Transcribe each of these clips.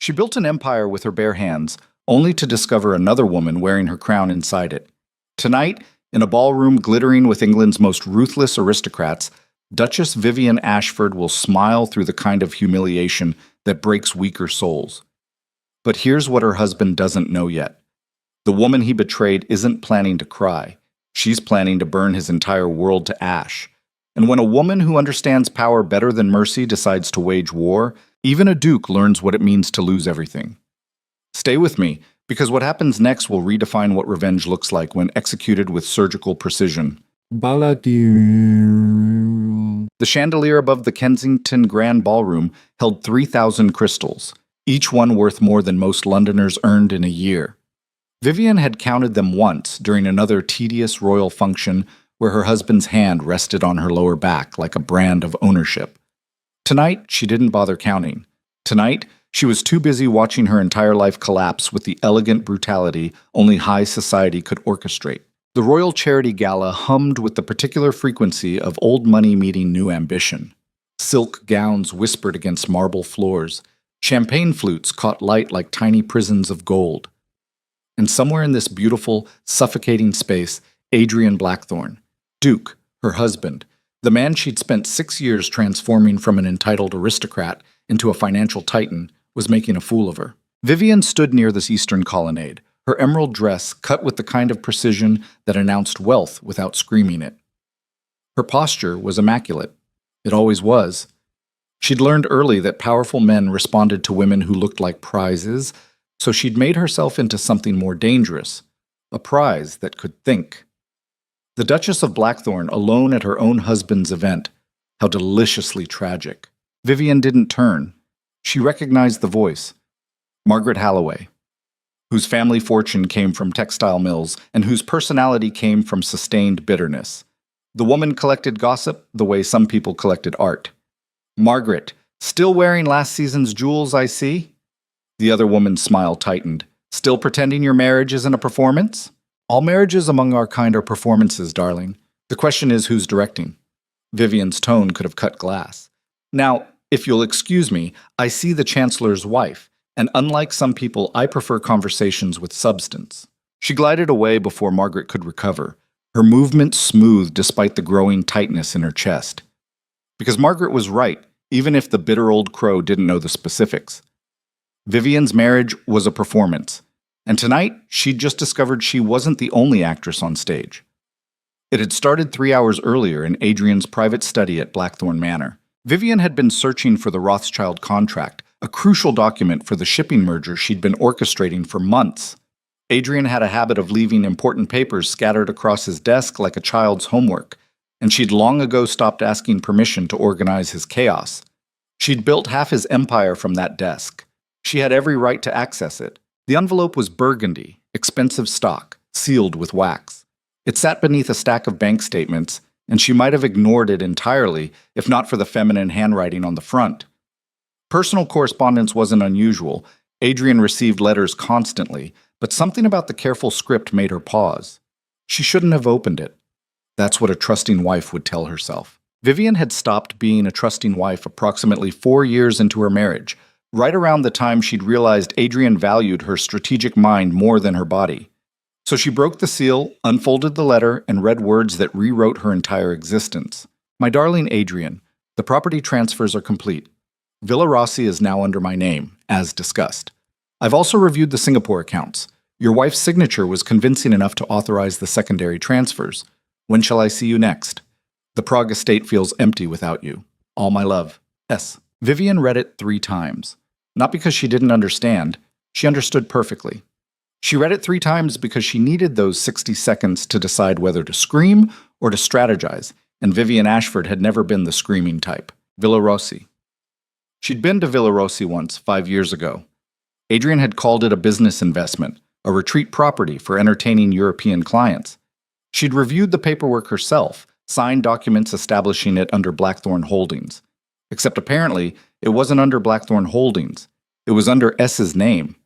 She built an empire with her bare hands, only to discover another woman wearing her crown inside it. Tonight, in a ballroom glittering with England's most ruthless aristocrats, Duchess Vivian Ashford will smile through the kind of humiliation that breaks weaker souls. But here's what her husband doesn't know yet. The woman he betrayed isn't planning to cry. She's planning to burn his entire world to ash. And when a woman who understands power better than mercy decides to wage war, even a duke learns what it means to lose everything. Stay with me, because what happens next will redefine what revenge looks like when executed with surgical precision. Balladeer. The chandelier above the Kensington Grand Ballroom held 3,000 crystals, each one worth more than most Londoners earned in a year. Vivian had counted them once during another tedious royal function where her husband's hand rested on her lower back like a brand of ownership. Tonight, she didn't bother counting. Tonight, she was too busy watching her entire life collapse with the elegant brutality only high society could orchestrate. The Royal Charity Gala hummed with the particular frequency of old money meeting new ambition. Silk gowns whispered against marble floors. Champagne flutes caught light like tiny prisons of gold. And somewhere in this beautiful, suffocating space, Adrian Blackthorne, Duke, her husband, the man she'd spent 6 years transforming from an entitled aristocrat into a financial titan, was making a fool of her. Vivian stood near this eastern colonnade, her emerald dress cut with the kind of precision that announced wealth without screaming it. Her posture was immaculate. It always was. She'd learned early that powerful men responded to women who looked like prizes, so she'd made herself into something more dangerous, a prize that could think. The Duchess of Blackthorne alone at her own husband's event. How deliciously tragic. Vivian didn't turn. She recognized the voice. Margaret Halloway, whose family fortune came from textile mills and whose personality came from sustained bitterness. The woman collected gossip the way some people collected art. Margaret, still wearing last season's jewels, I see? The other woman's smile tightened. Still pretending your marriage isn't a performance? All marriages among our kind are performances, darling. The question is who's directing. Vivian's tone could have cut glass. Now, if you'll excuse me, I see the Chancellor's wife, and unlike some people, I prefer conversations with substance. She glided away before Margaret could recover, her movement smooth despite the growing tightness in her chest. Because Margaret was right, even if the bitter old crow didn't know the specifics. Vivian's marriage was a performance. And tonight, she'd just discovered she wasn't the only actress on stage. It had started 3 hours earlier in Adrian's private study at Blackthorne Manor. Vivian had been searching for the Rothschild contract, a crucial document for the shipping merger she'd been orchestrating for months. Adrian had a habit of leaving important papers scattered across his desk like a child's homework, and she'd long ago stopped asking permission to organize his chaos. She'd built half his empire from that desk. She had every right to access it. The envelope was burgundy, expensive stock, sealed with wax. It sat beneath a stack of bank statements, and she might have ignored it entirely if not for the feminine handwriting on the front. Personal correspondence wasn't unusual. Adrian received letters constantly, but something about the careful script made her pause. She shouldn't have opened it. That's what a trusting wife would tell herself. Vivian had stopped being a trusting wife approximately 4 years into her marriage, right around the time she'd realized Adrian valued her strategic mind more than her body. So she broke the seal, unfolded the letter, and read words that rewrote her entire existence. My darling Adrian, the property transfers are complete. Villa Rossi is now under my name, as discussed. I've also reviewed the Singapore accounts. Your wife's signature was convincing enough to authorize the secondary transfers. When shall I see you next? The Prague estate feels empty without you. All my love. S. Vivian read it 3 times. Not because she didn't understand. She understood perfectly. She read it 3 times because she needed those 60 seconds to decide whether to scream or to strategize, and Vivian Ashford had never been the screaming type. Villa Rossi. She'd been to Villa Rossi once, 5 years ago. Adrian had called it a business investment, a retreat property for entertaining European clients. She'd reviewed the paperwork herself, signed documents establishing it under Blackthorne Holdings. Except apparently, it wasn't under Blackthorne Holdings. It was under S's name.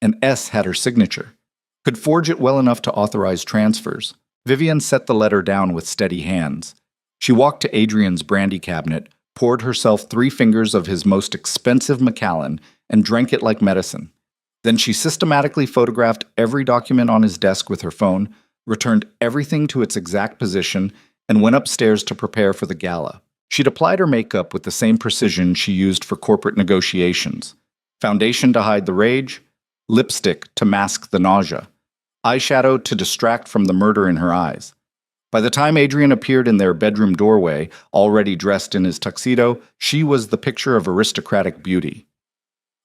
And S had her signature. Could forge it well enough to authorize transfers. Vivian set the letter down with steady hands. She walked to Adrian's brandy cabinet, poured herself 3 fingers of his most expensive Macallan, and drank it like medicine. Then she systematically photographed every document on his desk with her phone, returned everything to its exact position, and went upstairs to prepare for the gala. She'd applied her makeup with the same precision she used for corporate negotiations. Foundation to hide the rage, lipstick to mask the nausea, eyeshadow to distract from the murder in her eyes. By the time Adrian appeared in their bedroom doorway, already dressed in his tuxedo, she was the picture of aristocratic beauty.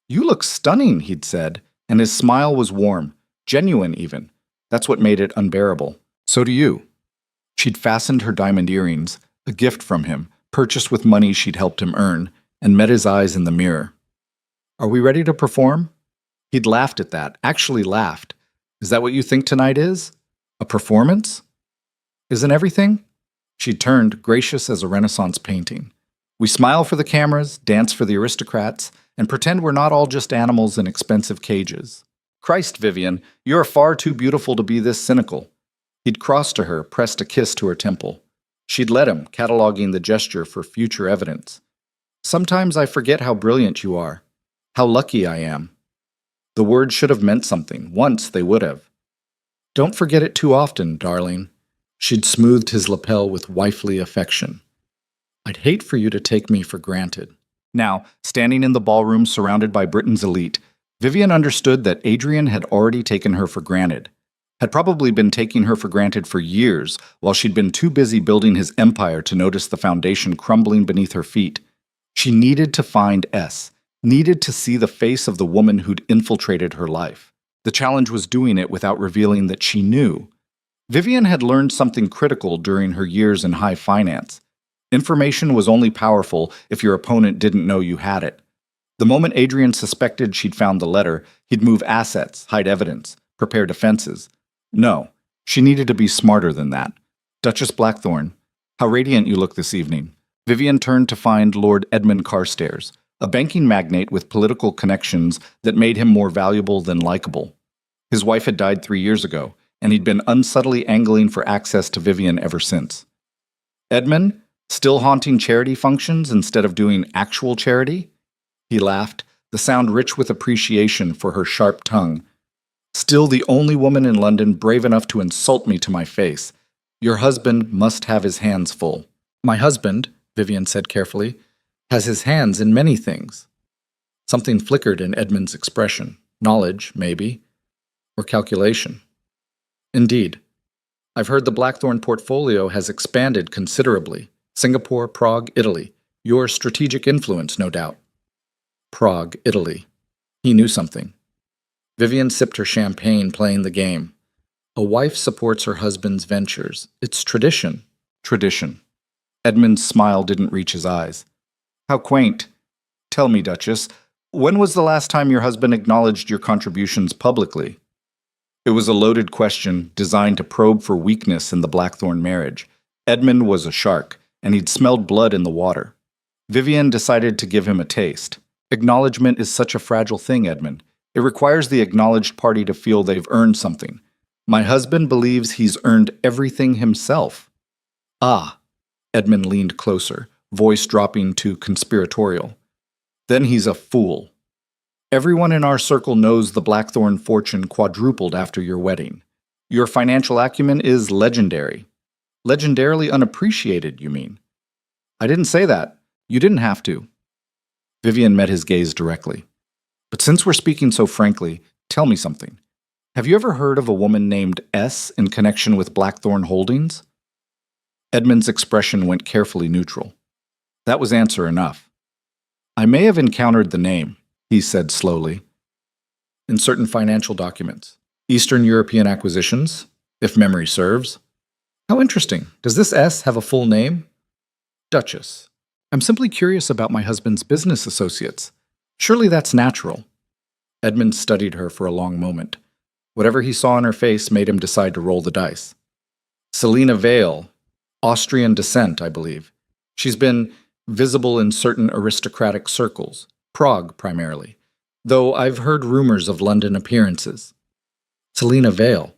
"You look stunning," he'd said, and his smile was warm, genuine even. That's what made it unbearable. "So do you." She'd fastened her diamond earrings, a gift from him, purchased with money she'd helped him earn, and met his eyes in the mirror. "Are we ready to perform?" He'd laughed at that, actually laughed. "Is that what you think tonight is? A performance? Isn't everything?" She turned, gracious as a Renaissance painting. "We smile for the cameras, dance for the aristocrats, and pretend we're not all just animals in expensive cages. Christ, Vivian, you're far too beautiful to be this cynical." He'd crossed to her, pressed a kiss to her temple. She'd let him, cataloging the gesture for future evidence. "Sometimes I forget how brilliant you are, how lucky I am." The words should have meant something. Once they would have. "Don't forget it too often, darling." She'd smoothed his lapel with wifely affection. "I'd hate for you to take me for granted." Now, standing in the ballroom surrounded by Britain's elite, Vivian understood that Adrian had already taken her for granted. Had probably been taking her for granted for years, while she'd been too busy building his empire to notice the foundation crumbling beneath her feet. She needed to find S, needed to see the face of the woman who'd infiltrated her life. The challenge was doing it without revealing that she knew. Vivian had learned something critical during her years in high finance. Information was only powerful if your opponent didn't know you had it. The moment Adrian suspected she'd found the letter, he'd move assets, hide evidence, prepare defenses. No, she needed to be smarter than that. "Duchess Blackthorne, how radiant you look this evening." Vivian turned to find Lord Edmund Carstairs, a banking magnate with political connections that made him more valuable than likable. His wife had died 3 years ago, and he'd been unsubtly angling for access to Vivian ever since. "Edmund, still haunting charity functions instead of doing actual charity?" He laughed, the sound rich with appreciation for her sharp tongue. "Still the only woman in London brave enough to insult me to my face. Your husband must have his hands full." "My husband," Vivian said carefully, "has his hands in many things." Something flickered in Edmund's expression. Knowledge, maybe. Or calculation. "Indeed. I've heard the Blackthorne portfolio has expanded considerably. Singapore, Prague, Italy. Your strategic influence, no doubt." Prague, Italy. He knew something. Vivian sipped her champagne, playing the game. A wife supports her husband's ventures. It's tradition. Tradition. Edmund's smile didn't reach his eyes. "How quaint. Tell me, Duchess, when was the last time your husband acknowledged your contributions publicly?" It was a loaded question designed to probe for weakness in the Blackthorne marriage. Edmund was a shark, and he'd smelled blood in the water. Vivian decided to give him a taste. "Acknowledgement is such a fragile thing, Edmund. It requires the acknowledged party to feel they've earned something. My husband believes he's earned everything himself." "Ah." Edmund leaned closer, voice dropping to conspiratorial. "Then he's a fool. Everyone in our circle knows the Blackthorne fortune quadrupled after your wedding. Your financial acumen is legendary." "Legendarily unappreciated, you mean?" "I didn't say that. You didn't have to." Vivian met his gaze directly. "But since we're speaking so frankly, tell me something. Have you ever heard of a woman named S in connection with Blackthorne Holdings?" Edmund's expression went carefully neutral. That was answer enough. "I may have encountered the name," he said slowly, "in certain financial documents. Eastern European acquisitions, if memory serves." "How interesting. Does this S have a full name?" "Duchess. I'm simply curious about my husband's business associates. Surely that's natural." Edmund studied her for a long moment. Whatever he saw in her face made him decide to roll the dice. "Selina Vale, Austrian descent, I believe. She's been visible in certain aristocratic circles, Prague primarily, though I've heard rumors of London appearances." "Selina Vale."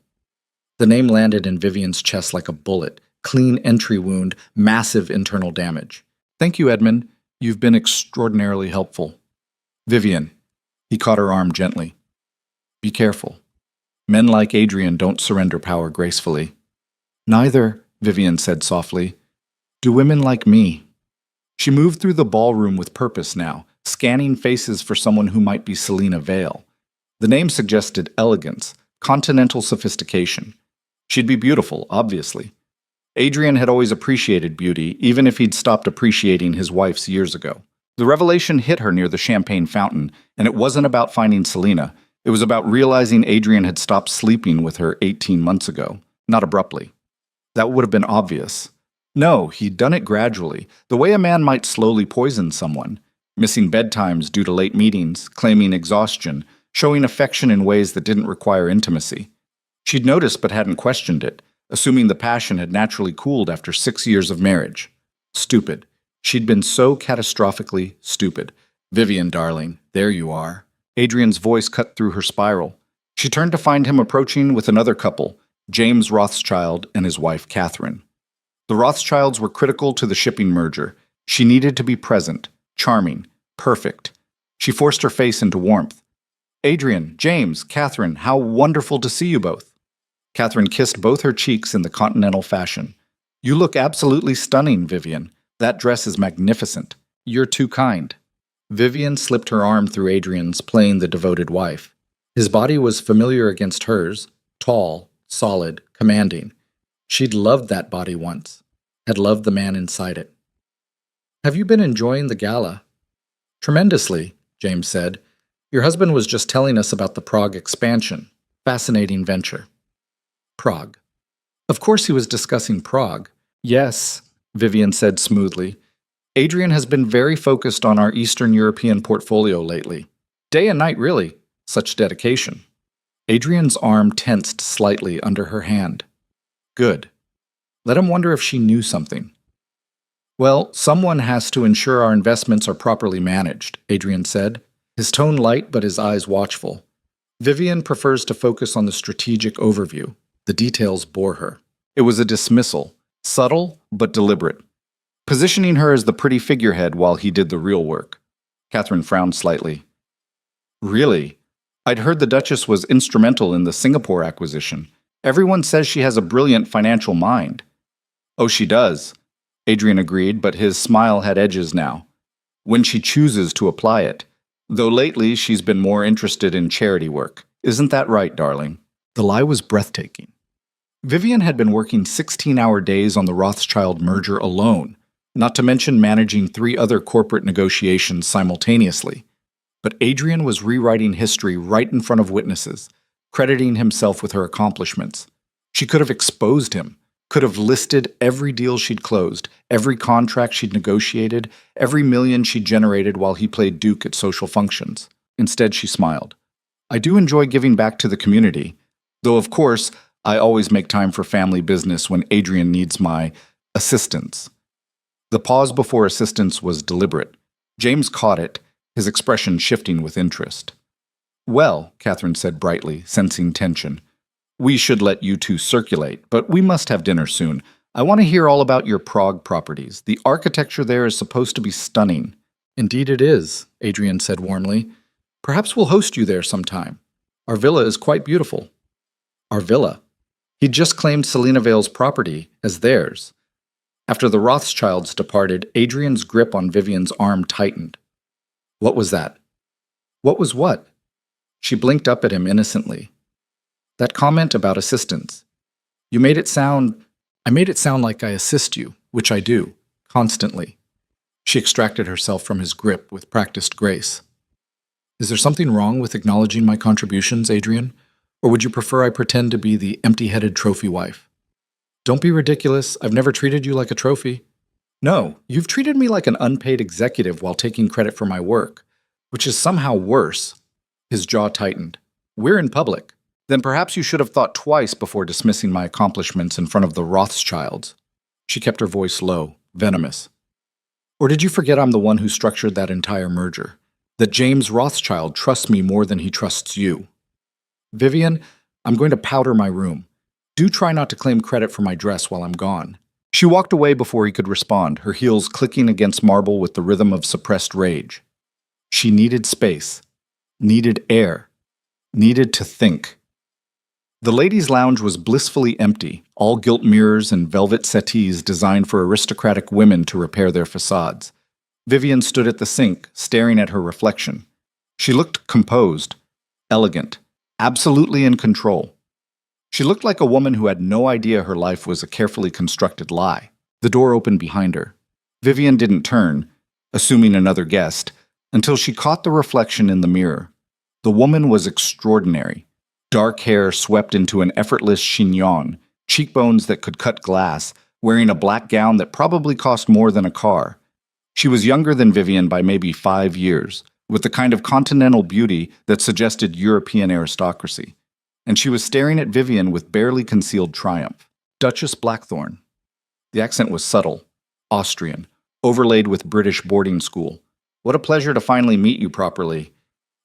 The name landed in Vivian's chest like a bullet. Clean entry wound, massive internal damage. "Thank you, Edmund. You've been extraordinarily helpful." "Vivian, He caught her arm gently. Be careful. Men like Adrian don't surrender power gracefully. Neither, Vivian said softly, do women like me. She moved through the ballroom with purpose now, scanning faces for someone who might be Selena Vale. The name suggested elegance, continental sophistication. She'd be beautiful, obviously. Adrian had always appreciated beauty, even if he'd stopped appreciating his wife's years ago. The revelation hit her near the champagne fountain, and it wasn't about finding Selena. It was about realizing Adrian had stopped sleeping with her 18 months ago, not abruptly. That would have been obvious. No, he'd done it gradually, the way a man might slowly poison someone, missing bedtimes due to late meetings, claiming exhaustion, showing affection in ways that didn't require intimacy. She'd noticed but hadn't questioned it, assuming the passion had naturally cooled after 6 years of marriage. Stupid. She'd been so catastrophically stupid. Vivian, darling, there you are. Adrian's voice cut through her spiral. She turned to find him approaching with another couple, James Rothschild and his wife, Catherine. The Rothschilds were critical to the shipping merger. She needed to be present, charming, perfect. She forced her face into warmth. Adrian, James, Catherine, how wonderful to see you both. Catherine kissed both her cheeks in the continental fashion. You look absolutely stunning, Vivian. That dress is magnificent. You're too kind. Vivian slipped her arm through Adrian's, playing the devoted wife. His body was familiar against hers, tall, solid, commanding. She'd loved that body once, had loved the man inside it. Have you been enjoying the gala? Tremendously, James said. Your husband was just telling us about the Prague expansion. Fascinating venture. Prague. Of course he was discussing Prague. Yes, Vivian said smoothly. Adrian has been very focused on our Eastern European portfolio lately. Day and night, really. Such dedication. Adrian's arm tensed slightly under her hand. Good. Let him wonder if she knew something. Well, someone has to ensure our investments are properly managed, Adrian said, his tone light but his eyes watchful. Vivian prefers to focus on the strategic overview. The details bore her. It was a dismissal, subtle but deliberate, positioning her as the pretty figurehead while he did the real work. Catherine frowned slightly. Really? I'd heard the Duchess was instrumental in the Singapore acquisition. Everyone says she has a brilliant financial mind. Oh, she does, Adrian agreed, but his smile had edges now. When she chooses to apply it. Though lately she's been more interested in charity work. Isn't that right, darling? The lie was breathtaking. Vivian had been working 16-hour days on the Rothschild merger alone, not to mention managing 3 other corporate negotiations simultaneously. But Adrian was rewriting history right in front of witnesses, crediting himself with her accomplishments. She could have exposed him, could have listed every deal she'd closed, every contract she'd negotiated, every million she'd generated while he played Duke at social functions. Instead, she smiled. I do enjoy giving back to the community, though of course, I always make time for family business when Adrian needs my assistance. The pause before assistance was deliberate. James caught it, his expression shifting with interest. Well, Catherine said brightly, sensing tension. We should let you two circulate, but we must have dinner soon. I want to hear all about your Prague properties. The architecture there is supposed to be stunning. Indeed it is, Adrian said warmly. Perhaps we'll host you there sometime. Our villa is quite beautiful. Our villa? He'd just claimed Selena Vale's property as theirs. After the Rothschilds departed, Adrian's grip on Vivian's arm tightened. What was that? What was what? She blinked up at him innocently. That comment about assistance. I made it sound like I assist you, which I do, constantly. She extracted herself from his grip with practiced grace. Is there something wrong with acknowledging my contributions, Adrian? Or would you prefer I pretend to be the empty-headed trophy wife? Don't be ridiculous. I've never treated you like a trophy. No, you've treated me like an unpaid executive while taking credit for my work, which is somehow worse. His jaw tightened. We're in public. Then perhaps you should have thought twice before dismissing my accomplishments in front of the Rothschilds. She kept her voice low, venomous. Or did you forget I'm the one who structured that entire merger? That James Rothschild trusts me more than he trusts you? Vivian, I'm going to powder my room. Do try not to claim credit for my dress while I'm gone. She walked away before he could respond, her heels clicking against marble with the rhythm of suppressed rage. She needed space. needed air, needed to think. The ladies' lounge was blissfully empty, all gilt mirrors and velvet settees designed for aristocratic women to repair their facades. Vivian stood at the sink, staring at her reflection. She looked composed, elegant, absolutely in control. She looked like a woman who had no idea her life was a carefully constructed lie. The door opened behind her. Vivian didn't turn, assuming another guest, until she caught the reflection in the mirror. The woman was extraordinary. Dark hair swept into an effortless chignon, cheekbones that could cut glass, wearing a black gown that probably cost more than a car. She was younger than Vivian by maybe 5 years, with the kind of continental beauty that suggested European aristocracy. And she was staring at Vivian with barely concealed triumph. Duchess Blackthorne. The accent was subtle, Austrian, overlaid with British boarding school. What a pleasure to finally meet you properly.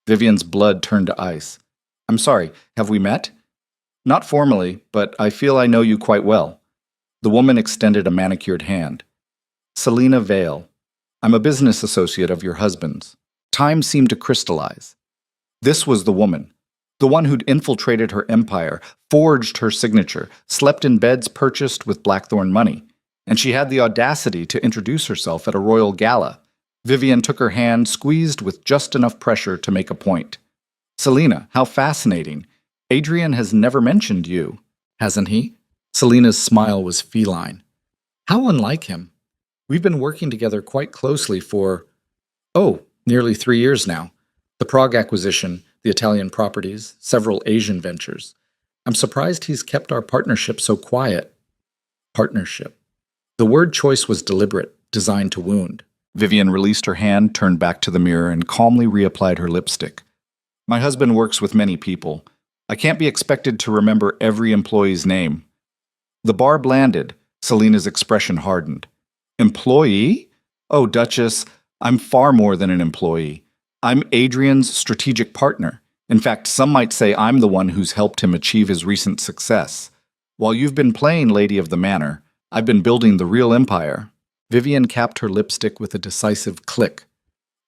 Vivian's blood turned to ice. I'm sorry, have we met? Not formally, but I feel I know you quite well. The woman extended a manicured hand. Selina Vale. I'm a business associate of your husband's. Time seemed to crystallize. This was the woman. The one who'd infiltrated her empire, forged her signature, slept in beds purchased with Blackthorne money. And she had the audacity to introduce herself at a royal gala. Vivian took her hand, squeezed with just enough pressure to make a point. Selina, how fascinating. Adrian has never mentioned you, hasn't he? Selina's smile was feline. How unlike him. We've been working together quite closely for, nearly 3 years now. The Prague acquisition, the Italian properties, several Asian ventures. I'm surprised he's kept our partnership so quiet. Partnership. The word choice was deliberate, designed to wound. Vivian released her hand, turned back to the mirror, and calmly reapplied her lipstick. My husband works with many people. I can't be expected to remember every employee's name. The bar landed. Selina's expression hardened. Employee? Oh, Duchess, I'm far more than an employee. I'm Adrian's strategic partner. In fact, some might say I'm the one who's helped him achieve his recent success. While you've been playing Lady of the Manor, I've been building the real empire. Vivian capped her lipstick with a decisive click.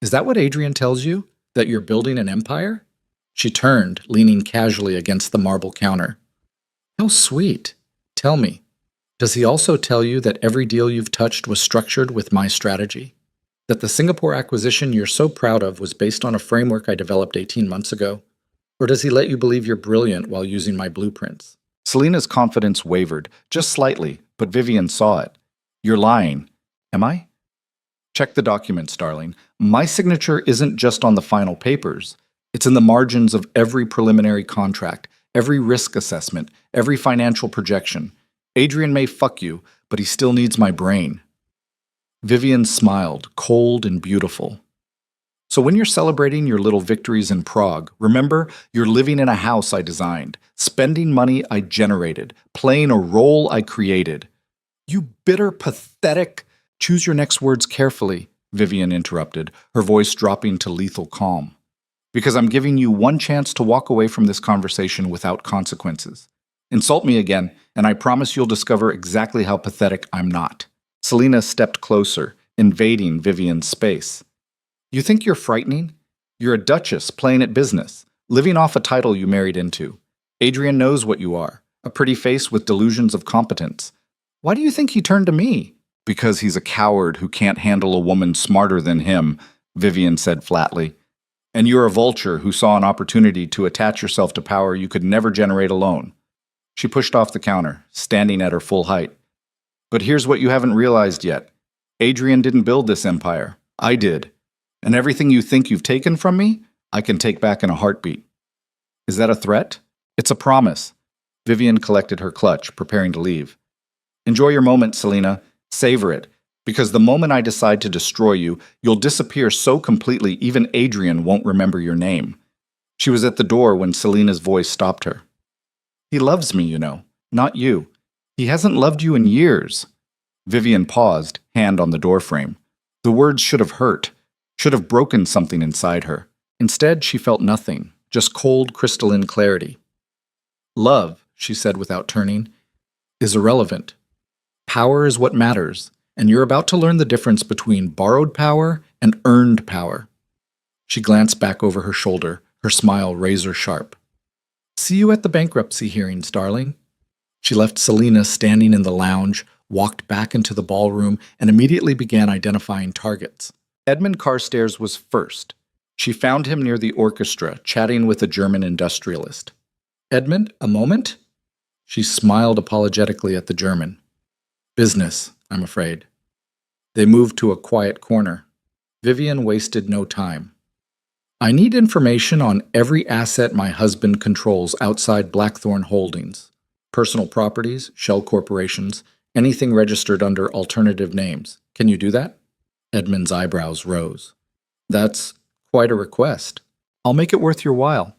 Is that what Adrian tells you? That you're building an empire? She turned, leaning casually against the marble counter. How sweet. Tell me, does he also tell you that every deal you've touched was structured with my strategy? That the Singapore acquisition you're so proud of was based on a framework I developed 18 months ago? Or does he let you believe you're brilliant while using my blueprints? Selina's confidence wavered, just slightly, but Vivian saw it. You're lying. Am I? Check the documents, darling. My signature isn't just on the final papers. It's in the margins of every preliminary contract, every risk assessment, every financial projection. Adrian may fuck you, but he still needs my brain. Vivian smiled, cold and beautiful. So when you're celebrating your little victories in Prague, remember, you're living in a house I designed, spending money I generated, playing a role I created. You bitter, pathetic... Choose your next words carefully, Vivian interrupted, her voice dropping to lethal calm. Because I'm giving you one chance to walk away from this conversation without consequences. Insult me again, and I promise you'll discover exactly how pathetic I'm not. Selina stepped closer, invading Vivian's space. You think you're frightening? You're a duchess playing at business, living off a title you married into. Adrian knows what you are, a pretty face with delusions of competence. Why do you think he turned to me? Because he's a coward who can't handle a woman smarter than him, Vivian said flatly. And you're a vulture who saw an opportunity to attach yourself to power you could never generate alone. She pushed off the counter, standing at her full height. But here's what you haven't realized yet. Adrian didn't build this empire. I did. And everything you think you've taken from me, I can take back in a heartbeat. Is that a threat? It's a promise. Vivian collected her clutch, preparing to leave. Enjoy your moment, Selina. Savor it. Because the moment I decide to destroy you, you'll disappear so completely even Adrian won't remember your name. She was at the door when Selina's voice stopped her. He loves me, you know, not you. He hasn't loved you in years. Vivian paused, hand on the doorframe. The words should have hurt, should have broken something inside her. Instead, she felt nothing, just cold, crystalline clarity. Love, she said without turning, is irrelevant. Power is what matters, and you're about to learn the difference between borrowed power and earned power. She glanced back over her shoulder, her her smile razor sharp. See you at the bankruptcy hearings, darling. She left Selena standing in the lounge, walked back into the ballroom, and immediately began identifying targets. Edmund Carstairs was first. She found him near the orchestra, chatting with a German industrialist. Edmund, a moment? She smiled apologetically at the German. Business, I'm afraid. They moved to a quiet corner. Vivian wasted no time. I need information on every asset my husband controls outside Blackthorn Holdings. Personal properties, shell corporations, anything registered under alternative names. Can you do that? Edmund's eyebrows rose. That's quite a request. I'll make it worth your while.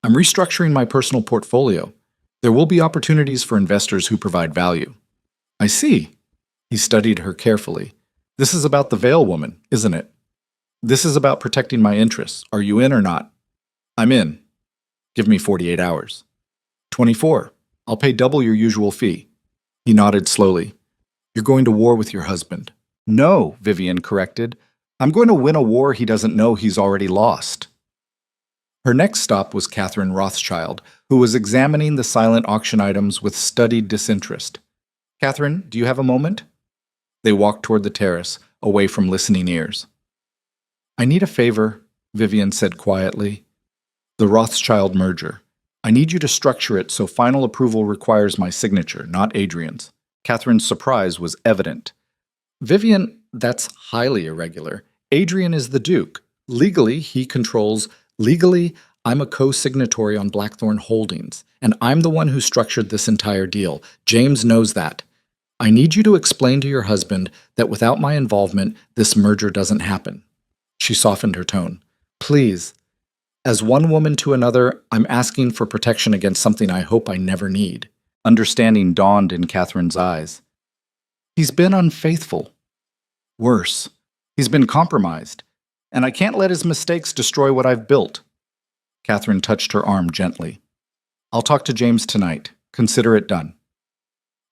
I'm restructuring my personal portfolio. There will be opportunities for investors who provide value. I see. He studied her carefully. This is about the Veil woman, isn't it? This is about protecting my interests. Are you in or not? I'm in. Give me 48 hours. 24. I'll pay double your usual fee. He nodded slowly. You're going to war with your husband. No, Vivian corrected. I'm going to win a war he doesn't know he's already lost. Her next stop was Catherine Rothschild, who was examining the silent auction items with studied disinterest. Catherine, do you have a moment? They walked toward the terrace, away from listening ears. I need a favor, Vivian said quietly. The Rothschild merger. I need you to structure it so final approval requires my signature, not Adrian's. Catherine's surprise was evident. Vivian, that's highly irregular. Adrian is the Duke. Legally, he controls. Legally, I'm a co-signatory on Blackthorn Holdings, and I'm the one who structured this entire deal. James knows that. I need you to explain to your husband that without my involvement, this merger doesn't happen. She softened her tone. Please. As one woman to another, I'm asking for protection against something I hope I never need. Understanding dawned in Catherine's eyes. He's been unfaithful. Worse, he's been compromised, and I can't let his mistakes destroy what I've built. Catherine touched her arm gently. I'll talk to James tonight. Consider it done.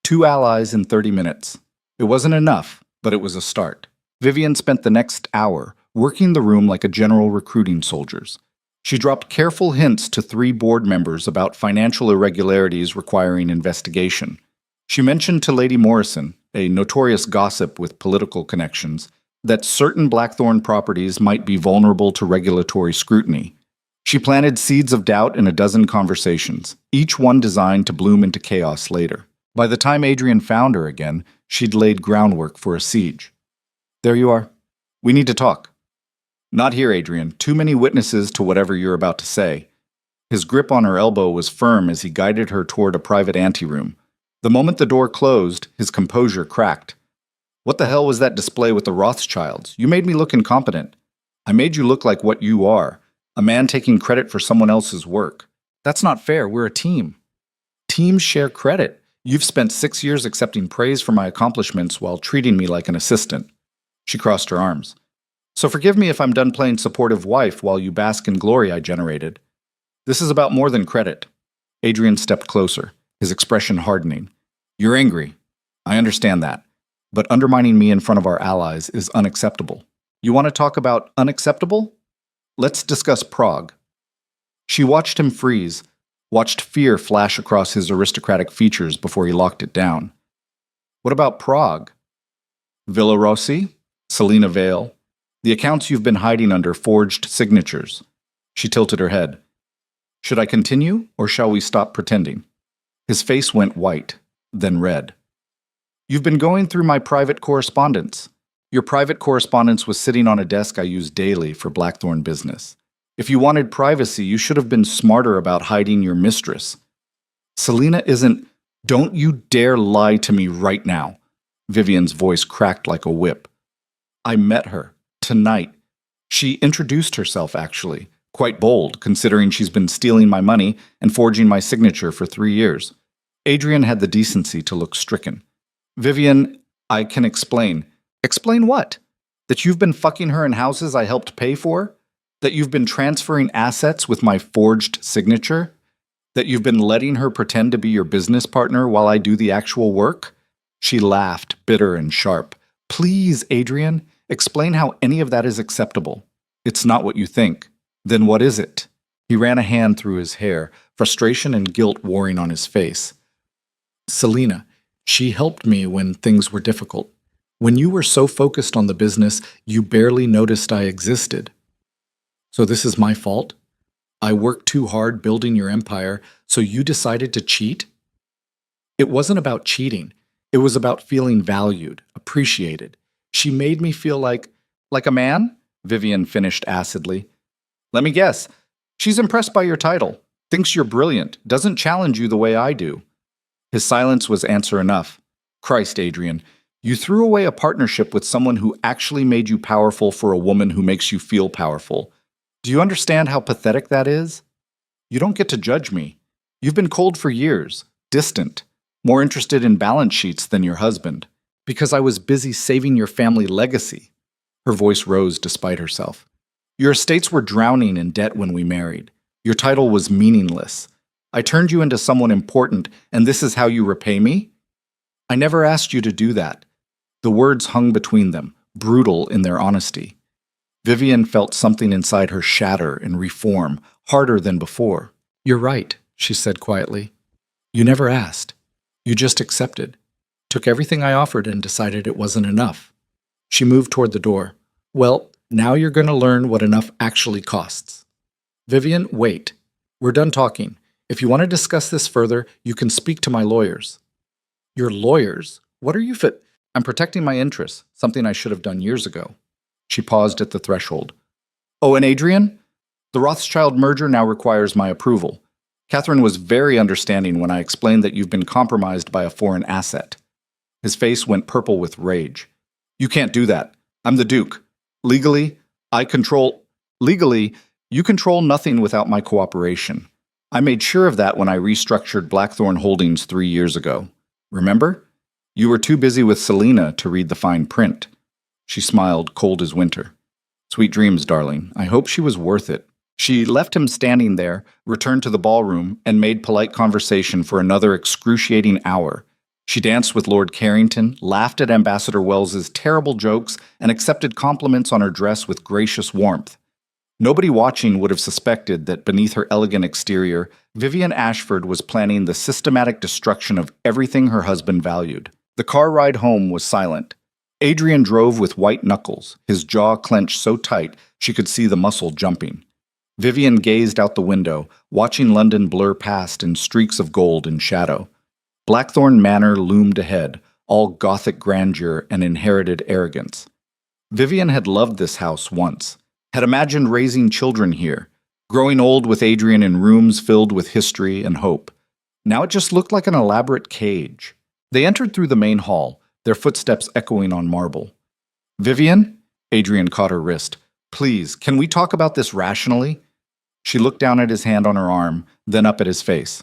2 allies in 30 minutes. It wasn't enough, but it was a start. Vivian spent the next hour working the room like a general recruiting soldiers. She dropped careful hints to 3 board members about financial irregularities requiring investigation. She mentioned to Lady Morrison, a notorious gossip with political connections, that certain Blackthorn properties might be vulnerable to regulatory scrutiny. She planted seeds of doubt in a dozen conversations, each one designed to bloom into chaos later. By the time Adrian found her again, she'd laid groundwork for a siege. There you are. We need to talk. Not here, Adrian. Too many witnesses to whatever you're about to say. His grip on her elbow was firm as he guided her toward a private anteroom. The moment the door closed, his composure cracked. What the hell was that display with the Rothschilds? You made me look incompetent. I made you look like what you are, a man taking credit for someone else's work. That's not fair. We're a team. Teams share credit. You've spent 6 years accepting praise for my accomplishments while treating me like an assistant. She crossed her arms. So forgive me if I'm done playing supportive wife while you bask in glory I generated. This is about more than credit. Adrian stepped closer, his expression hardening. You're angry. I understand that. But undermining me in front of our allies is unacceptable. You want to talk about unacceptable? Let's discuss Prague. She watched him freeze, watched fear flash across his aristocratic features before he locked it down. What about Prague? Villa Rossi? Selena Vale? The accounts you've been hiding under forged signatures. She tilted her head. Should I continue, or shall we stop pretending? His face went white, then red. You've been going through my private correspondence. Your private correspondence was sitting on a desk I use daily for Blackthorn business. If you wanted privacy, you should have been smarter about hiding your mistress. Selena isn't... Don't you dare lie to me right now. Vivian's voice cracked like a whip. I met her. Tonight. She introduced herself, actually. Quite bold, considering she's been stealing my money and forging my signature for 3 years. Adrian had the decency to look stricken. Vivian, I can explain. Explain what? That you've been fucking her in houses I helped pay for? That you've been transferring assets with my forged signature? That you've been letting her pretend to be your business partner while I do the actual work? She laughed, bitter and sharp. Please, Adrian, explain how any of that is acceptable. It's not what you think. Then what is it? He ran a hand through his hair, frustration and guilt warring on his face. Selena, she helped me when things were difficult. When you were so focused on the business, you barely noticed I existed. So this is my fault? I worked too hard building your empire, so you decided to cheat? It wasn't about cheating. It was about feeling valued, appreciated. She made me feel like a man? Vivian finished acidly. Let me guess. She's impressed by your title, thinks you're brilliant, doesn't challenge you the way I do. His silence was answer enough. Christ, Adrian, you threw away a partnership with someone who actually made you powerful for a woman who makes you feel powerful. Do you understand how pathetic that is? You don't get to judge me. You've been cold for years, distant, more interested in balance sheets than your husband, because I was busy saving your family legacy. Her voice rose despite herself. Your estates were drowning in debt when we married. Your title was meaningless. I turned you into someone important, and this is how you repay me? I never asked you to do that. The words hung between them, brutal in their honesty. Vivian felt something inside her shatter and reform, harder than before. You're right, she said quietly. You never asked. You just accepted. Took everything I offered and decided it wasn't enough. She moved toward the door. Well, now you're going to learn what enough actually costs. Vivian, wait. We're done talking. If you want to discuss this further, you can speak to my lawyers. Your lawyers? What are you fit? I'm protecting my interests, something I should have done years ago. She paused at the threshold. Oh, and Adrian? The Rothschild merger now requires my approval. Catherine was very understanding when I explained that you've been compromised by a foreign asset. His face went purple with rage. You can't do that. I'm the Duke. Legally, you control nothing without my cooperation. I made sure of that when I restructured Blackthorn Holdings 3 years ago. Remember? You were too busy with Selena to read the fine print. She smiled, cold as winter. Sweet dreams, darling. I hope she was worth it. She left him standing there, returned to the ballroom, and made polite conversation for another excruciating hour. She danced with Lord Carrington, laughed at Ambassador Wells's terrible jokes, and accepted compliments on her dress with gracious warmth. Nobody watching would have suspected that beneath her elegant exterior, Vivian Ashford was planning the systematic destruction of everything her husband valued. The car ride home was silent. Adrian drove with white knuckles, his jaw clenched so tight she could see the muscle jumping. Vivian gazed out the window, watching London blur past in streaks of gold and shadow. Blackthorn Manor loomed ahead, all Gothic grandeur and inherited arrogance. Vivian had loved this house once, had imagined raising children here, growing old with Adrian in rooms filled with history and hope. Now it just looked like an elaborate cage. They entered through the main hall, their footsteps echoing on marble. Vivian? Adrian caught her wrist. Please, can we talk about this rationally? She looked down at his hand on her arm, then up at his face.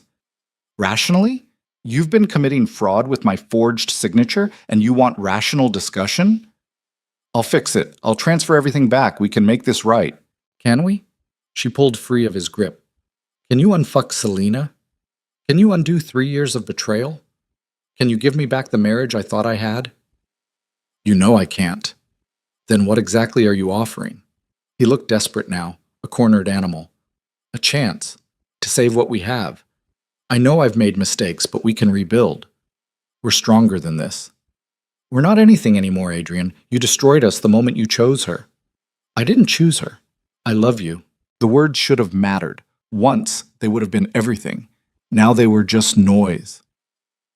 Rationally? You've been committing fraud with my forged signature, and you want rational discussion? I'll fix it. I'll transfer everything back. We can make this right. Can we? She pulled free of his grip. Can you unfuck Selena? Can you undo 3 years of betrayal? Can you give me back the marriage I thought I had? You know I can't. Then what exactly are you offering? He looked desperate now, a cornered animal. A chance. To save what we have. I know I've made mistakes, but we can rebuild. We're stronger than this. We're not anything anymore, Adrian. You destroyed us the moment you chose her. I didn't choose her. I love you. The words should have mattered. Once, they would have been everything. Now they were just noise.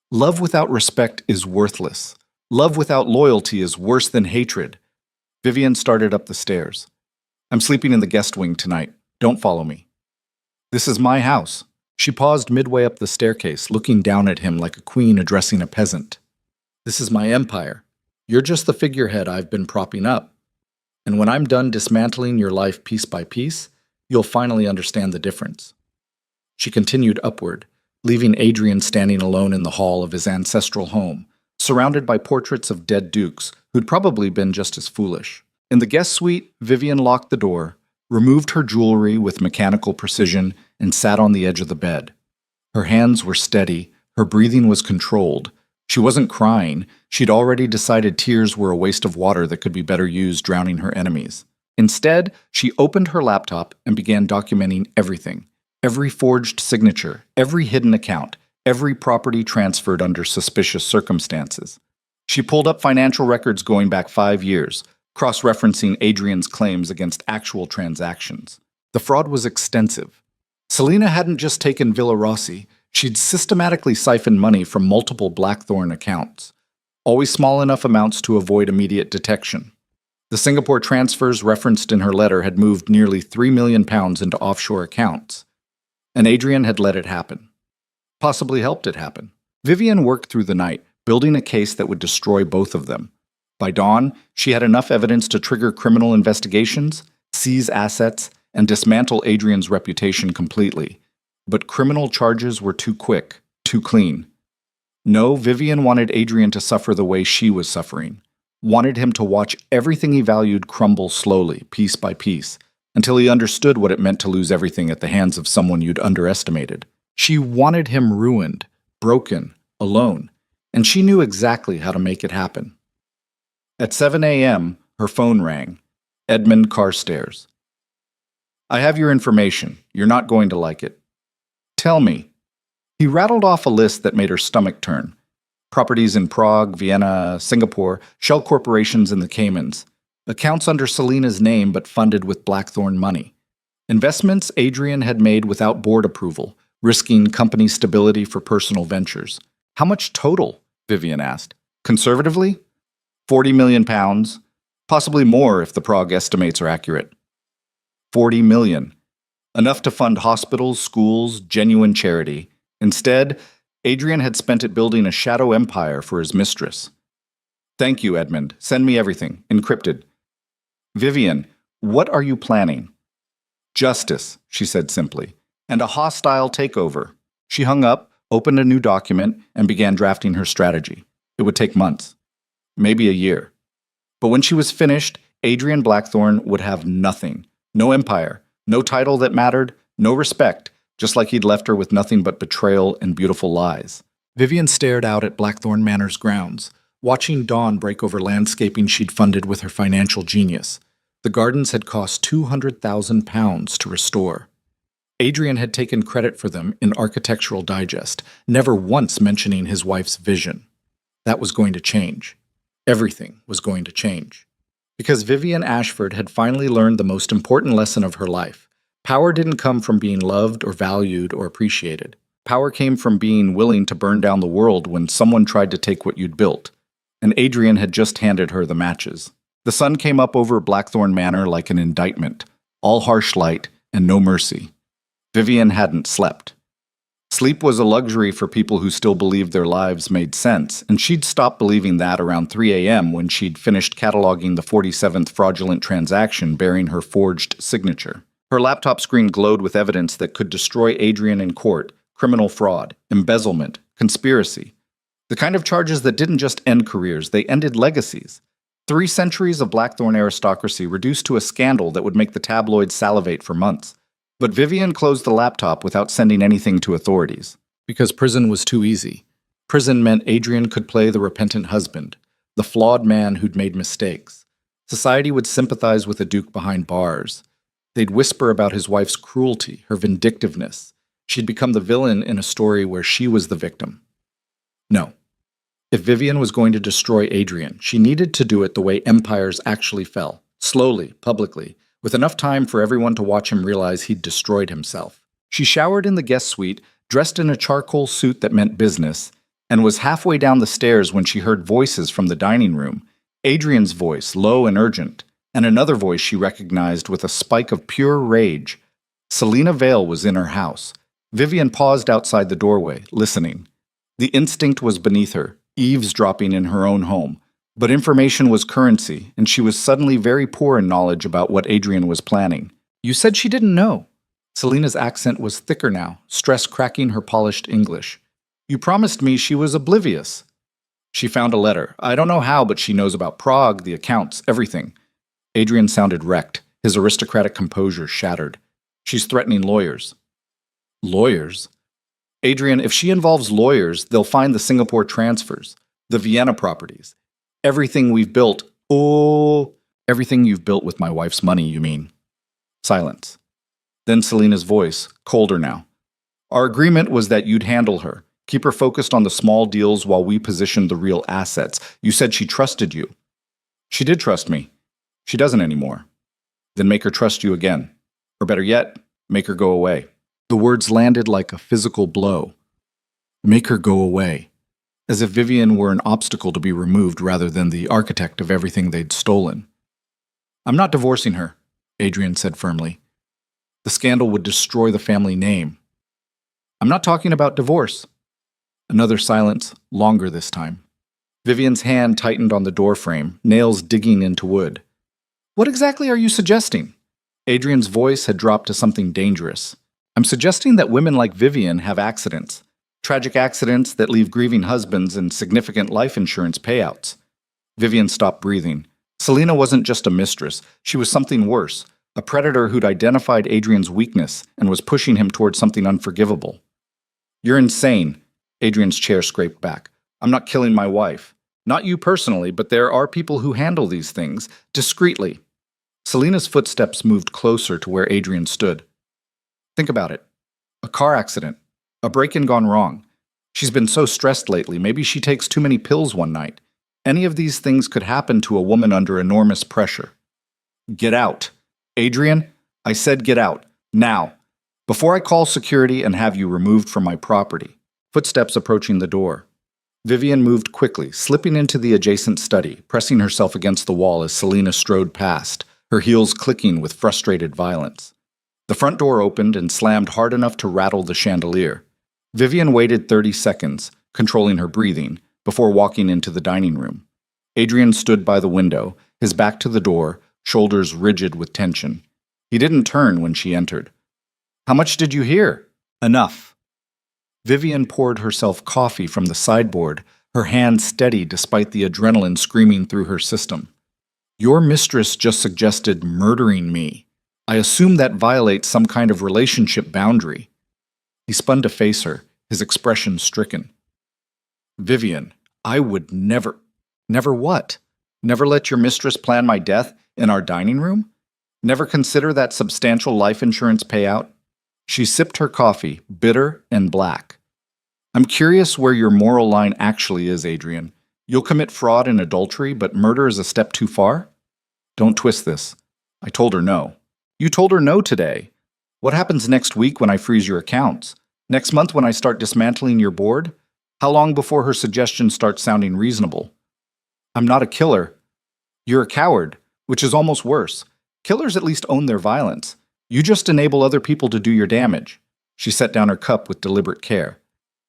Love without respect is worthless. Love without loyalty is worse than hatred. Vivian started up the stairs. I'm sleeping in the guest wing tonight. Don't follow me. This is my house. She paused midway up the staircase, looking down at him like a queen addressing a peasant. This is my empire. You're just the figurehead I've been propping up. And when I'm done dismantling your life piece by piece, you'll finally understand the difference. She continued upward, leaving Adrian standing alone in the hall of his ancestral home, surrounded by portraits of dead dukes who'd probably been just as foolish. In the guest suite, Vivian locked the door, removed her jewelry with mechanical precision, and sat on the edge of the bed. Her hands were steady, her breathing was controlled. She wasn't crying. She'd already decided tears were a waste of water that could be better used drowning her enemies. Instead, she opened her laptop and began documenting everything. Every forged signature, every hidden account, every property transferred under suspicious circumstances. She pulled up financial records going back 5 years, cross-referencing Adrian's claims against actual transactions. The fraud was extensive. Selina hadn't just taken Villa Rossi, she'd systematically siphoned money from multiple Blackthorn accounts, always small enough amounts to avoid immediate detection. The Singapore transfers referenced in her letter had moved nearly £3 million into offshore accounts, and Adrian had let it happen. Possibly helped it happen. Vivian worked through the night, building a case that would destroy both of them. By dawn, she had enough evidence to trigger criminal investigations, seize assets, and dismantle Adrian's reputation completely. But criminal charges were too quick, too clean. No, Vivian wanted Adrian to suffer the way she was suffering. Wanted him to watch everything he valued crumble slowly, piece by piece, until he understood what it meant to lose everything at the hands of someone you'd underestimated. She wanted him ruined, broken, alone, and she knew exactly how to make it happen. At 7 a.m., her phone rang. Edmund Carstairs. "I have your information. You're not going to like it." "Tell me." He rattled off a list that made her stomach turn. Properties in Prague, Vienna, Singapore, shell corporations in the Caymans. Accounts under Selina's name but funded with Blackthorn money. Investments Adrian had made without board approval, risking company stability for personal ventures. "How much total?" Vivian asked. "Conservatively? £40 million, possibly more if the Prague estimates are accurate." 40 million. Enough to fund hospitals, schools, genuine charity. Instead, Adrian had spent it building a shadow empire for his mistress. "Thank you, Edmund. Send me everything, encrypted." "Vivian, what are you planning?" "Justice," she said simply, "and a hostile takeover." She hung up, opened a new document, and began drafting her strategy. It would take months, maybe a year. But when she was finished, Adrian Blackthorn would have nothing. No empire, no title that mattered, no respect, just like he'd left her with nothing but betrayal and beautiful lies. Vivian stared out at Blackthorn Manor's grounds, watching dawn break over landscaping she'd funded with her financial genius. The gardens had cost £200,000 to restore. Adrian had taken credit for them in Architectural Digest, never once mentioning his wife's vision. That was going to change. Everything was going to change. Because Vivian Ashford had finally learned the most important lesson of her life. Power didn't come from being loved or valued or appreciated. Power came from being willing to burn down the world when someone tried to take what you'd built. And Adrian had just handed her the matches. The sun came up over Blackthorn Manor like an indictment, all harsh light and no mercy. Vivian hadn't slept. Sleep was a luxury for people who still believed their lives made sense, and she'd stopped believing that around 3 a.m. when she'd finished cataloging the 47th fraudulent transaction bearing her forged signature. Her laptop screen glowed with evidence that could destroy Adrian in court: criminal fraud, embezzlement, conspiracy. The kind of charges that didn't just end careers, they ended legacies. 3 centuries of Blackthorn aristocracy reduced to a scandal that would make the tabloids salivate for months. But Vivian closed the laptop without sending anything to authorities. Because prison was too easy. Prison meant Adrian could play the repentant husband, the flawed man who'd made mistakes. Society would sympathize with a duke behind bars. They'd whisper about his wife's cruelty, her vindictiveness. She'd become the villain in a story where she was the victim. No. If Vivian was going to destroy Adrian, she needed to do it the way empires actually fell. Slowly, publicly, with enough time for everyone to watch him realize he'd destroyed himself. She showered in the guest suite, dressed in a charcoal suit that meant business, and was halfway down the stairs when she heard voices from the dining room. Adrian's voice, low and urgent, and another voice she recognized with a spike of pure rage. Selina Vale was in her house. Vivian paused outside the doorway, listening. The instinct was beneath her, eavesdropping in her own home. But information was currency, and she was suddenly very poor in knowledge about what Adrian was planning. "You said she didn't know." Selina's accent was thicker now, stress cracking her polished English. "You promised me she was oblivious." "She found a letter. I don't know how, but she knows about Prague, the accounts, everything." Adrian sounded wrecked, his aristocratic composure shattered. "She's threatening lawyers." "Lawyers?" "Adrian, if she involves lawyers, they'll find the Singapore transfers, the Vienna properties. Everything we've built." "Oh," Everything you've built with my wife's money, you mean? Silence. Then Selena's voice, colder now. Our agreement was that you'd handle her, keep her focused on the small deals while we positioned the real assets. You said she trusted you. She did trust me. She doesn't anymore. Then make her trust you again. Or better yet, make her go away. The words landed like a physical blow. Make her go away. As if Vivian were an obstacle to be removed rather than the architect of everything they'd stolen. I'm not divorcing her, Adrian said firmly. The scandal would destroy the family name. I'm not talking about divorce. Another silence, longer this time. Vivian's hand tightened on the doorframe, nails digging into wood. What exactly are you suggesting? Adrian's voice had dropped to something dangerous. I'm suggesting that women like Vivian have accidents. Tragic accidents that leave grieving husbands and significant life insurance payouts. Vivian stopped breathing. Selena wasn't just a mistress. She was something worse. A predator who'd identified Adrian's weakness and was pushing him towards something unforgivable. You're insane. Adrian's chair scraped back. I'm not killing my wife. Not you personally, but there are people who handle these things discreetly. Selena's footsteps moved closer to where Adrian stood. Think about it. A car accident. A break-in gone wrong. She's been so stressed lately, maybe she takes too many pills one night. Any of these things could happen to a woman under enormous pressure. Get out. Adrian, I said get out. Now. Before I call security and have you removed from my property. Footsteps approaching the door. Vivian moved quickly, slipping into the adjacent study, pressing herself against the wall as Selena strode past, her heels clicking with frustrated violence. The front door opened and slammed hard enough to rattle the chandelier. Vivian waited 30 seconds, controlling her breathing, before walking into the dining room. Adrian stood by the window, his back to the door, shoulders rigid with tension. He didn't turn when she entered. How much did you hear? Enough. Vivian poured herself coffee from the sideboard, her hand steady despite the adrenaline screaming through her system. Your mistress just suggested murdering me. I assume that violates some kind of relationship boundary. He spun to face her, his expression stricken. Vivian, I would never... Never what? Never let your mistress plan my death in our dining room? Never consider that substantial life insurance payout? She sipped her coffee, bitter and black. I'm curious where your moral line actually is, Adrian. You'll commit fraud and adultery, but murder is a step too far? Don't twist this. I told her no. You told her no today. What happens next week when I freeze your accounts? Next month when I start dismantling your board? How long before her suggestion starts sounding reasonable? I'm not a killer. You're a coward, which is almost worse. Killers at least own their violence. You just enable other people to do your damage. She set down her cup with deliberate care.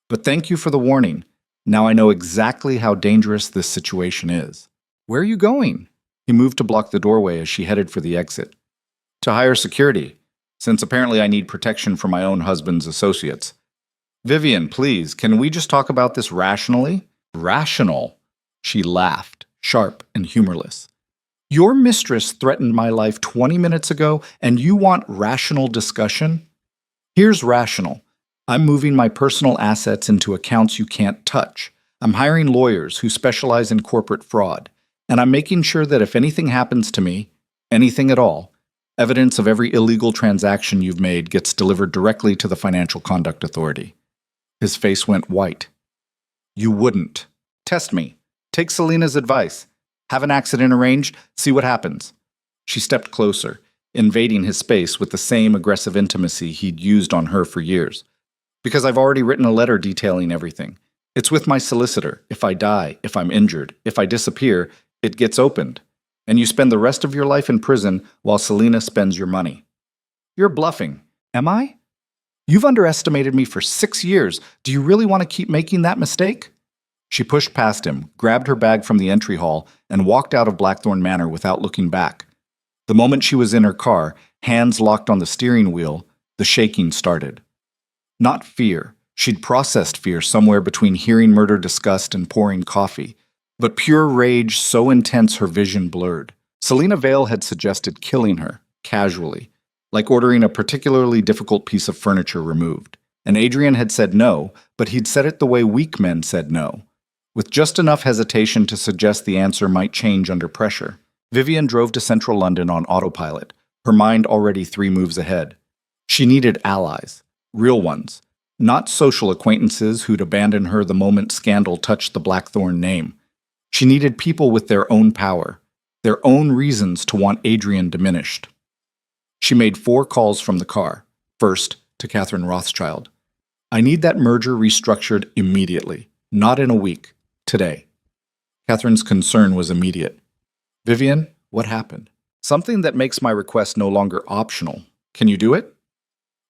But thank you for the warning. Now I know exactly how dangerous this situation is. Where are you going? He moved to block the doorway as she headed for the exit. To hire security, since apparently I need protection from my own husband's associates. Vivian, please, can we just talk about this rationally? Rational? She laughed, sharp and humorless. Your mistress threatened my life 20 minutes ago, and you want rational discussion? Here's rational. I'm moving my personal assets into accounts you can't touch. I'm hiring lawyers who specialize in corporate fraud, and I'm making sure that if anything happens to me, anything at all, evidence of every illegal transaction you've made gets delivered directly to the Financial Conduct Authority. His face went white. You wouldn't. Test me. Take Selena's advice. Have an accident arranged, see what happens. She stepped closer, invading his space with the same aggressive intimacy he'd used on her for years. Because I've already written a letter detailing everything. It's with my solicitor. If I die, if I'm injured, if I disappear, it gets opened. And you spend the rest of your life in prison while Selena spends your money. You're bluffing. Am I? You've underestimated me for 6 years. Do you really want to keep making that mistake? She pushed past him, grabbed her bag from the entry hall, and walked out of Blackthorn Manor without looking back. The moment she was in her car, hands locked on the steering wheel, the shaking started. Not fear. She'd processed fear somewhere between hearing murder discussed and pouring coffee, but pure rage so intense her vision blurred. Selena Vale had suggested killing her, casually, like ordering a particularly difficult piece of furniture removed. And Adrian had said no, but he'd said it the way weak men said no, with just enough hesitation to suggest the answer might change under pressure. Vivian drove to central London on autopilot, her mind already 3 moves ahead. She needed allies, real ones, not social acquaintances who'd abandon her the moment scandal touched the Blackthorn name. She needed people with their own power, their own reasons to want Adrian diminished. She made 4 calls from the car. First, to Catherine Rothschild. I need that merger restructured immediately, not in a week, today. Catherine's concern was immediate. Vivian, what happened? Something that makes my request no longer optional. Can you do it?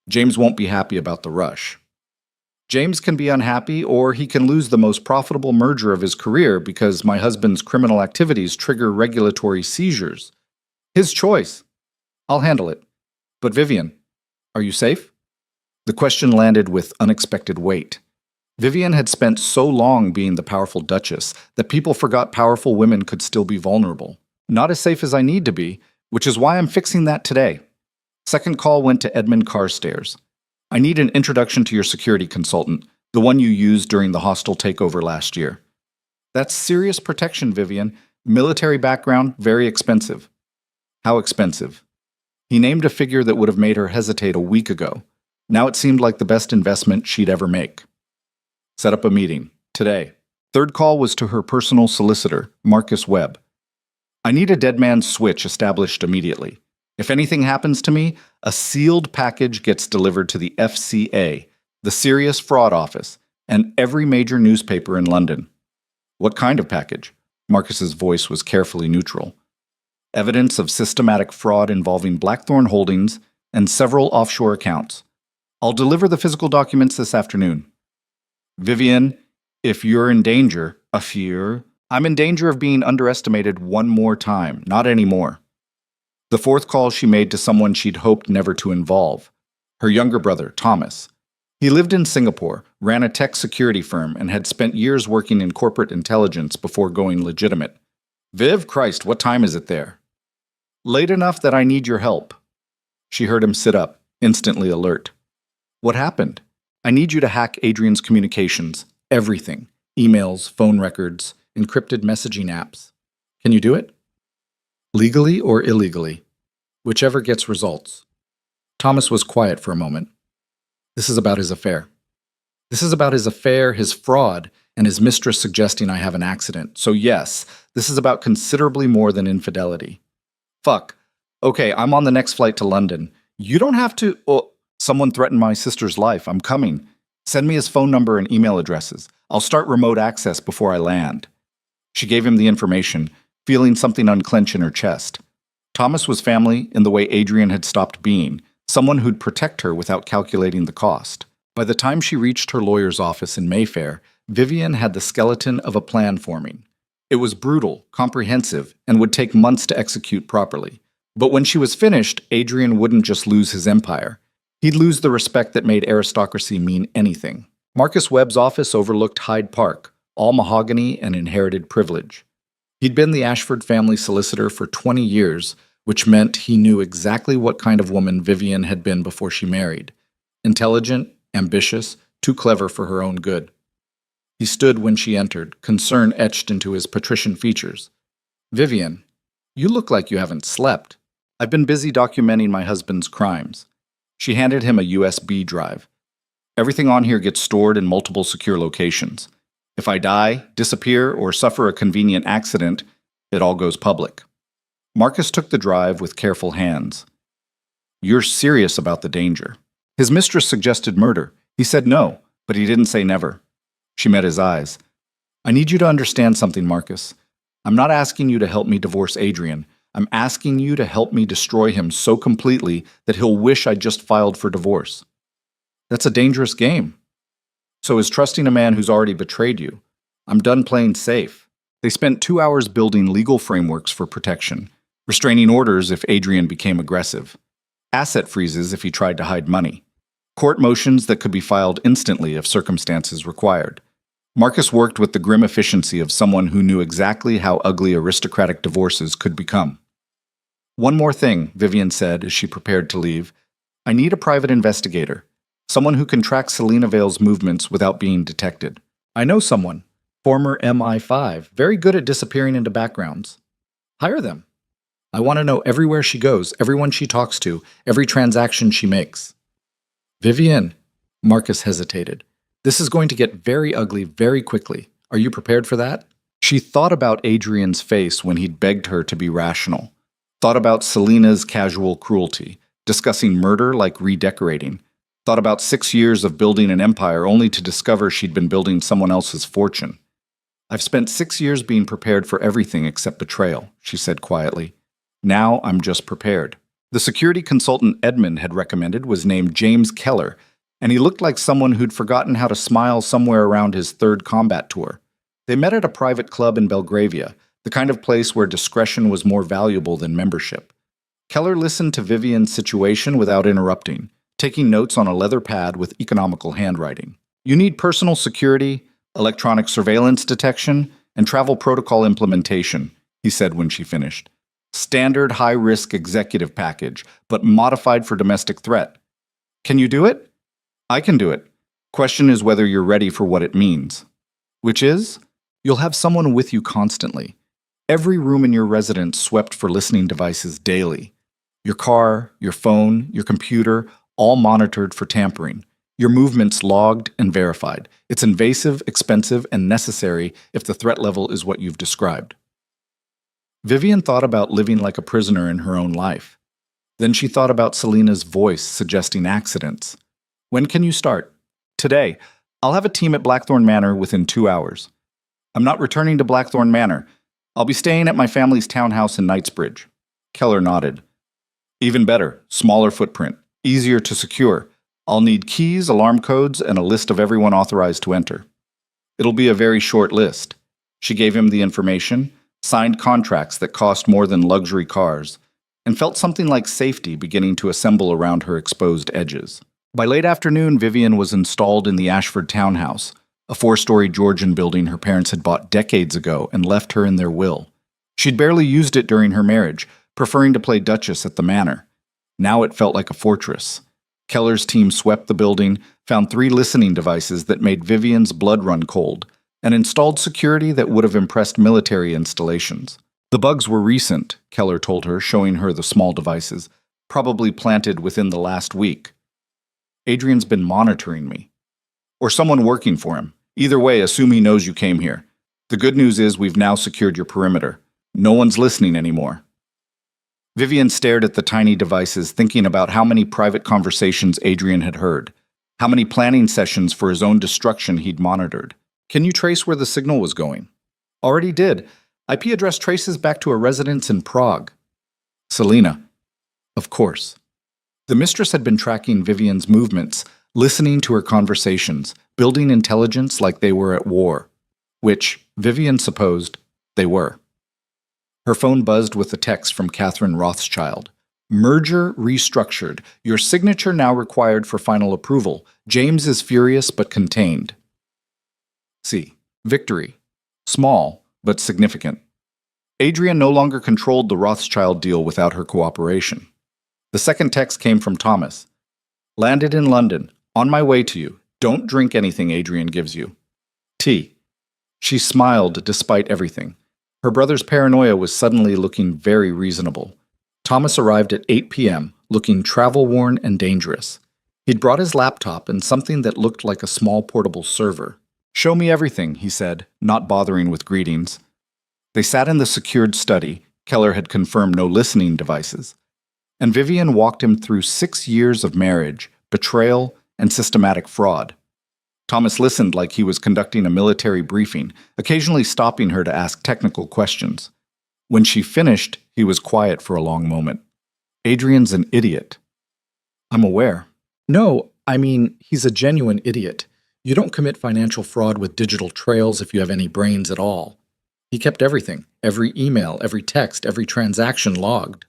James won't be happy about the rush. James can be unhappy, or he can lose the most profitable merger of his career because my husband's criminal activities trigger regulatory seizures. His choice. I'll handle it. But Vivian, are you safe? The question landed with unexpected weight. Vivian had spent so long being the powerful Duchess that people forgot powerful women could still be vulnerable. Not as safe as I need to be, which is why I'm fixing that today. Second call went to Edmund Carstairs. I need an introduction to your security consultant, the one you used during the hostile takeover last year. That's serious protection, Vivian. Military background, very expensive. How expensive? He named a figure that would have made her hesitate a week ago. Now it seemed like the best investment she'd ever make. Set up a meeting. Today. Third call was to her personal solicitor, Marcus Webb. I need a dead man's switch established immediately. If anything happens to me, a sealed package gets delivered to the FCA, the Serious Fraud Office, and every major newspaper in London. What kind of package? Marcus's voice was carefully neutral. Evidence of systematic fraud involving Blackthorn Holdings and several offshore accounts. I'll deliver the physical documents this afternoon. Vivian, if you're in danger, I'm in danger of being underestimated one more time, not anymore. The fourth call she made to someone she'd hoped never to involve. Her younger brother, Thomas. He lived in Singapore, ran a tech security firm, and had spent years working in corporate intelligence before going legitimate. Viv, Christ, what time is it there? Late enough that I need your help. She heard him sit up, instantly alert. What happened? I need you to hack Adrian's communications. Everything. Emails, phone records, encrypted messaging apps. Can you do it? Legally or illegally? Whichever gets results. Thomas was quiet for a moment. This is about his affair. This is about his affair, his fraud, and his mistress suggesting I have an accident. So yes, this is about considerably more than infidelity. Fuck. Okay, I'm on the next flight to London. You don't have to... Oh, someone threatened my sister's life. I'm coming. Send me his phone number and email addresses. I'll start remote access before I land. She gave him the information, feeling something unclench in her chest. Thomas was family in the way Adrian had stopped being, someone who'd protect her without calculating the cost. By the time she reached her lawyer's office in Mayfair, Vivian had the skeleton of a plan forming. It was brutal, comprehensive, and would take months to execute properly. But when she was finished, Adrian wouldn't just lose his empire. He'd lose the respect that made aristocracy mean anything. Marcus Webb's office overlooked Hyde Park, all mahogany and inherited privilege. He'd been the Ashford family solicitor for 20 years, which meant he knew exactly what kind of woman Vivian had been before she married. Intelligent, ambitious, too clever for her own good. He stood when she entered, concern etched into his patrician features. Vivian, you look like you haven't slept. I've been busy documenting my husband's crimes. She handed him a USB drive. Everything on here gets stored in multiple secure locations. If I die, disappear, or suffer a convenient accident, it all goes public. Marcus took the drive with careful hands. You're serious about the danger. His mistress suggested murder. He said no, but he didn't say never. She met his eyes. I need you to understand something, Marcus. I'm not asking you to help me divorce Adrian. I'm asking you to help me destroy him so completely that he'll wish I'd just filed for divorce. That's a dangerous game. So is trusting a man who's already betrayed you. I'm done playing safe. They spent 2 hours building legal frameworks for protection, restraining orders if Adrian became aggressive, asset freezes if he tried to hide money, court motions that could be filed instantly if circumstances required. Marcus worked with the grim efficiency of someone who knew exactly how ugly aristocratic divorces could become. One more thing, Vivian said as she prepared to leave. I need a private investigator. Someone who can track Selena Vale's movements without being detected. I know someone. Former MI5, very good at disappearing into backgrounds. Hire them. I want to know everywhere she goes, everyone she talks to, every transaction she makes. Vivian, Marcus hesitated. This is going to get very ugly very quickly. Are you prepared for that? She thought about Adrian's face when he'd begged her to be rational. Thought about Selena's casual cruelty, discussing murder like redecorating. Thought about 6 years of building an empire only to discover she'd been building someone else's fortune. I've spent 6 years being prepared for everything except betrayal, she said quietly. Now I'm just prepared. The security consultant Edmund had recommended was named James Keller, and he looked like someone who'd forgotten how to smile somewhere around his third combat tour. They met at a private club in Belgravia, the kind of place where discretion was more valuable than membership. Keller listened to Vivian's situation without interrupting, taking notes on a leather pad with economical handwriting. You need personal security, electronic surveillance detection, and travel protocol implementation, he said when she finished. Standard high-risk executive package, but modified for domestic threat. Can you do it? I can do it. Question is whether you're ready for what it means. Which is, you'll have someone with you constantly. Every room in your residence swept for listening devices daily. Your car, your phone, your computer, all monitored for tampering. Your movements logged and verified. It's invasive, expensive, and necessary if the threat level is what you've described. Vivian thought about living like a prisoner in her own life. Then she thought about Selena's voice suggesting accidents. When can you start? Today. I'll have a team at Blackthorn Manor within 2 hours. I'm not returning to Blackthorn Manor. I'll be staying at my family's townhouse in Knightsbridge. Keller nodded. Even better, smaller footprint, easier to secure. I'll need keys, alarm codes, and a list of everyone authorized to enter. It'll be a very short list. She gave him the information, signed contracts that cost more than luxury cars, and felt something like safety beginning to assemble around her exposed edges. By late afternoon, Vivian was installed in the Ashford townhouse, a 4-story Georgian building her parents had bought decades ago and left her in their will. She'd barely used it during her marriage, preferring to play Duchess at the manor. Now it felt like a fortress. Keller's team swept the building, found 3 listening devices that made Vivian's blood run cold, and installed security that would have impressed military installations. The bugs were recent, Keller told her, showing her the small devices, probably planted within the last week. Adrian's been monitoring me. Or someone working for him. Either way, assume he knows you came here. The good news is we've now secured your perimeter. No one's listening anymore. Vivian stared at the tiny devices, thinking about how many private conversations Adrian had heard, how many planning sessions for his own destruction he'd monitored. Can you trace where the signal was going? Already did. IP address traces back to a residence in Prague. Selena. Of course. The Mistress had been tracking Vivian's movements, listening to her conversations, building intelligence like they were at war, which, Vivian supposed, they were. Her phone buzzed with a text from Catherine Rothschild. Merger restructured. Your signature now required for final approval. James is furious but contained. C. Victory. Small, but significant. Adrian no longer controlled the Rothschild deal without her cooperation. The second text came from Thomas. Landed in London. On my way to you. Don't drink anything Adrian gives you. T. She smiled despite everything. Her brother's paranoia was suddenly looking very reasonable. Thomas arrived at 8 p.m., looking travel-worn and dangerous. He'd brought his laptop and something that looked like a small portable server. Show me everything, he said, not bothering with greetings. They sat in the secured study. Keller had confirmed no listening devices. And Vivian walked him through 6 years of marriage, betrayal, and systematic fraud. Thomas listened like he was conducting a military briefing, occasionally stopping her to ask technical questions. When she finished, he was quiet for a long moment. Adrian's an idiot. I'm aware. No, I mean, he's a genuine idiot. You don't commit financial fraud with digital trails if you have any brains at all. He kept everything, every email, every text, every transaction logged.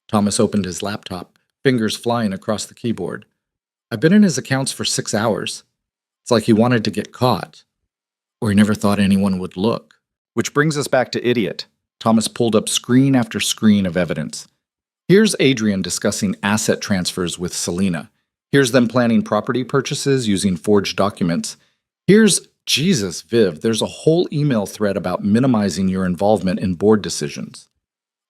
Thomas opened his laptop, fingers flying across the keyboard. I've been in his accounts for 6 hours. It's like he wanted to get caught. Or he never thought anyone would look. Which brings us back to idiot. Thomas pulled up screen after screen of evidence. Here's Adrian discussing asset transfers with Selena. Here's them planning property purchases using forged documents. Here's, Jesus, Viv, there's a whole email thread about minimizing your involvement in board decisions.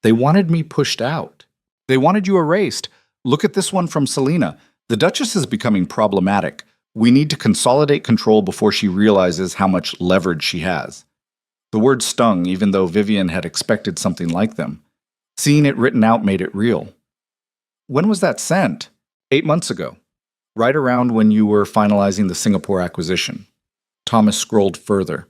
They wanted me pushed out. They wanted you erased. Look at this one from Selena. The Duchess is becoming problematic. We need to consolidate control before she realizes how much leverage she has. The words stung, even though Vivian had expected something like them. Seeing it written out made it real. When was that sent? 8 months ago. Right around when you were finalizing the Singapore acquisition. Thomas scrolled further.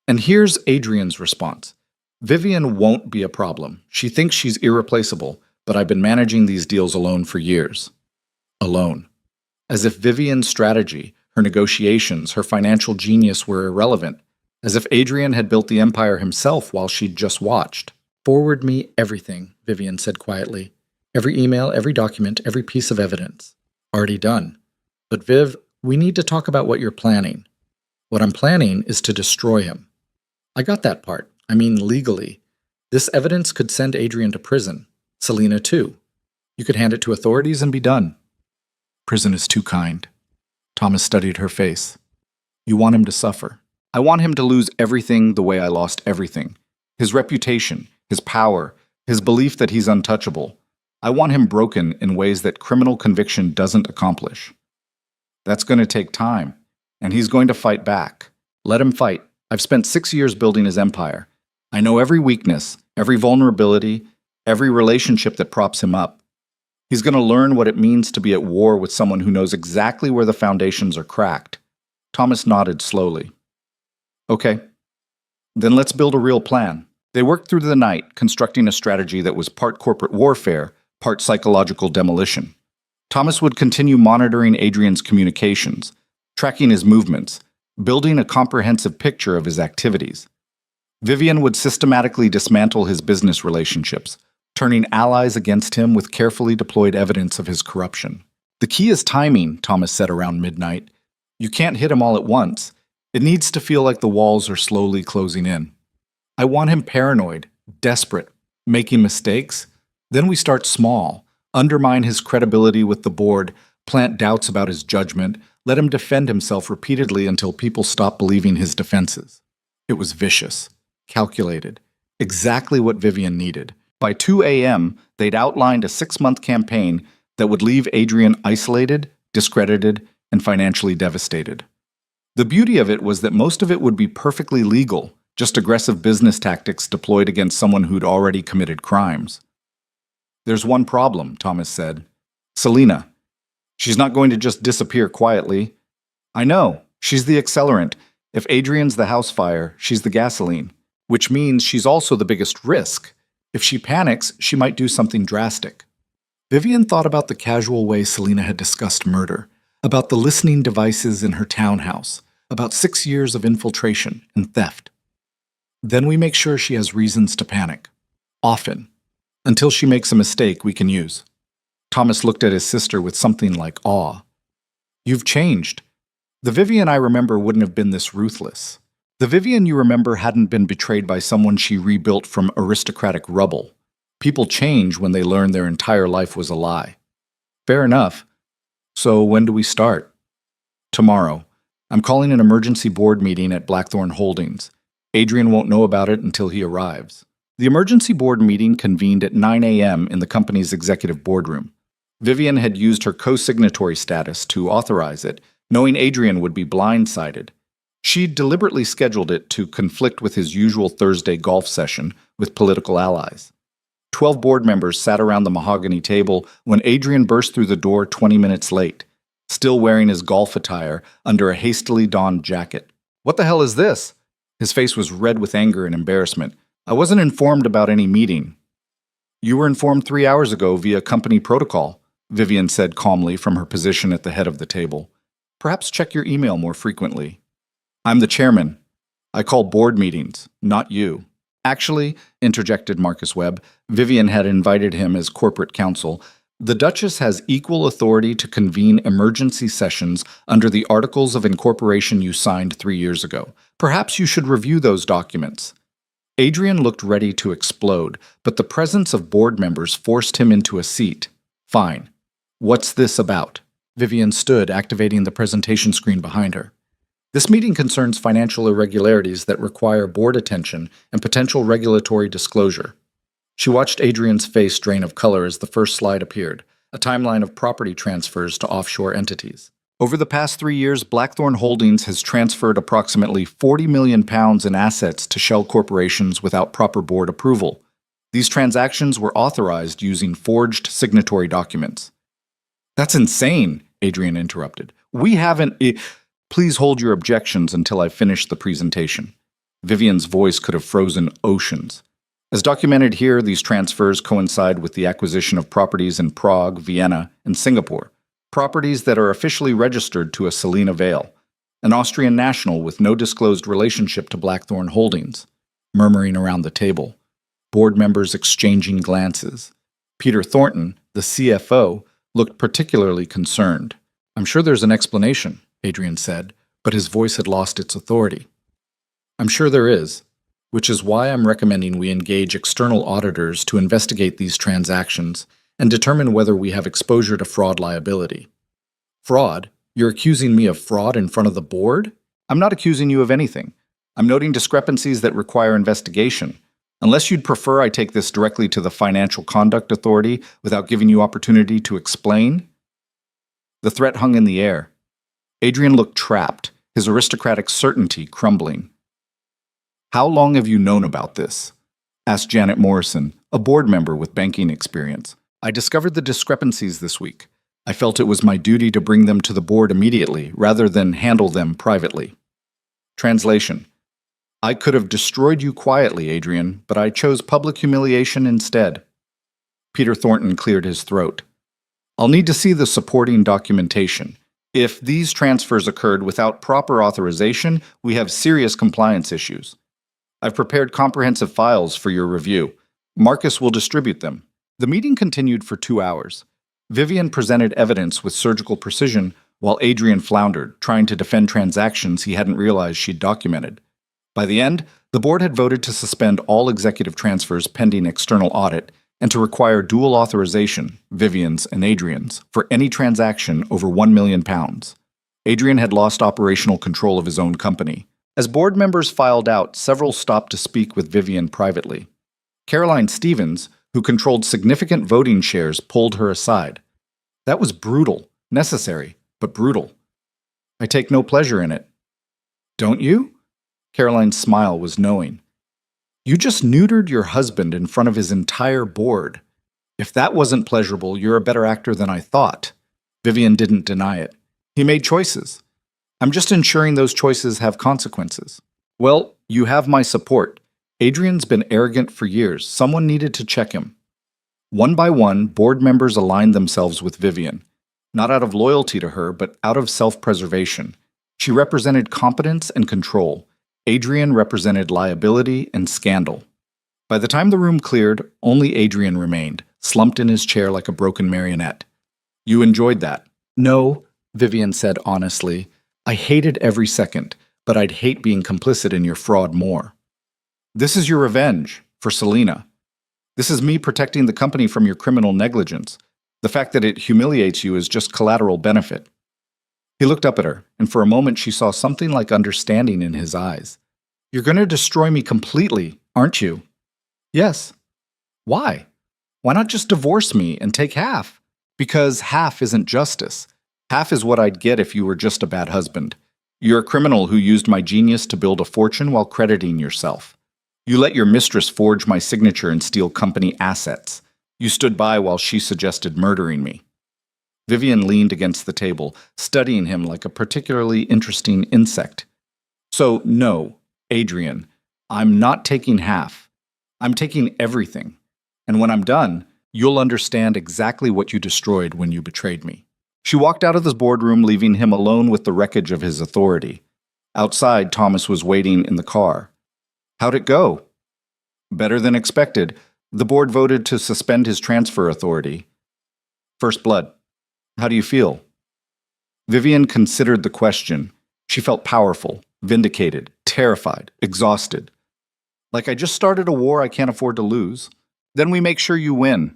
And here's Adrian's response. Vivian won't be a problem. She thinks she's irreplaceable, but I've been managing these deals alone for years. Alone. As if Vivian's strategy, her negotiations, her financial genius were irrelevant. As if Adrian had built the empire himself while she'd just watched. Forward me everything, Vivian said quietly. Every email, every document, every piece of evidence. Already done. But Viv, we need to talk about what you're planning. What I'm planning is to destroy him. I got that part. I mean legally. This evidence could send Adrian to prison. Selena too. You could hand it to authorities and be done. Prison is too kind. Thomas studied her face. You want him to suffer. I want him to lose everything the way I lost everything. His reputation, his power, his belief that he's untouchable. I want him broken in ways that criminal conviction doesn't accomplish. That's going to take time, and he's going to fight back. Let him fight. I've spent 6 years building his empire. I know every weakness, every vulnerability, every relationship that props him up. He's going to learn what it means to be at war with someone who knows exactly where the foundations are cracked. Thomas nodded slowly. Okay, then let's build a real plan. They worked through the night, constructing a strategy that was part corporate warfare, part psychological demolition. Thomas would continue monitoring Adrian's communications, tracking his movements, building a comprehensive picture of his activities. Vivian would systematically dismantle his business relationships, turning allies against him with carefully deployed evidence of his corruption. The key is timing, Thomas said around midnight. You can't hit him all at once. It needs to feel like the walls are slowly closing in. I want him paranoid, desperate, making mistakes. Then we start small, undermine his credibility with the board, plant doubts about his judgment, let him defend himself repeatedly until people stop believing his defenses. It was vicious, calculated, exactly what Vivian needed. By 2 a.m., they'd outlined a 6-month campaign that would leave Adrian isolated, discredited, and financially devastated. The beauty of it was that most of it would be perfectly legal, just aggressive business tactics deployed against someone who'd already committed crimes. There's one problem, Thomas said. Selena. She's not going to just disappear quietly. I know. She's the accelerant. If Adrian's the house fire, she's the gasoline. Which means she's also the biggest risk. If she panics, she might do something drastic. Vivian thought about the casual way Selena had discussed murder, about the listening devices in her townhouse, about 6 years of infiltration and theft. Then we make sure she has reasons to panic. Often. Until she makes a mistake we can use. Thomas looked at his sister with something like awe. You've changed. The Vivian I remember wouldn't have been this ruthless. The Vivian you remember hadn't been betrayed by someone she rebuilt from aristocratic rubble. People change when they learn their entire life was a lie. Fair enough. So when do we start? Tomorrow. I'm calling an emergency board meeting at Blackthorn Holdings. Adrian won't know about it until he arrives. The emergency board meeting convened at 9 a.m. in the company's executive boardroom. Vivian had used her co-signatory status to authorize it, knowing Adrian would be blindsided. She'd deliberately scheduled it to conflict with his usual Thursday golf session with political allies. 12 board members sat around the mahogany table when Adrian burst through the door 20 minutes late, still wearing his golf attire under a hastily donned jacket. What the hell is this? His face was red with anger and embarrassment. I wasn't informed about any meeting. You were informed 3 hours ago via company protocol, Vivian said calmly from her position at the head of the table. Perhaps check your email more frequently. I'm the chairman. I call board meetings, not you. Actually, interjected Marcus Webb, Vivian had invited him as corporate counsel. The Duchess has equal authority to convene emergency sessions under the Articles of Incorporation you signed 3 years ago. Perhaps you should review those documents. Adrian looked ready to explode, but the presence of board members forced him into a seat. Fine. What's this about? Vivian stood, activating the presentation screen behind her. This meeting concerns financial irregularities that require board attention and potential regulatory disclosure. She watched Adrian's face drain of color as the first slide appeared, a timeline of property transfers to offshore entities. Over the past 3 years, Blackthorn Holdings has transferred approximately £40 million in assets to shell corporations without proper board approval. These transactions were authorized using forged signatory documents. That's insane, Adrian interrupted. We haven't... Please hold your objections until I finish the presentation. Vivian's voice could have frozen oceans. As documented here, these transfers coincide with the acquisition of properties in Prague, Vienna, and Singapore, properties that are officially registered to a Selina Vale, an Austrian national with no disclosed relationship to Blackthorn Holdings, murmuring around the table, board members exchanging glances. Peter Thornton, the CFO, looked particularly concerned. I'm sure there's an explanation, Adrian said, but his voice had lost its authority. I'm sure there is, which is why I'm recommending we engage external auditors to investigate these transactions and determine whether we have exposure to fraud liability. Fraud? You're accusing me of fraud in front of the board? I'm not accusing you of anything. I'm noting discrepancies that require investigation. Unless you'd prefer I take this directly to the Financial Conduct Authority without giving you opportunity to explain? The threat hung in the air. Adrian looked trapped, his aristocratic certainty crumbling. How long have you known about this? Asked Janet Morrison, a board member with banking experience. I discovered the discrepancies this week. I felt it was my duty to bring them to the board immediately, rather than handle them privately. Translation. I could have destroyed you quietly, Adrian, but I chose public humiliation instead. Peter Thornton cleared his throat. I'll need to see the supporting documentation. If these transfers occurred without proper authorization, we have serious compliance issues. I've prepared comprehensive files for your review. Marcus will distribute them. The meeting continued for 2 hours. Vivian presented evidence with surgical precision, while Adrian floundered, trying to defend transactions he hadn't realized she'd documented. By the end, the board had voted to suspend all executive transfers pending external audit and to require dual authorization, Vivian's and Adrian's, for any transaction over £1 million. Adrian had lost operational control of his own company. As board members filed out, several stopped to speak with Vivian privately. Caroline Stevens, who controlled significant voting shares, pulled her aside. That was brutal, necessary, but brutal. I take no pleasure in it. Don't you? Caroline's smile was knowing. You just neutered your husband in front of his entire board. If that wasn't pleasurable, you're a better actor than I thought. Vivian didn't deny it. He made choices. I'm just ensuring those choices have consequences. Well, you have my support. Adrian's been arrogant for years. Someone needed to check him. One by one, board members aligned themselves with Vivian, not out of loyalty to her, but out of self-preservation. She represented competence and control. Adrian represented liability and scandal. By the time the room cleared, only Adrian remained, slumped in his chair like a broken marionette. You enjoyed that? No, Vivian said honestly. I hated every second, but I'd hate being complicit in your fraud more. This is your revenge, for Selina. This is me protecting the company from your criminal negligence. The fact that it humiliates you is just collateral benefit. He looked up at her, and for a moment she saw something like understanding in his eyes. You're going to destroy me completely, aren't you? Yes. Why? Why not just divorce me and take half? Because half isn't justice. Half is what I'd get if you were just a bad husband. You're a criminal who used my genius to build a fortune while crediting yourself. You let your mistress forge my signature and steal company assets. You stood by while she suggested murdering me. Vivian leaned against the table, studying him like a particularly interesting insect. So, no, Adrian, I'm not taking half. I'm taking everything. And when I'm done, you'll understand exactly what you destroyed when you betrayed me. She walked out of the boardroom, leaving him alone with the wreckage of his authority. Outside, Thomas was waiting in the car. How'd it go? Better than expected. The board voted to suspend his transfer authority. First blood. How do you feel? Vivian considered the question. She felt powerful, vindicated, terrified, exhausted. Like I just started a war I can't afford to lose. Then we make sure you win.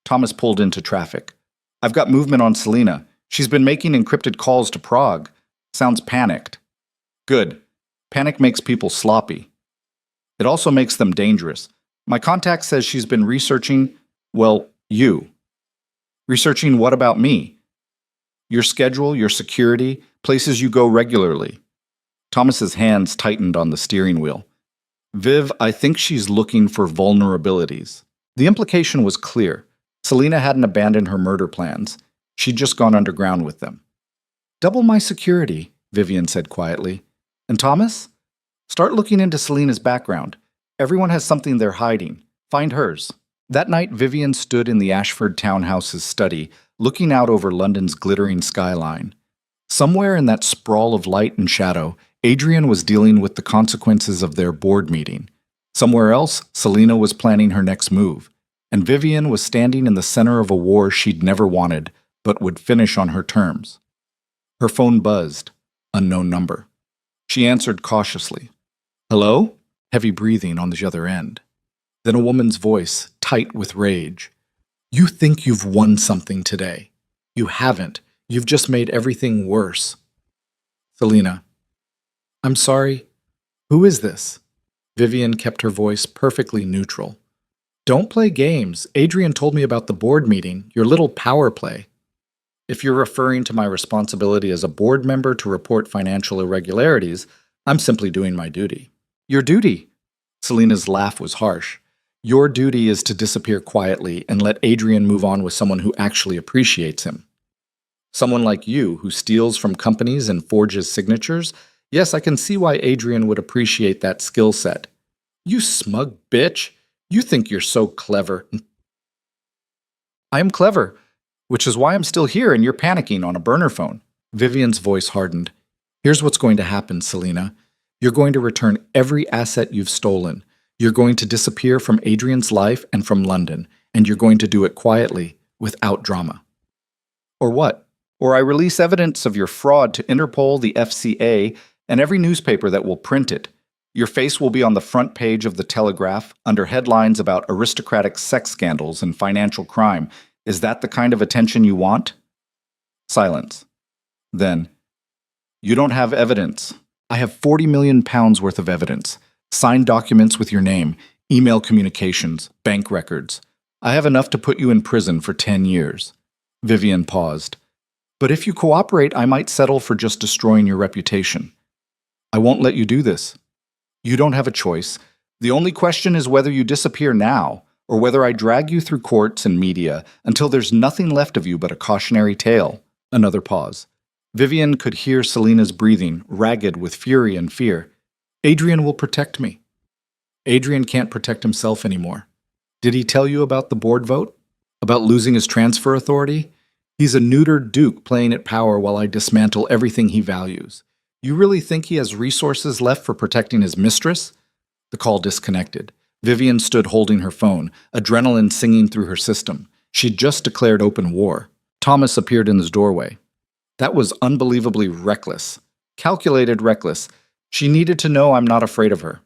Thomas pulled into traffic. I've got movement on Selina. She's been making encrypted calls to Prague. Sounds panicked. Good. Panic makes people sloppy. It also makes them dangerous. My contact says she's been researching, well, you. Researching what about me? Your schedule, your security, places you go regularly. Thomas's hands tightened on the steering wheel. Viv, I think she's looking for vulnerabilities. The implication was clear. Selena hadn't abandoned her murder plans. She'd just gone underground with them. Double my security, Vivian said quietly. And Thomas? Start looking into Selena's background. Everyone has something they're hiding. Find hers. That night, Vivian stood in the Ashford townhouse's study, looking out over London's glittering skyline. Somewhere in that sprawl of light and shadow, Adrian was dealing with the consequences of their board meeting. Somewhere else, Selena was planning her next move. And Vivian was standing in the center of a war she'd never wanted, but would finish on her terms. Her phone buzzed. Unknown number. She answered cautiously. Hello? Heavy breathing on the other end. Then a woman's voice, tight with rage. You think you've won something today. You haven't. You've just made everything worse. Selena. I'm sorry. Who is this? Vivian kept her voice perfectly neutral. Don't play games. Adrian told me about the board meeting, your little power play. If you're referring to my responsibility as a board member to report financial irregularities, I'm simply doing my duty. Your duty? Selena's laugh was harsh. Your duty is to disappear quietly and let Adrian move on with someone who actually appreciates him. Someone like you, who steals from companies and forges signatures? Yes, I can see why Adrian would appreciate that skill set. You smug bitch. You think you're so clever. I am clever, which is why I'm still here and you're panicking on a burner phone. Vivian's voice hardened. Here's what's going to happen, Selena. You're going to return every asset you've stolen. You're going to disappear from Adrian's life and from London, and you're going to do it quietly, without drama. Or what? Or I release evidence of your fraud to Interpol, the FCA, and every newspaper that will print it. Your face will be on the front page of the Telegraph under headlines about aristocratic sex scandals and financial crime. Is that the kind of attention you want? Silence. Then, you don't have evidence. I have 40 million pounds worth of evidence. Signed documents with your name, email communications, bank records. I have enough to put you in prison for 10 years. Vivian paused. But if you cooperate, I might settle for just destroying your reputation. I won't let you do this. You don't have a choice. The only question is whether you disappear now, or whether I drag you through courts and media until there's nothing left of you but a cautionary tale. Another pause. Vivian could hear Selena's breathing, ragged with fury and fear. Adrian will protect me. Adrian can't protect himself anymore. Did he tell you about the board vote? About losing his transfer authority? He's a neutered duke playing at power while I dismantle everything he values. You really think he has resources left for protecting his mistress? The call disconnected. Vivian stood holding her phone, adrenaline singing through her system. She'd just declared open war. Thomas appeared in his doorway. That was unbelievably reckless. Calculated reckless. She needed to know I'm not afraid of her.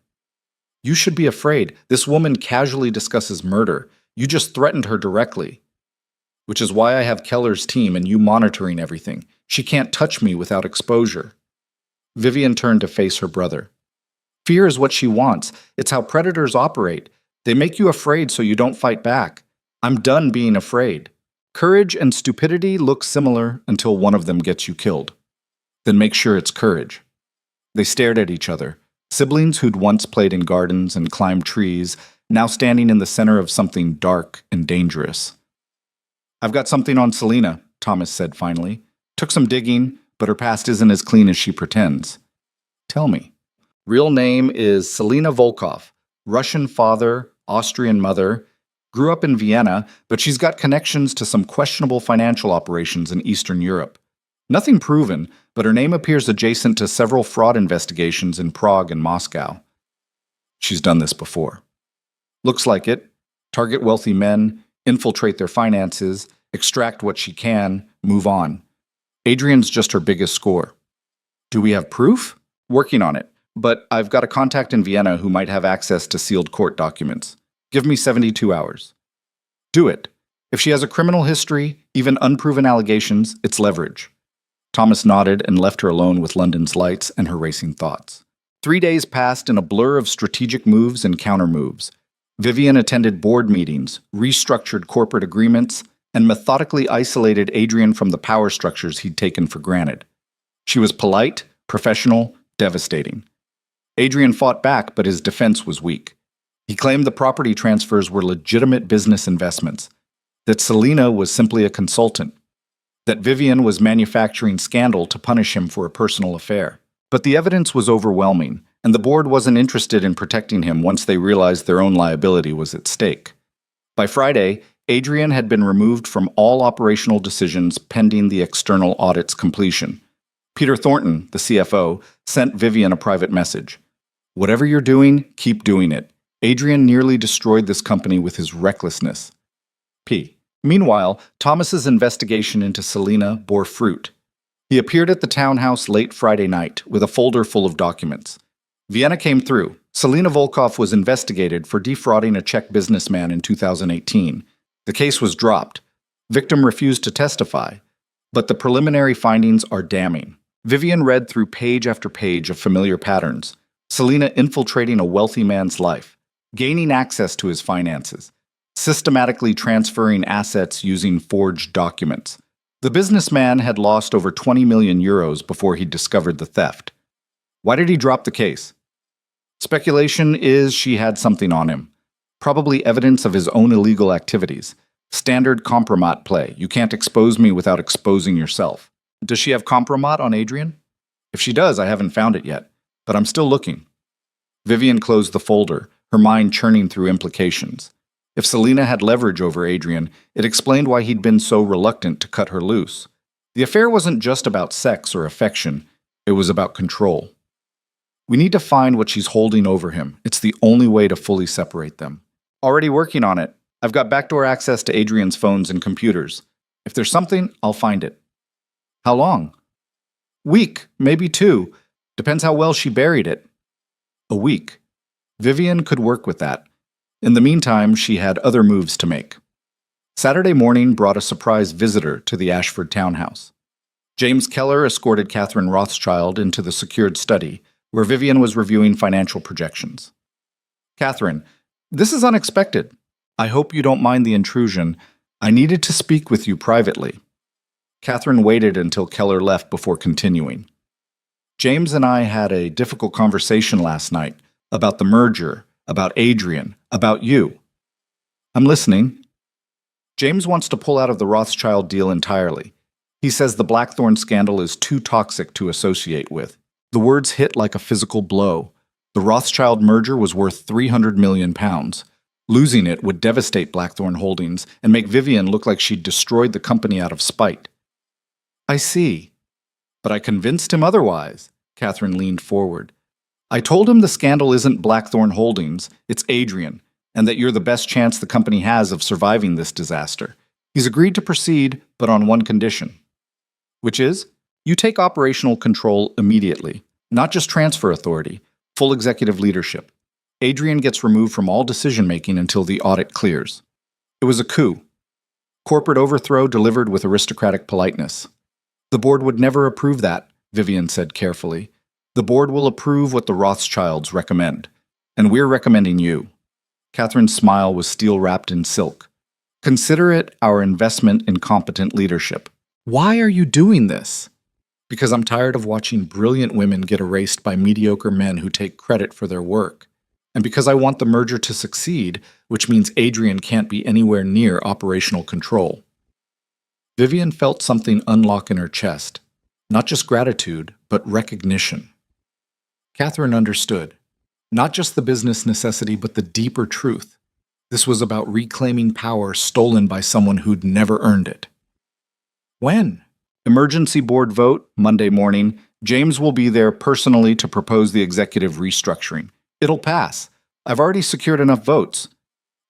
You should be afraid. This woman casually discusses murder. You just threatened her directly. Which is why I have Keller's team and you monitoring everything. She can't touch me without exposure. Vivian turned to face her brother. Fear is what she wants. It's how predators operate. They make you afraid so you don't fight back. I'm done being afraid. Courage and stupidity look similar until one of them gets you killed. Then make sure it's courage. They stared at each other, siblings who'd once played in gardens and climbed trees, now standing in the center of something dark and dangerous. I've got something on Selena, Thomas said finally. Took some digging, but her past isn't as clean as she pretends. Tell me. Real name is Selena Volkov, Russian father, Austrian mother, grew up in Vienna, but she's got connections to some questionable financial operations in Eastern Europe. Nothing proven, but her name appears adjacent to several fraud investigations in Prague and Moscow. She's done this before. Looks like it. Target wealthy men, infiltrate their finances, extract what she can, move on. Adrian's just her biggest score. Do we have proof? Working on it. But I've got a contact in Vienna who might have access to sealed court documents. Give me 72 hours. Do it. If she has a criminal history, even unproven allegations, it's leverage. Thomas nodded and left her alone with London's lights and her racing thoughts. 3 days passed in a blur of strategic moves and countermoves. Vivian attended board meetings, restructured corporate agreements, and methodically isolated Adrian from the power structures he'd taken for granted. She was polite, professional, devastating. Adrian fought back, but his defense was weak. He claimed the property transfers were legitimate business investments, that Selena was simply a consultant, that Vivian was manufacturing scandal to punish him for a personal affair. But the evidence was overwhelming, and the board wasn't interested in protecting him once they realized their own liability was at stake. By Friday, Adrian had been removed from all operational decisions pending the external audit's completion. Peter Thornton, the CFO, sent Vivian a private message. "Whatever you're doing, keep doing it. Adrian nearly destroyed this company with his recklessness." P. Meanwhile, Thomas's investigation into Selena bore fruit. He appeared at the townhouse late Friday night with a folder full of documents. Vienna came through. Selena Volkov was investigated for defrauding a Czech businessman in 2018. The case was dropped. Victim refused to testify, but the preliminary findings are damning. Vivian read through page after page of familiar patterns. Selena infiltrating a wealthy man's life, gaining access to his finances, systematically transferring assets using forged documents. The businessman had lost over 20 million euros before he discovered the theft. Why did he drop the case? Speculation is she had something on him. Probably evidence of his own illegal activities. Standard compromat play. You can't expose me without exposing yourself. Does she have compromat on Adrian? If she does, I haven't found it yet, but I'm still looking. Vivian closed the folder, her mind churning through implications. If Selena had leverage over Adrian, it explained why he'd been so reluctant to cut her loose. The affair wasn't just about sex or affection, it was about control. We need to find what she's holding over him. It's the only way to fully separate them. Already working on it. I've got backdoor access to Adrian's phones and computers. If there's something, I'll find it. How long? Week, maybe 2. Depends how well she buried it. A week. Vivian could work with that. In the meantime, she had other moves to make. Saturday morning brought a surprise visitor to the Ashford townhouse. James Keller escorted Catherine Rothschild into the secured study, where Vivian was reviewing financial projections. "Catherine, this is unexpected. I hope you don't mind the intrusion. I needed to speak with you privately." Catherine waited until Keller left before continuing. "James and I had a difficult conversation last night about the merger, about Adrian, about you." "I'm listening." "James wants to pull out of the Rothschild deal entirely. He says the Blackthorn scandal is too toxic to associate with." The words hit like a physical blow. The Rothschild merger was worth £300 million. Losing it would devastate Blackthorn Holdings and make Vivian look like she'd destroyed the company out of spite. "I see. But I convinced him otherwise." Catherine leaned forward. "I told him the scandal isn't Blackthorn Holdings, it's Adrian, and that you're the best chance the company has of surviving this disaster. He's agreed to proceed, but on one condition. Which is, you take operational control immediately, not just transfer authority, full executive leadership. Adrian gets removed from all decision-making until the audit clears." It was a coup. Corporate overthrow delivered with aristocratic politeness. "The board would never approve that," Vivian said carefully. "The board will approve what the Rothschilds recommend, and we're recommending you." Catherine's smile was steel-wrapped in silk. "Consider it our investment in competent leadership." "Why are you doing this?" "Because I'm tired of watching brilliant women get erased by mediocre men who take credit for their work. And because I want the merger to succeed, which means Adrian can't be anywhere near operational control." Vivian felt something unlock in her chest. Not just gratitude, but recognition. Catherine understood. Not just the business necessity, but the deeper truth. This was about reclaiming power stolen by someone who'd never earned it. "When?" "Emergency board vote, Monday morning. James will be there personally to propose the executive restructuring. It'll pass. I've already secured enough votes.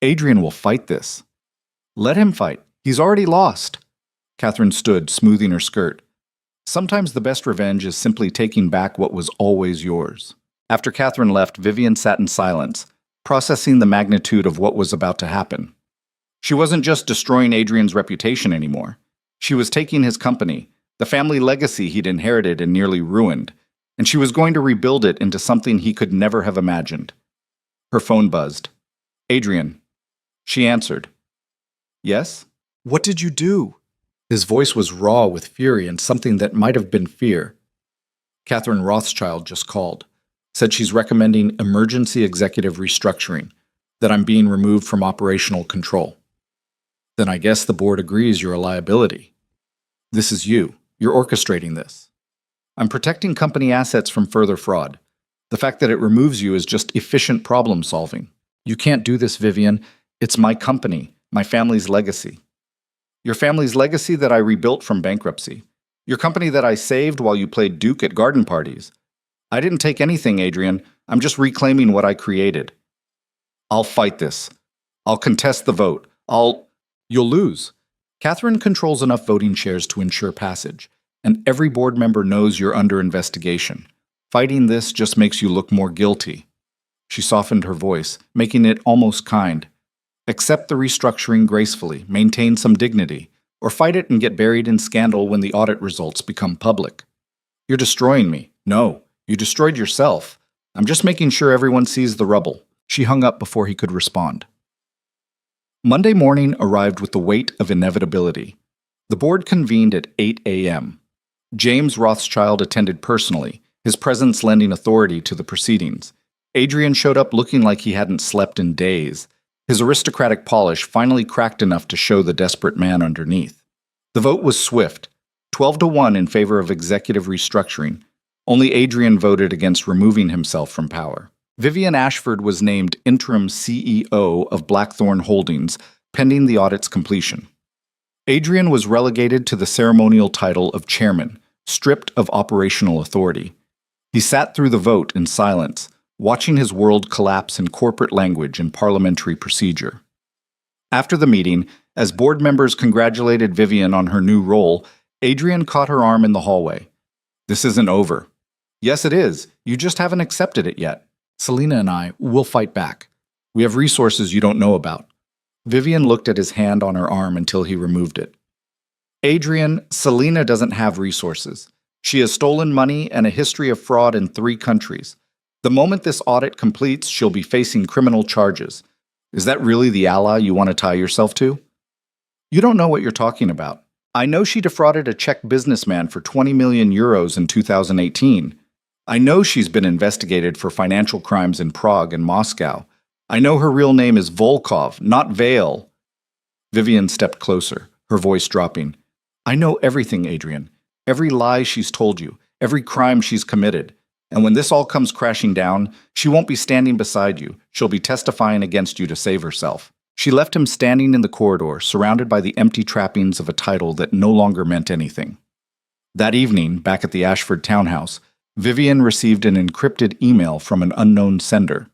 Adrian will fight this." "Let him fight. He's already lost." Catherine stood, smoothing her skirt. Sometimes the best revenge is simply taking back what was always yours. After Catherine left, Vivian sat in silence, processing the magnitude of what was about to happen. She wasn't just destroying Adrian's reputation anymore. She was taking his company, the family legacy he'd inherited and nearly ruined, and she was going to rebuild it into something he could never have imagined. Her phone buzzed. Adrian. She answered. Yes? What did you do? His voice was raw with fury and something that might have been fear. Catherine Rothschild just called. Said she's recommending emergency executive restructuring, that I'm being removed from operational control. Then I guess the board agrees you're a liability. This is you. You're orchestrating this. I'm protecting company assets from further fraud. The fact that it removes you is just efficient problem solving. You can't do this, Vivian. It's my company, my family's legacy. Your family's legacy that I rebuilt from bankruptcy. Your company that I saved while you played Duke at garden parties. I didn't take anything, Adrian. I'm just reclaiming what I created. I'll fight this. I'll contest the vote. You'll lose. Catherine controls enough voting shares to ensure passage, and every board member knows you're under investigation. Fighting this just makes you look more guilty. She softened her voice, making it almost kind. Accept the restructuring gracefully, maintain some dignity, or fight it and get buried in scandal when the audit results become public. You're destroying me. No, you destroyed yourself. I'm just making sure everyone sees the rubble. She hung up before he could respond. Monday morning arrived with the weight of inevitability. The board convened at 8 a.m. James Rothschild attended personally, his presence lending authority to the proceedings. Adrian showed up looking like he hadn't slept in days. His aristocratic polish finally cracked enough to show the desperate man underneath. The vote was swift, 12-1 in favor of executive restructuring. Only Adrian voted against removing himself from power. Vivian Ashford was named interim CEO of Blackthorn Holdings, pending the audit's completion. Adrian was relegated to the ceremonial title of chairman, stripped of operational authority. He sat through the vote in silence, watching his world collapse in corporate language and parliamentary procedure. After the meeting, as board members congratulated Vivian on her new role, Adrian caught her arm in the hallway. This isn't over. Yes, it is. You just haven't accepted it yet. Selena and I will fight back. We have resources you don't know about. Vivian looked at his hand on her arm until he removed it. Adrian, Selena doesn't have resources. She has stolen money and a history of fraud in 3 countries. The moment this audit completes, she'll be facing criminal charges. Is that really the ally you want to tie yourself to? You don't know what you're talking about. I know she defrauded a Czech businessman for 20 million euros in 2018. I know she's been investigated for financial crimes in Prague and Moscow. I know her real name is Volkov, not Vale. Vivian stepped closer, her voice dropping. I know everything, Adrian. Every lie she's told you, every crime she's committed. And when this all comes crashing down, she won't be standing beside you. She'll be testifying against you to save herself. She left him standing in the corridor, surrounded by the empty trappings of a title that no longer meant anything. That evening, back at the Ashford townhouse, Vivian received an encrypted email from an unknown sender.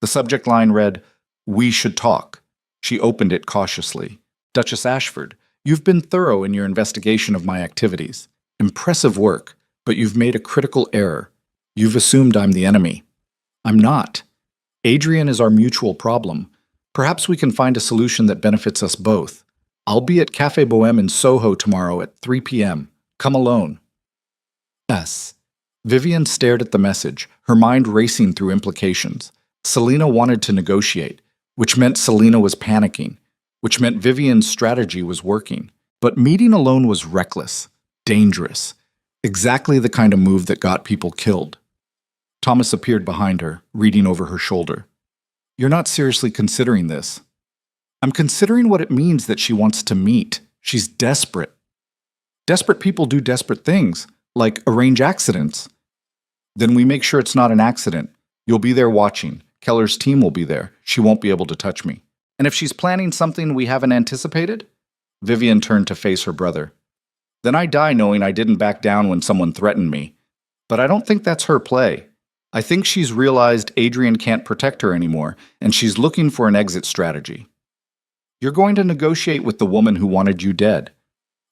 The subject line read, "We should talk." She opened it cautiously. Duchess Ashford, you've been thorough in your investigation of my activities. Impressive work, but you've made a critical error. You've assumed I'm the enemy. I'm not. Adrian is our mutual problem. Perhaps we can find a solution that benefits us both. I'll be at Café Bohème in Soho tomorrow at 3 p.m. Come alone. S. Vivian stared at the message, her mind racing through implications. Selena wanted to negotiate, which meant Selena was panicking, which meant Vivian's strategy was working. But meeting alone was reckless, dangerous, exactly the kind of move that got people killed. Thomas appeared behind her, reading over her shoulder. You're not seriously considering this. I'm considering what it means that she wants to meet. She's desperate. Desperate people do desperate things, like arrange accidents. Then we make sure it's not an accident. You'll be there watching. Keller's team will be there. She won't be able to touch me. And if she's planning something we haven't anticipated? Vivian turned to face her brother. Then I die knowing I didn't back down when someone threatened me. But I don't think that's her play. I think she's realized Adrian can't protect her anymore, and she's looking for an exit strategy. You're going to negotiate with the woman who wanted you dead.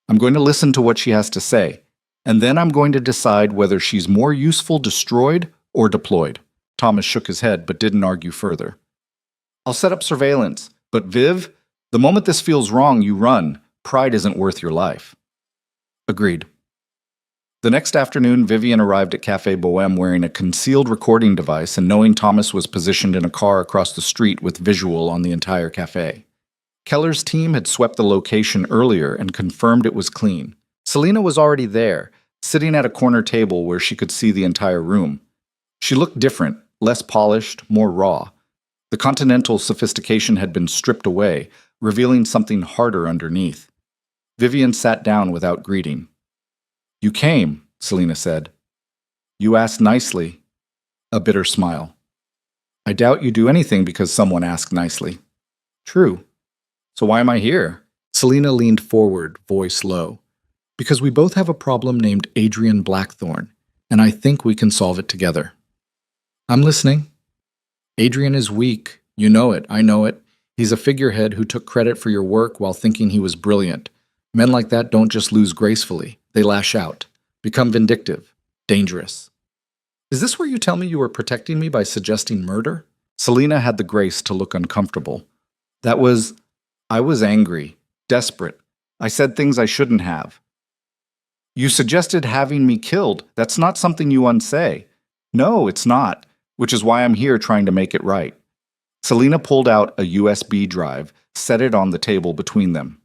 I'm going to listen to what she has to say, and then I'm going to decide whether she's more useful destroyed or deployed. Thomas shook his head but didn't argue further. I'll set up surveillance, but Viv, the moment this feels wrong, you run. Pride isn't worth your life. Agreed. The next afternoon, Vivian arrived at Cafe Bohème wearing a concealed recording device and knowing Thomas was positioned in a car across the street with visual on the entire cafe. Keller's team had swept the location earlier and confirmed it was clean. Selena was already there, sitting at a corner table where she could see the entire room. She looked different, less polished, more raw. The continental sophistication had been stripped away, revealing something harder underneath. Vivian sat down without greeting. "You came," Selena said. "You asked nicely." A bitter smile. "I doubt you do anything because someone asked nicely." "True. So why am I here?" Selena leaned forward, voice low. "Because we both have a problem named Adrian Blackthorne, and I think we can solve it together." "I'm listening." "Adrian is weak. You know it. I know it. He's a figurehead who took credit for your work while thinking he was brilliant. Men like that don't just lose gracefully. They lash out, become vindictive, dangerous." "Is this where you tell me you were protecting me by suggesting murder?" Selena had the grace to look uncomfortable. I was angry, desperate. I said things I shouldn't have." "You suggested having me killed. That's not something you unsay." "No, it's not, which is why I'm here trying to make it right." Selena pulled out a USB drive, set it on the table between them.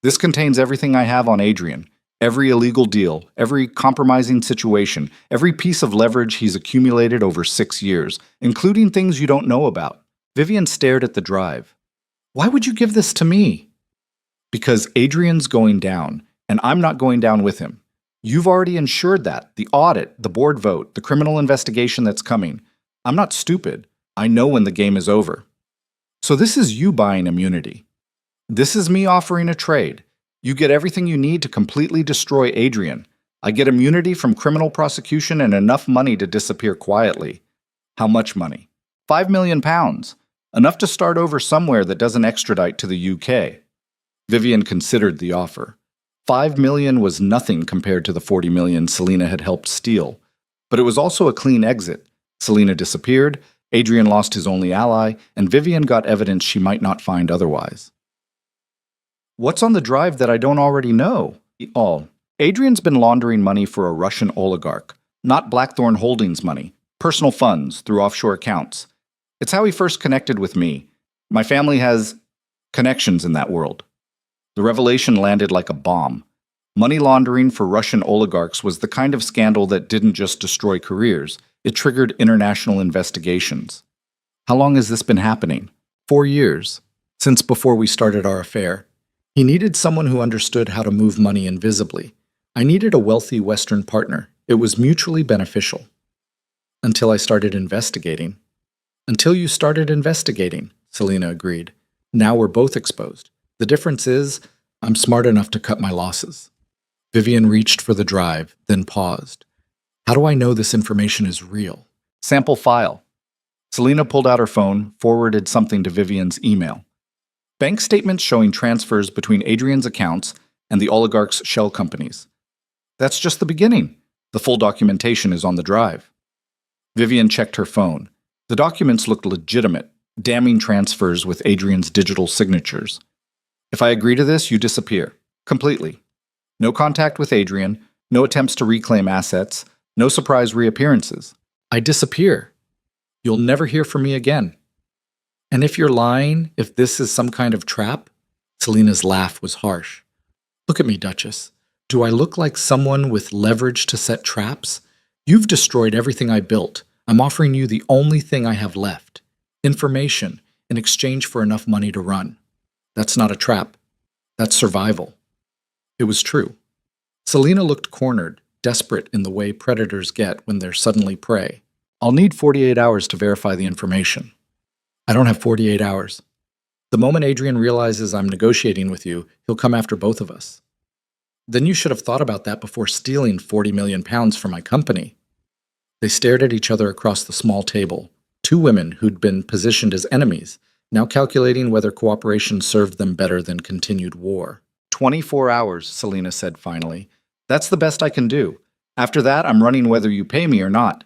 "This contains everything I have on Adrian. Every illegal deal, every compromising situation, every piece of leverage he's accumulated over 6 years, including things you don't know about." Vivian stared at the drive. "Why would you give this to me?" "Because Adrian's going down, and I'm not going down with him. You've already ensured that. The audit, the board vote, the criminal investigation that's coming. I'm not stupid. I know when the game is over. So this is you buying immunity. This is me offering a trade. You get everything you need to completely destroy Adrian. I get immunity from criminal prosecution and enough money to disappear quietly." "How much money?" £5 million. Enough to start over somewhere that doesn't extradite to the UK. Vivian considered the offer. $5 million was nothing compared to the $40 million Selena had helped steal. But it was also a clean exit. Selena disappeared, Adrian lost his only ally, and Vivian got evidence she might not find otherwise. "What's on the drive that I don't already know?" "All. Adrian's been laundering money for a Russian oligarch, not Blackthorne Holdings money, personal funds through offshore accounts. It's how he first connected with me. My family has connections in that world." The revelation landed like a bomb. Money laundering for Russian oligarchs was the kind of scandal that didn't just destroy careers, it triggered international investigations. "How long has this been happening?" 4 years, since before we started our affair. He needed someone who understood how to move money invisibly. I needed a wealthy Western partner. It was mutually beneficial. Until I started investigating. "Until you started investigating," Selena agreed. "Now we're both exposed. The difference is, I'm smart enough to cut my losses." Vivian reached for the drive, then paused. "How do I know this information is real?" "Sample file." Selena pulled out her phone, forwarded something to Vivian's email. "Bank statements showing transfers between Adrian's accounts and the oligarch's shell companies." "That's just the beginning. The full documentation is on the drive." Vivian checked her phone. The documents looked legitimate, damning transfers with Adrian's digital signatures. "If I agree to this, you disappear. Completely. No contact with Adrian, no attempts to reclaim assets, no surprise reappearances. I disappear. You'll never hear from me again." "And if you're lying, if this is some kind of trap?" Selena's laugh was harsh. "Look at me, Duchess. Do I look like someone with leverage to set traps? You've destroyed everything I built. I'm offering you the only thing I have left. Information in exchange for enough money to run. That's not a trap. That's survival." It was true. Selena looked cornered, desperate in the way predators get when they're suddenly prey. "I'll need 48 hours to verify the information." "I don't have 48 hours. The moment Adrian realizes I'm negotiating with you, he'll come after both of us." "Then you should have thought about that before stealing £40 million from my company." They stared at each other across the small table, two women who'd been positioned as enemies, now calculating whether cooperation served them better than continued war. 24 hours, Selena said finally. "That's the best I can do. After that, I'm running whether you pay me or not.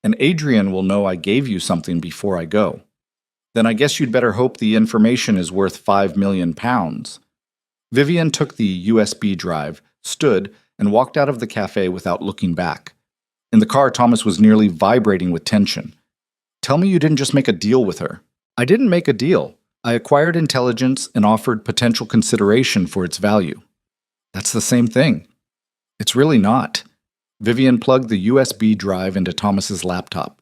And Adrian will know I gave you something before I go. Then I guess you'd better hope the information is worth £5 million. Vivian took the USB drive, stood, and walked out of the cafe without looking back. In the car, Thomas was nearly vibrating with tension. Tell me you didn't just make a deal with her. I didn't make a deal. I acquired intelligence and offered potential consideration for its value. That's the same thing. It's really not. Vivian plugged the USB drive into Thomas's laptop.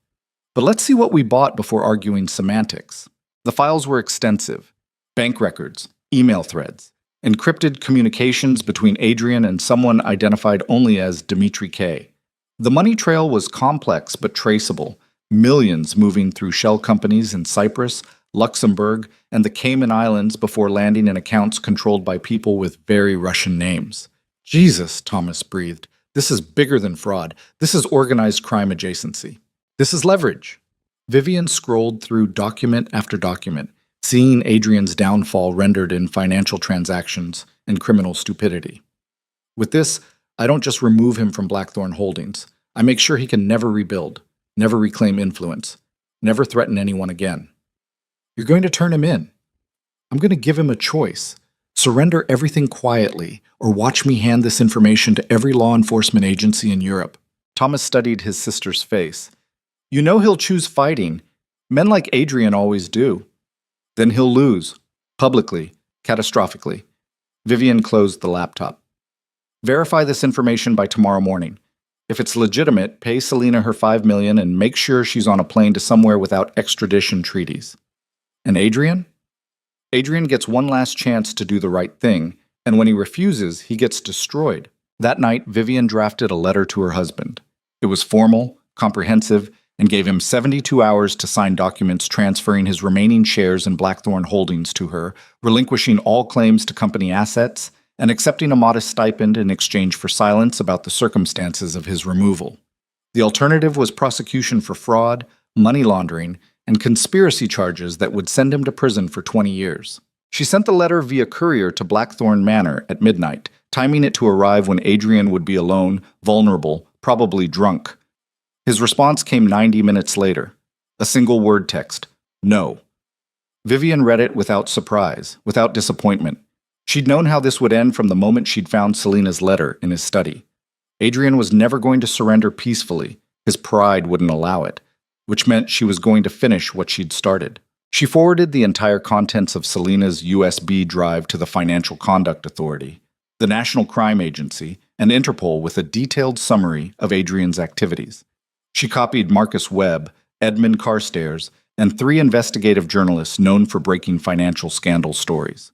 But let's see what we bought before arguing semantics. The files were extensive. Bank records, email threads, encrypted communications between Adrian and someone identified only as Dimitri K. The money trail was complex but traceable, millions moving through shell companies in Cyprus, Luxembourg, and the Cayman Islands before landing in accounts controlled by people with very Russian names. Jesus, Thomas breathed. This is bigger than fraud. This is organized crime adjacency. This is leverage. Vivian scrolled through document after document, seeing Adrian's downfall rendered in financial transactions and criminal stupidity. With this, I don't just remove him from Blackthorn Holdings. I make sure he can never rebuild, never reclaim influence, never threaten anyone again. You're going to turn him in. I'm going to give him a choice. Surrender everything quietly, or watch me hand this information to every law enforcement agency in Europe. Thomas studied his sister's face. You know he'll choose fighting. Men like Adrian always do. Then he'll lose. Publicly. Catastrophically. Vivian closed the laptop. Verify this information by tomorrow morning. If it's legitimate, pay Selena her $5 million and make sure she's on a plane to somewhere without extradition treaties. And Adrian? Adrian gets one last chance to do the right thing, and when he refuses, he gets destroyed. That night, Vivian drafted a letter to her husband. It was formal, comprehensive, and gave him 72 hours to sign documents transferring his remaining shares in Blackthorn Holdings to her, relinquishing all claims to company assets, and accepting a modest stipend in exchange for silence about the circumstances of his removal. The alternative was prosecution for fraud, money laundering, and conspiracy charges that would send him to prison for 20 years. She sent the letter via courier to Blackthorn Manor at midnight, timing it to arrive when Adrian would be alone, vulnerable, probably drunk. His response came 90 minutes later. A single word text. No. Vivian read it without surprise, without disappointment. She'd known how this would end from the moment she'd found Selena's letter in his study. Adrian was never going to surrender peacefully. His pride wouldn't allow it, which meant she was going to finish what she'd started. She forwarded the entire contents of Selena's USB drive to the Financial Conduct Authority, the National Crime Agency, and Interpol with a detailed summary of Adrian's activities. She copied Marcus Webb, Edmund Carstairs, and 3 investigative journalists known for breaking financial scandal stories.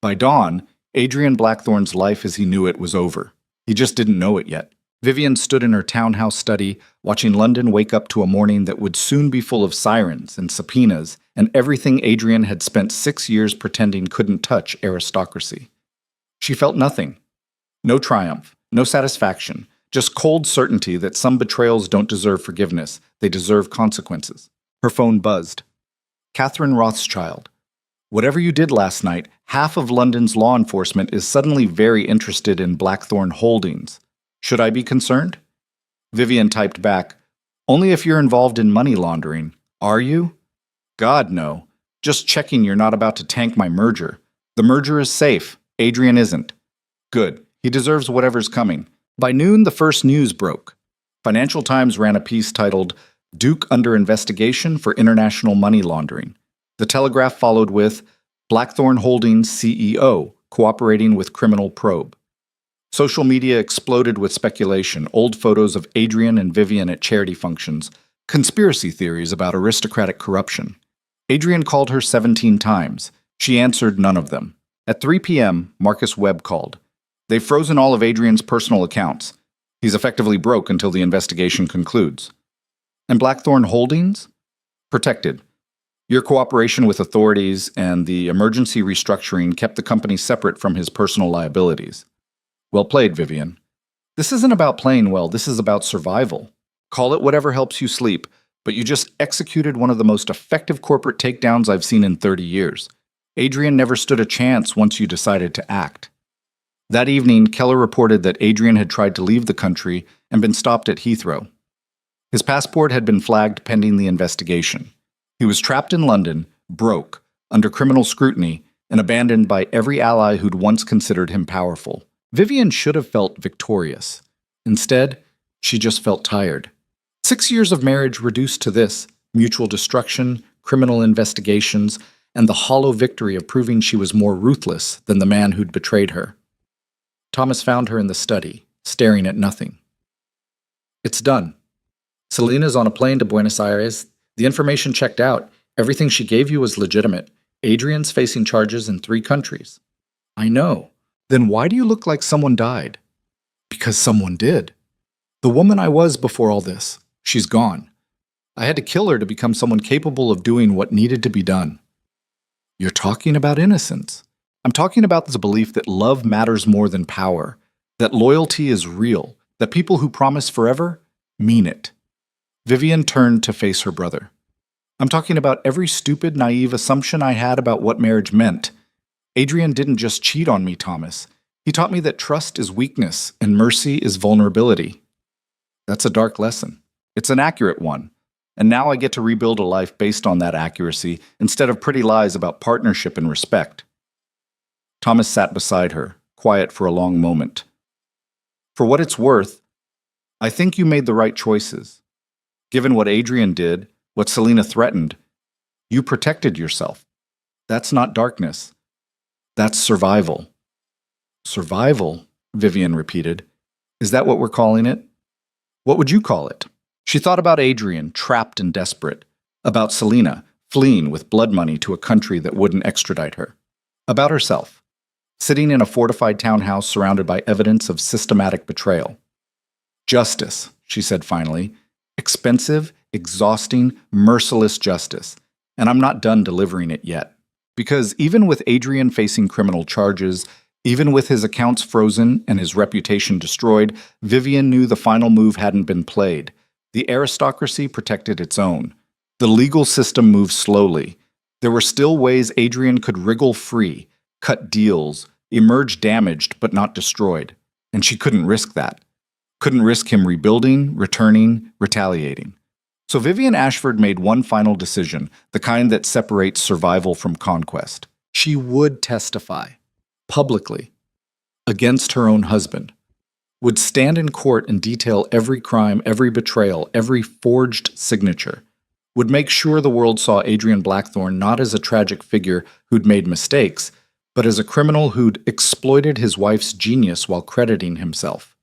By dawn, Adrian Blackthorn's life as he knew it was over. He just didn't know it yet. Vivian stood in her townhouse study, watching London wake up to a morning that would soon be full of sirens and subpoenas and everything Adrian had spent 6 years pretending couldn't touch aristocracy. She felt nothing. No triumph, no satisfaction, just cold certainty that some betrayals don't deserve forgiveness, they deserve consequences. Her phone buzzed. Catherine Rothschild. Whatever you did last night, half of London's law enforcement is suddenly very interested in Blackthorn Holdings. Should I be concerned? Vivian typed back, only if you're involved in money laundering. Are you? God, no. Just checking you're not about to tank my merger. The merger is safe. Adrian isn't. Good. He deserves whatever's coming. By noon, the first news broke. Financial Times ran a piece titled, Duke Under Investigation for International Money Laundering. The Telegraph followed with, Blackthorn Holdings CEO cooperating with criminal probe. Social media exploded with speculation, old photos of Adrian and Vivian at charity functions, conspiracy theories about aristocratic corruption. Adrian called her 17 times. She answered none of them. At 3 p.m., Marcus Webb called. They've frozen all of Adrian's personal accounts. He's effectively broke until the investigation concludes. And Blackthorn Holdings? Protected. Your cooperation with authorities and the emergency restructuring kept the company separate from his personal liabilities. Well played, Vivian. This isn't about playing well, this is about survival. Call it whatever helps you sleep, but you just executed one of the most effective corporate takedowns I've seen in 30 years. Adrian never stood a chance once you decided to act. That evening, Keller reported that Adrian had tried to leave the country and been stopped at Heathrow. His passport had been flagged pending the investigation. He was trapped in London, broke, under criminal scrutiny, and abandoned by every ally who'd once considered him powerful. Vivian should have felt victorious. Instead, she just felt tired. 6 years of marriage reduced to this: mutual destruction, criminal investigations, and the hollow victory of proving she was more ruthless than the man who'd betrayed her. Thomas found her in the study, staring at nothing. It's done. Selena's on a plane to Buenos Aires. The information checked out. Everything she gave you was legitimate. Adrian's facing charges in 3 countries. I know. Then why do you look like someone died? Because someone did. The woman I was before all this, she's gone. I had to kill her to become someone capable of doing what needed to be done. You're talking about innocence. I'm talking about the belief that love matters more than power, that loyalty is real, that people who promise forever mean it. Vivian turned to face her brother. I'm talking about every stupid, naive assumption I had about what marriage meant. Adrian didn't just cheat on me, Thomas. He taught me that trust is weakness and mercy is vulnerability. That's a dark lesson. It's an accurate one. And now I get to rebuild a life based on that accuracy instead of pretty lies about partnership and respect. Thomas sat beside her, quiet for a long moment. For what it's worth, I think you made the right choices. Given what Adrian did, what Selena threatened, you protected yourself. That's not darkness. That's survival. Survival, Vivian repeated. Is that what we're calling it? What would you call it? She thought about Adrian, trapped and desperate. About Selena, fleeing with blood money to a country that wouldn't extradite her. About herself, sitting in a fortified townhouse surrounded by evidence of systematic betrayal. Justice, she said finally. Expensive, exhausting, merciless justice. And I'm not done delivering it yet. Because even with Adrian facing criminal charges, even with his accounts frozen and his reputation destroyed, Vivian knew the final move hadn't been played. The aristocracy protected its own. The legal system moved slowly. There were still ways Adrian could wriggle free, cut deals, emerge damaged but not destroyed. And she couldn't risk that. Couldn't risk him rebuilding, returning, retaliating. So Vivian Ashford made one final decision, the kind that separates survival from conquest. She would testify, publicly, against her own husband, would stand in court and detail every crime, every betrayal, every forged signature, would make sure the world saw Adrian Blackthorne not as a tragic figure who'd made mistakes, but as a criminal who'd exploited his wife's genius while crediting himself.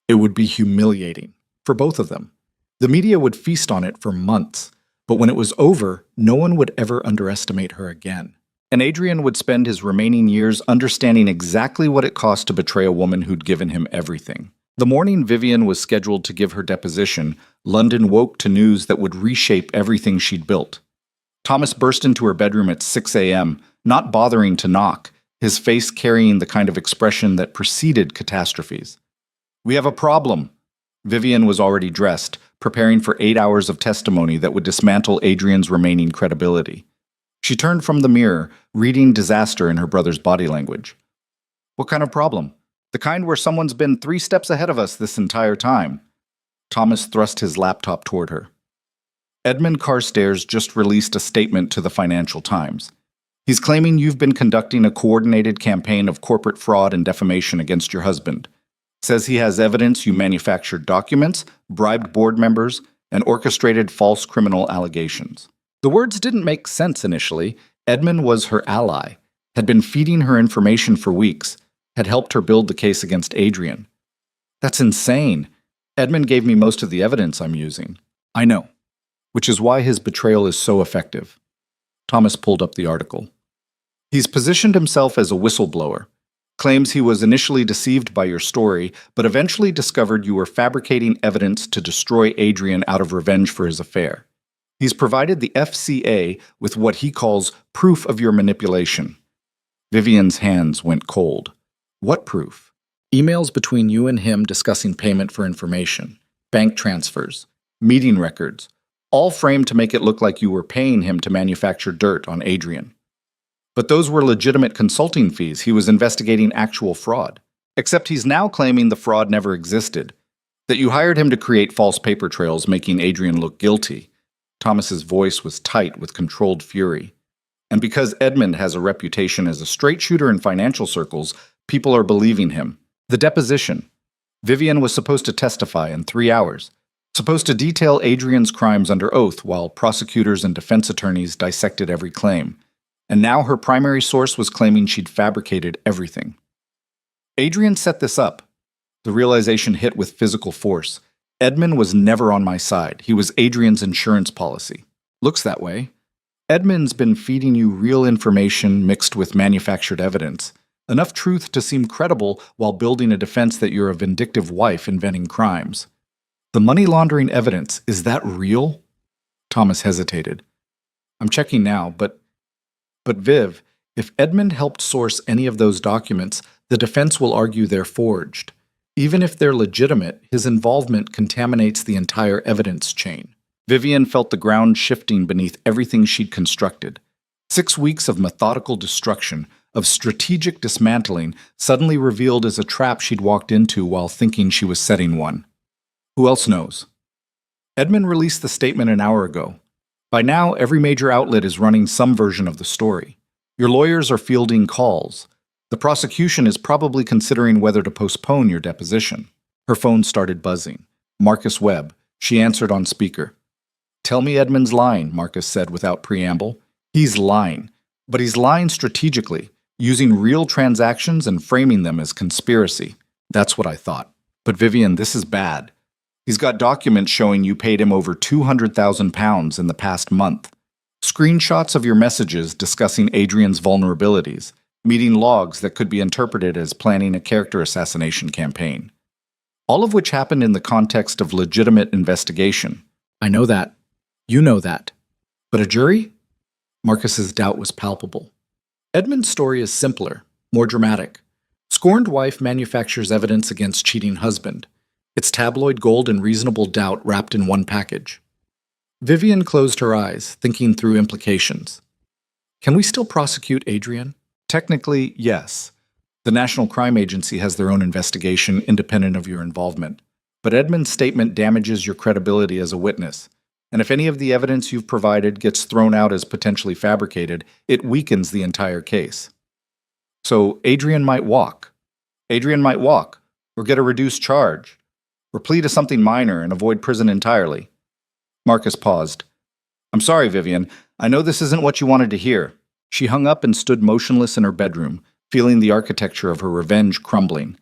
It would be humiliating for both of them. The media would feast on it for months, but when it was over, no one would ever underestimate her again. And Adrian would spend his remaining years understanding exactly what it cost to betray a woman who'd given him everything. The morning Vivian was scheduled to give her deposition, London woke to news that would reshape everything she'd built. Thomas burst into her bedroom at 6 a.m., not bothering to knock, his face carrying the kind of expression that preceded catastrophes. We have a problem. Vivian was already dressed, preparing for 8 hours of testimony that would dismantle Adrian's remaining credibility. She turned from the mirror, reading disaster in her brother's body language. What kind of problem? The kind where someone's been 3 steps ahead of us this entire time. Thomas thrust his laptop toward her. Edmund Carstairs just released a statement to the Financial Times. He's claiming you've been conducting a coordinated campaign of corporate fraud and defamation against your husband. Says he has evidence you manufactured documents, bribed board members, and orchestrated false criminal allegations. The words didn't make sense initially. Edmund was her ally, had been feeding her information for weeks, had helped her build the case against Adrian. That's insane. Edmund gave me most of the evidence I'm using. I know. Which is why his betrayal is so effective. Thomas pulled up the article. He's positioned himself as a whistleblower. Claims he was initially deceived by your story, but eventually discovered you were fabricating evidence to destroy Adrian out of revenge for his affair. He's provided the FCA with what he calls proof of your manipulation. Vivian's hands went cold. What proof? Emails between you and him discussing payment for information, bank transfers, meeting records, all framed to make it look like you were paying him to manufacture dirt on Adrian. But those were legitimate consulting fees. He was investigating actual fraud. Except he's now claiming the fraud never existed, that you hired him to create false paper trails, making Adrian look guilty. Thomas's voice was tight with controlled fury. And because Edmund has a reputation as a straight shooter in financial circles, people are believing him. The deposition. Vivian was supposed to testify in 3 hours, supposed to detail Adrian's crimes under oath while prosecutors and defense attorneys dissected every claim. And now her primary source was claiming she'd fabricated everything. Adrian set this up. The realization hit with physical force. Edmund was never on my side. He was Adrian's insurance policy. Looks that way. Edmund's been feeding you real information mixed with manufactured evidence. Enough truth to seem credible while building a defense that you're a vindictive wife inventing crimes. The money laundering evidence, is that real? Thomas hesitated. I'm checking now, but Viv, if Edmund helped source any of those documents, the defense will argue they're forged. Even if they're legitimate, his involvement contaminates the entire evidence chain. Vivian felt the ground shifting beneath everything she'd constructed. 6 weeks of methodical destruction, of strategic dismantling, suddenly revealed as a trap she'd walked into while thinking she was setting one. Who else knows? Edmund released the statement an hour ago. By now, every major outlet is running some version of the story. Your lawyers are fielding calls. The prosecution is probably considering whether to postpone your deposition. Her phone started buzzing. Marcus Webb. She answered on speaker. Tell me Edmund's lying, Marcus said without preamble. He's lying. But he's lying strategically, using real transactions and framing them as conspiracy. That's what I thought. But Vivian, this is bad. He's got documents showing you paid him over £200,000 in the past month. Screenshots of your messages discussing Adrian's vulnerabilities, meeting logs that could be interpreted as planning a character assassination campaign. All of which happened in the context of legitimate investigation. I know that. You know that. But a jury? Marcus's doubt was palpable. Edmund's story is simpler, more dramatic. Scorned wife manufactures evidence against cheating husband. It's tabloid gold and reasonable doubt wrapped in one package. Vivian closed her eyes, thinking through implications. Can we still prosecute Adrian? Technically, yes. The National Crime Agency has their own investigation independent of your involvement. But Edmund's statement damages your credibility as a witness. And if any of the evidence you've provided gets thrown out as potentially fabricated, it weakens the entire case. So Adrian might walk. Adrian might walk, or get a reduced charge, or plead to something minor and avoid prison entirely. Marcus paused. I'm sorry, Vivian. I know this isn't what you wanted to hear. She hung up and stood motionless in her bedroom, feeling the architecture of her revenge crumbling.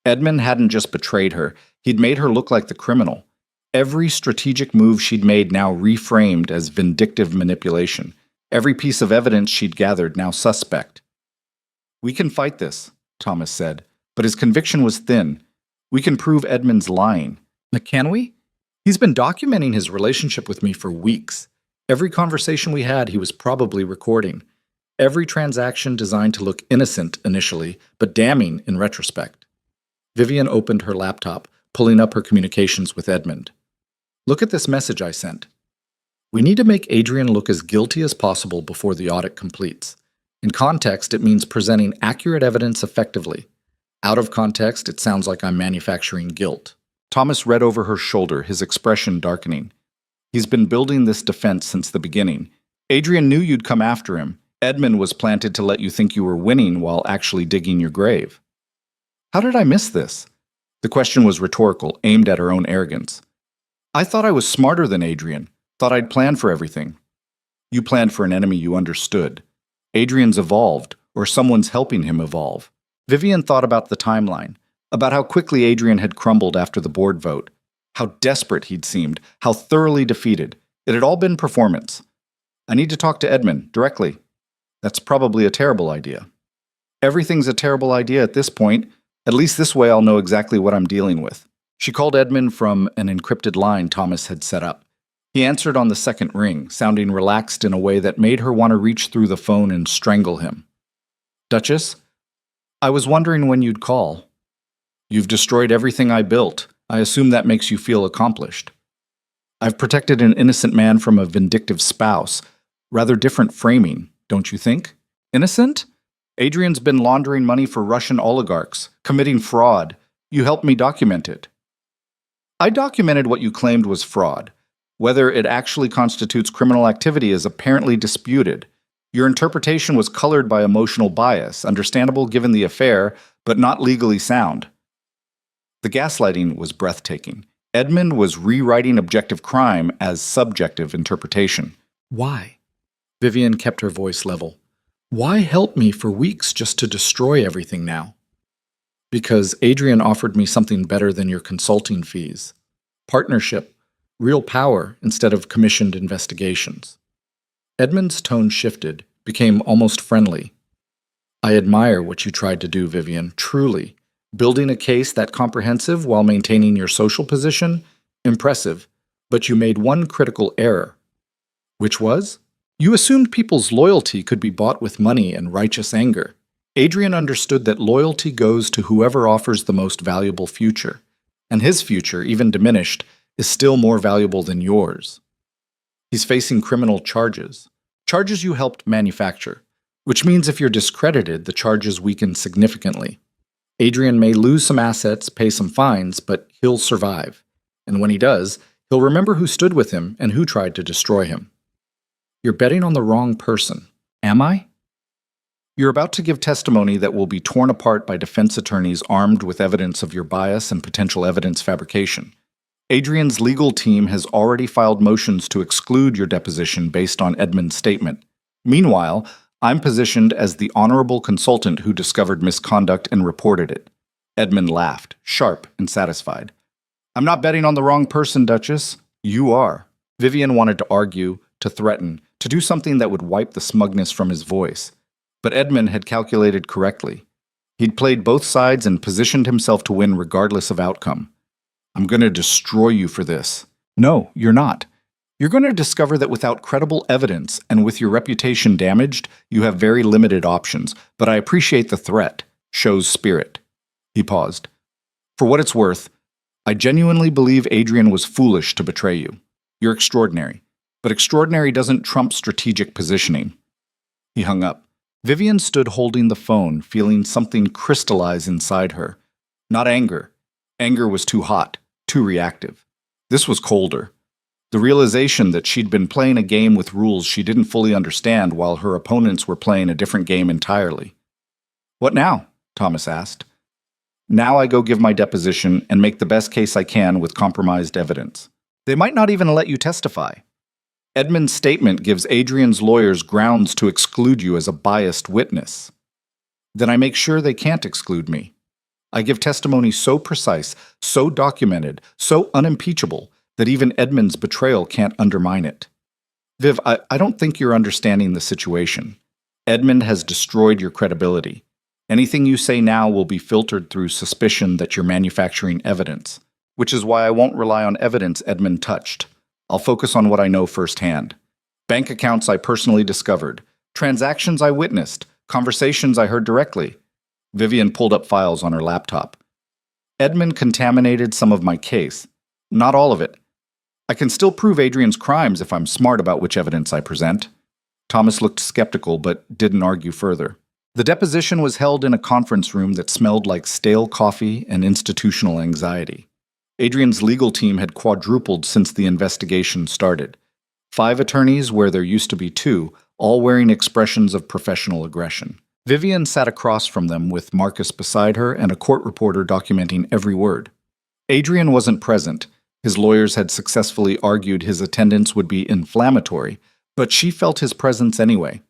Edmund hadn't just betrayed her. He'd made her look like the criminal. Every strategic move she'd made now reframed as vindictive manipulation. Every piece of evidence she'd gathered now suspect. We can fight this, Thomas said, but his conviction was thin. We can prove Edmund's lying. Can we? He's been documenting his relationship with me for weeks. Every conversation we had, he was probably recording. Every transaction designed to look innocent initially, but damning in retrospect. Vivian opened her laptop, pulling up her communications with Edmund. Look at this message I sent. We need to make Adrian look as guilty as possible before the audit completes. In context, it means presenting accurate evidence effectively. Out of context, it sounds like I'm manufacturing guilt. Thomas read over her shoulder, his expression darkening. He's been building this defense since the beginning. Adrian knew you'd come after him. Edmund was planted to let you think you were winning while actually digging your grave. How did I miss this? The question was rhetorical, aimed at her own arrogance. I thought I was smarter than Adrian, thought I'd planned for everything. You planned for an enemy you understood. Adrian's evolved, or someone's helping him evolve. Vivian thought about the timeline, about how quickly Adrian had crumbled after the board vote, how desperate he'd seemed, how thoroughly defeated. It had all been performance. I need to talk to Edmund, directly. That's probably a terrible idea. Everything's a terrible idea at this point. At least this way I'll know exactly what I'm dealing with. She called Edmund from an encrypted line Thomas had set up. He answered on the second ring, sounding relaxed in a way that made her want to reach through the phone and strangle him. Duchess? I was wondering when you'd call. You've destroyed everything I built. I assume that makes you feel accomplished. I've protected an innocent man from a vindictive spouse. Rather different framing, don't you think? Innocent? Adrian's been laundering money for Russian oligarchs, committing fraud. You helped me document it. I documented what you claimed was fraud. Whether it actually constitutes criminal activity is apparently disputed. Your interpretation was colored by emotional bias, understandable given the affair, but not legally sound. The gaslighting was breathtaking. Edmund was rewriting objective crime as subjective interpretation. Why? Vivian kept her voice level. Why help me for weeks just to destroy everything now? Because Adrian offered me something better than your consulting fees. Partnership, real power instead of commissioned investigations. Edmund's tone shifted, became almost friendly. I admire what you tried to do, Vivian, truly. Building a case that comprehensive while maintaining your social position? Impressive. But you made one critical error. Which was? You assumed people's loyalty could be bought with money and righteous anger. Adrian understood that loyalty goes to whoever offers the most valuable future, and his future, even diminished, is still more valuable than yours. He's facing criminal charges, charges you helped manufacture, which means if you're discredited, the charges weaken significantly. Adrian may lose some assets, pay some fines, but he'll survive. And when he does, he'll remember who stood with him and who tried to destroy him. You're betting on the wrong person. Am I? You're about to give testimony that will be torn apart by defense attorneys armed with evidence of your bias and potential evidence fabrication. Adrian's legal team has already filed motions to exclude your deposition based on Edmund's statement. Meanwhile, I'm positioned as the honorable consultant who discovered misconduct and reported it. Edmund laughed, sharp and satisfied. I'm not betting on the wrong person, Duchess. You are. Vivian wanted to argue, to threaten, to do something that would wipe the smugness from his voice. But Edmund had calculated correctly. He'd played both sides and positioned himself to win regardless of outcome. I'm going to destroy you for this. No, you're not. You're going to discover that without credible evidence and with your reputation damaged, you have very limited options, but I appreciate the threat. Shows spirit. He paused. For what it's worth, I genuinely believe Adrian was foolish to betray you. You're extraordinary. But extraordinary doesn't trump strategic positioning. He hung up. Vivian stood holding the phone, feeling something crystallize inside her. Not anger. Anger was too hot, too reactive. This was colder. The realization that she'd been playing a game with rules she didn't fully understand while her opponents were playing a different game entirely. What now? Thomas asked. Now I go give my deposition and make the best case I can with compromised evidence. They might not even let you testify. Edmund's statement gives Adrian's lawyers grounds to exclude you as a biased witness. Then I make sure they can't exclude me. I give testimony so precise, so documented, so unimpeachable, that even Edmund's betrayal can't undermine it. Viv, I don't think you're understanding the situation. Edmund has destroyed your credibility. Anything you say now will be filtered through suspicion that you're manufacturing evidence, which is why I won't rely on evidence Edmund touched. I'll focus on what I know firsthand. Bank accounts I personally discovered, transactions I witnessed, conversations I heard directly. Vivian pulled up files on her laptop. Edmund contaminated some of my case. Not all of it. I can still prove Adrian's crimes if I'm smart about which evidence I present. Thomas looked skeptical but didn't argue further. The deposition was held in a conference room that smelled like stale coffee and institutional anxiety. Adrian's legal team had quadrupled since the investigation started. 5 attorneys where there used to be 2, all wearing expressions of professional aggression. Vivian sat across from them with Marcus beside her and a court reporter documenting every word. Adrian wasn't present. His lawyers had successfully argued his attendance would be inflammatory, but she felt his presence anyway.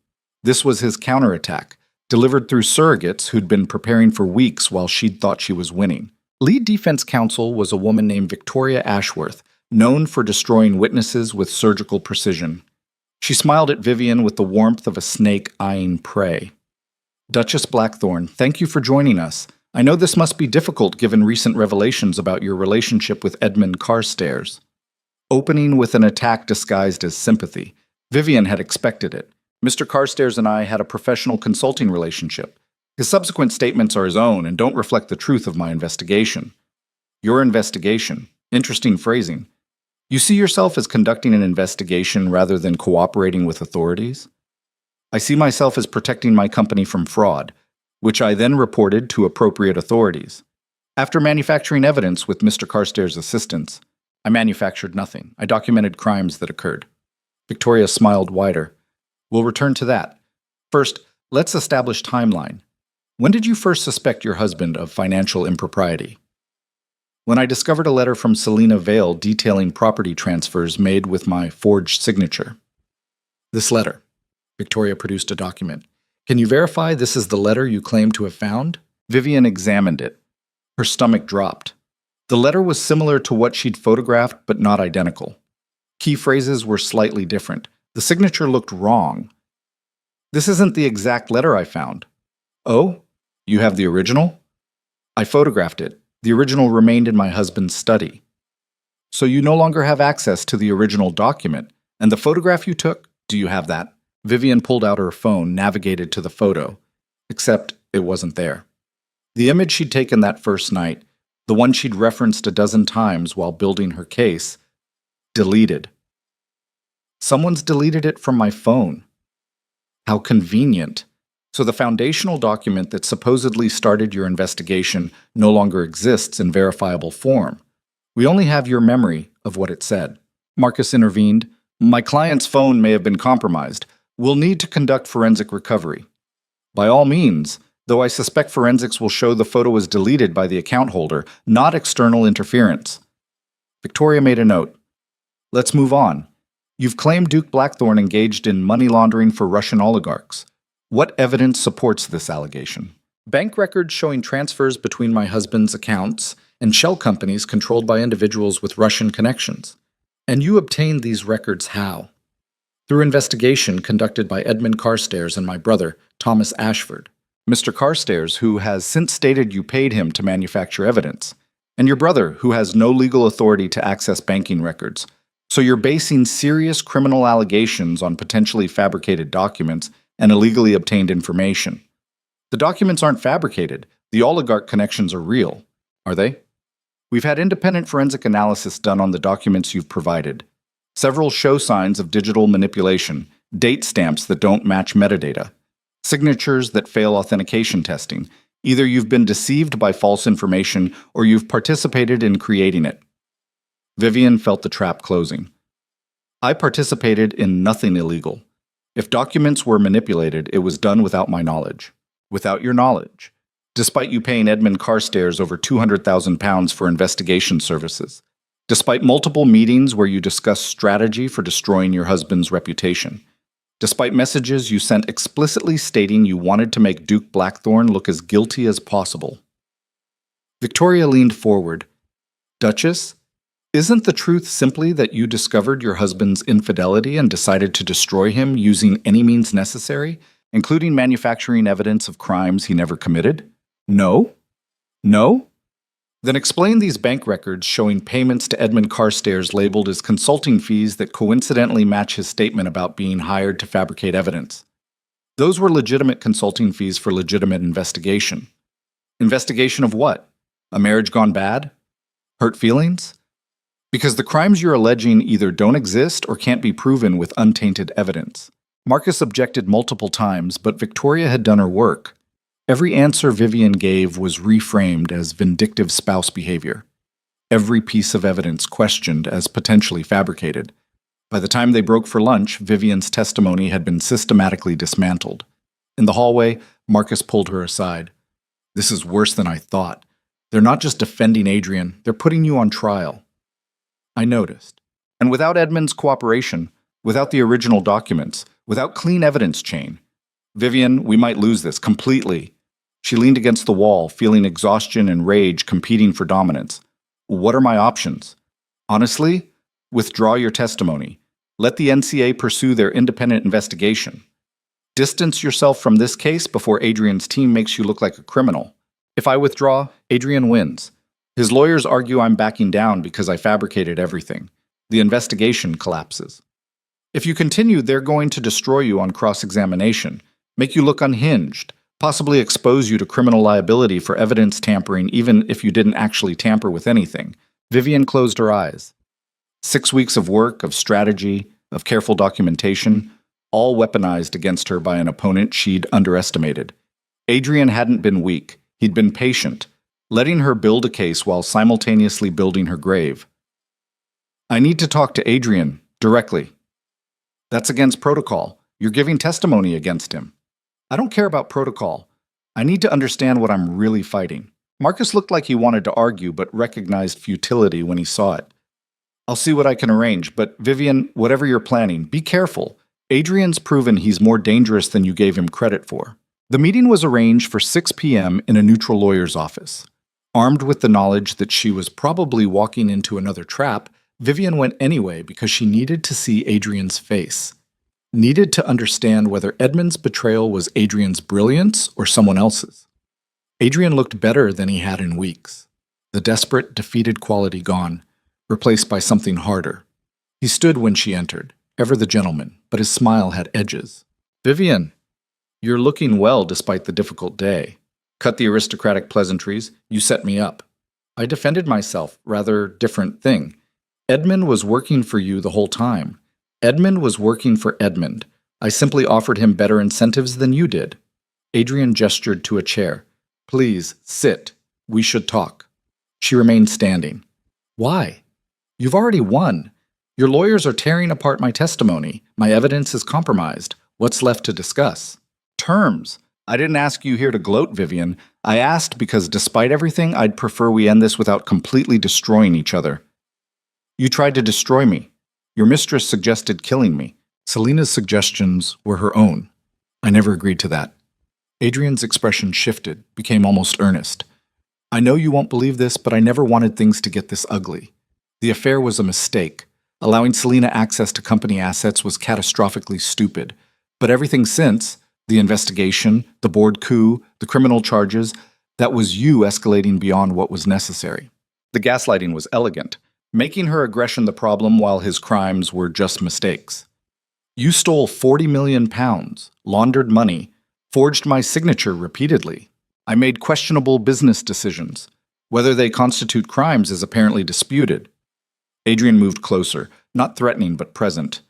This was his counterattack, delivered through surrogates who'd been preparing for weeks while she'd thought she was winning. Lead defense counsel was a woman named Victoria Ashworth, known for destroying witnesses with surgical precision. She smiled at Vivian with the warmth of a snake eyeing prey. Duchess Blackthorne, thank you for joining us. I know this must be difficult given recent revelations about your relationship with Edmund Carstairs. Opening with an attack disguised as sympathy, Vivian had expected it. Mr. Carstairs and I had a professional consulting relationship. His subsequent statements are his own and don't reflect the truth of my investigation. Your investigation. Interesting phrasing. You see yourself as conducting an investigation rather than cooperating with authorities? I see myself as protecting my company from fraud, which I then reported to appropriate authorities. After manufacturing evidence with Mr. Carstairs' assistance, I manufactured nothing. I documented crimes that occurred. Victoria smiled wider. We'll return to that. First, let's establish timeline. When did you first suspect your husband of financial impropriety? when I discovered a letter from Selena Vale detailing property transfers made with my forged signature. This letter. Victoria produced a document. Can you verify this is the letter you claim to have found? Vivian examined it. Her stomach dropped. The letter was similar to what she'd photographed, but not identical. Key phrases were slightly different. The signature looked wrong. This isn't the exact letter I found. Oh? You have the original? I photographed it. The original remained in my husband's study. So you no longer have access to the original document. And the photograph you took, do you have that? Vivian pulled out her phone, navigated to the photo. Except it wasn't there. The image she'd taken that first night, the one she'd referenced a dozen times while building her case, deleted. Someone's deleted it from my phone. How convenient. So the foundational document that supposedly started your investigation no longer exists in verifiable form. We only have your memory of what it said. Marcus intervened. My client's phone may have been compromised. We'll need to conduct forensic recovery. By all means, though I suspect forensics will show the photo was deleted by the account holder, not external interference. Victoria made a note. Let's move on. You've claimed Duke Blackthorne engaged in money laundering for Russian oligarchs. What evidence supports this allegation? Bank records showing transfers between my husband's accounts and shell companies controlled by individuals with Russian connections. And you obtained these records how? Through investigation conducted by Edmund Carstairs and my brother, Thomas Ashford. Mr. Carstairs, who has since stated you paid him to manufacture evidence, and your brother, who has no legal authority to access banking records. So you're basing serious criminal allegations on potentially fabricated documents and illegally obtained information. The documents aren't fabricated. The oligarch connections are real. Are they? We've had independent forensic analysis done on the documents you've provided. Several show signs of digital manipulation, date stamps that don't match metadata, signatures that fail authentication testing. Either you've been deceived by false information or you've participated in creating it. Vivian felt the trap closing. I participated in nothing illegal. If documents were manipulated, it was done without my knowledge. Without your knowledge. Despite you paying Edmund Carstairs over £200,000 for investigation services. Despite multiple meetings where you discussed strategy for destroying your husband's reputation. Despite messages you sent explicitly stating you wanted to make Duke Blackthorne look as guilty as possible. Victoria leaned forward. Duchess, isn't the truth simply that you discovered your husband's infidelity and decided to destroy him using any means necessary, including manufacturing evidence of crimes he never committed? No? No? Then explain these bank records showing payments to Edmund Carstairs labeled as consulting fees that coincidentally match his statement about being hired to fabricate evidence. Those were legitimate consulting fees for legitimate investigation. Investigation of what? A marriage gone bad? Hurt feelings? Because the crimes you're alleging either don't exist or can't be proven with untainted evidence. Marcus objected multiple times, but Victoria had done her work. Every answer Vivian gave was reframed as vindictive spouse behavior. Every piece of evidence questioned as potentially fabricated. By the time they broke for lunch, Vivian's testimony had been systematically dismantled. In the hallway, Marcus pulled her aside. This is worse than I thought. They're not just defending Adrian, they're putting you on trial. I noticed. And without Edmund's cooperation, without the original documents, without clean evidence chain, Vivian, we might lose this completely. She leaned against the wall, feeling exhaustion and rage competing for dominance. What are my options? Honestly, withdraw your testimony. Let the NCA pursue their independent investigation. Distance yourself from this case before Adrian's team makes you look like a criminal. If I withdraw, Adrian wins. His lawyers argue I'm backing down because I fabricated everything. The investigation collapses. If you continue, they're going to destroy you on cross-examination, make you look unhinged, possibly expose you to criminal liability for evidence tampering even if you didn't actually tamper with anything. Vivian closed her eyes. 6 weeks of work, of strategy, of careful documentation, all weaponized against her by an opponent she'd underestimated. Adrian hadn't been weak. He'd been patient, letting her build a case while simultaneously building her grave. I need to talk to Adrian directly. That's against protocol. You're giving testimony against him. I don't care about protocol. I need to understand what I'm really fighting. Marcus looked like he wanted to argue, but recognized futility when he saw it. I'll see what I can arrange, but Vivian, whatever you're planning, be careful. Adrian's proven he's more dangerous than you gave him credit for. The meeting was arranged for 6 p.m. in a neutral lawyer's office. Armed with the knowledge that she was probably walking into another trap, Vivian went anyway because she needed to see Adrian's face. Needed to understand whether Edmund's betrayal was Adrian's brilliance or someone else's. Adrian looked better than he had in weeks. The desperate, defeated quality gone, replaced by something harder. He stood when she entered, ever the gentleman, but his smile had edges. Vivian, you're looking well despite the difficult day. Cut the aristocratic pleasantries, you set me up. I defended myself, rather different thing. Edmund was working for you the whole time. Edmund was working for Edmund. I simply offered him better incentives than you did. Adrian gestured to a chair. Please, sit. We should talk. She remained standing. Why? You've already won. Your lawyers are tearing apart my testimony. My evidence is compromised. What's left to discuss? Terms. I didn't ask you here to gloat, Vivian. I asked because despite everything, I'd prefer we end this without completely destroying each other. You tried to destroy me. Your mistress suggested killing me. Selena's suggestions were her own. I never agreed to that. Adrian's expression shifted, became almost earnest. I know you won't believe this, but I never wanted things to get this ugly. The affair was a mistake. Allowing Selena access to company assets was catastrophically stupid. But everything since, the investigation, the board coup, the criminal charges, that was you escalating beyond what was necessary. The gaslighting was elegant, making her aggression the problem while his crimes were just mistakes. You stole 40 million pounds, laundered money, forged my signature repeatedly. I made questionable business decisions. Whether they constitute crimes is apparently disputed. Adrian moved closer, not threatening but present.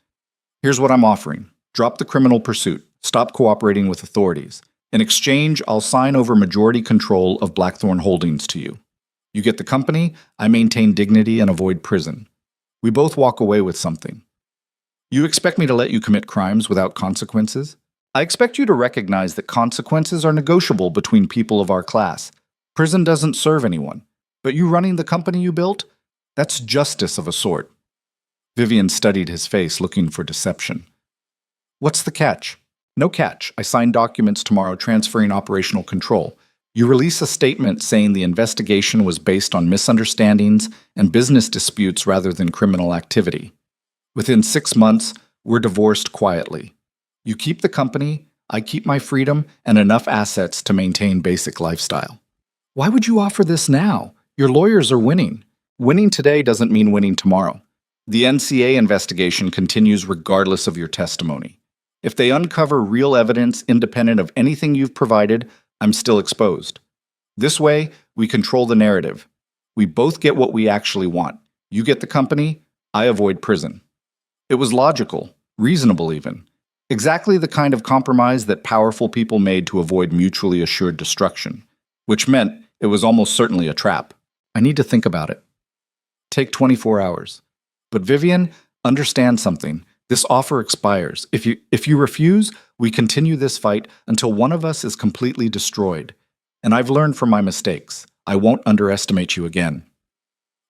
Here's what I'm offering. Drop the criminal pursuit. Stop cooperating with authorities. In exchange, I'll sign over majority control of Blackthorn Holdings to you. You get the company, I maintain dignity and avoid prison. We both walk away with something. You expect me to let you commit crimes without consequences? I expect you to recognize that consequences are negotiable between people of our class. Prison doesn't serve anyone. But you running the company you built? That's justice of a sort. Vivian studied his face, looking for deception. What's the catch? No catch. I sign documents tomorrow transferring operational control. You release a statement saying the investigation was based on misunderstandings and business disputes rather than criminal activity. Within 6 months, we're divorced quietly. You keep the company, I keep my freedom and enough assets to maintain basic lifestyle. Why would you offer this now? Your lawyers are winning. Winning today doesn't mean winning tomorrow. The NCA investigation continues regardless of your testimony. If they uncover real evidence independent of anything you've provided, I'm still exposed. This way, we control the narrative. We both get what we actually want. You get the company, I avoid prison. It was logical, reasonable even. Exactly the kind of compromise that powerful people made to avoid mutually assured destruction, which meant it was almost certainly a trap. I need to think about it. Take 24 hours. But Vivian, understand something. This offer expires. If you refuse, we continue this fight until one of us is completely destroyed. And I've learned from my mistakes. I won't underestimate you again.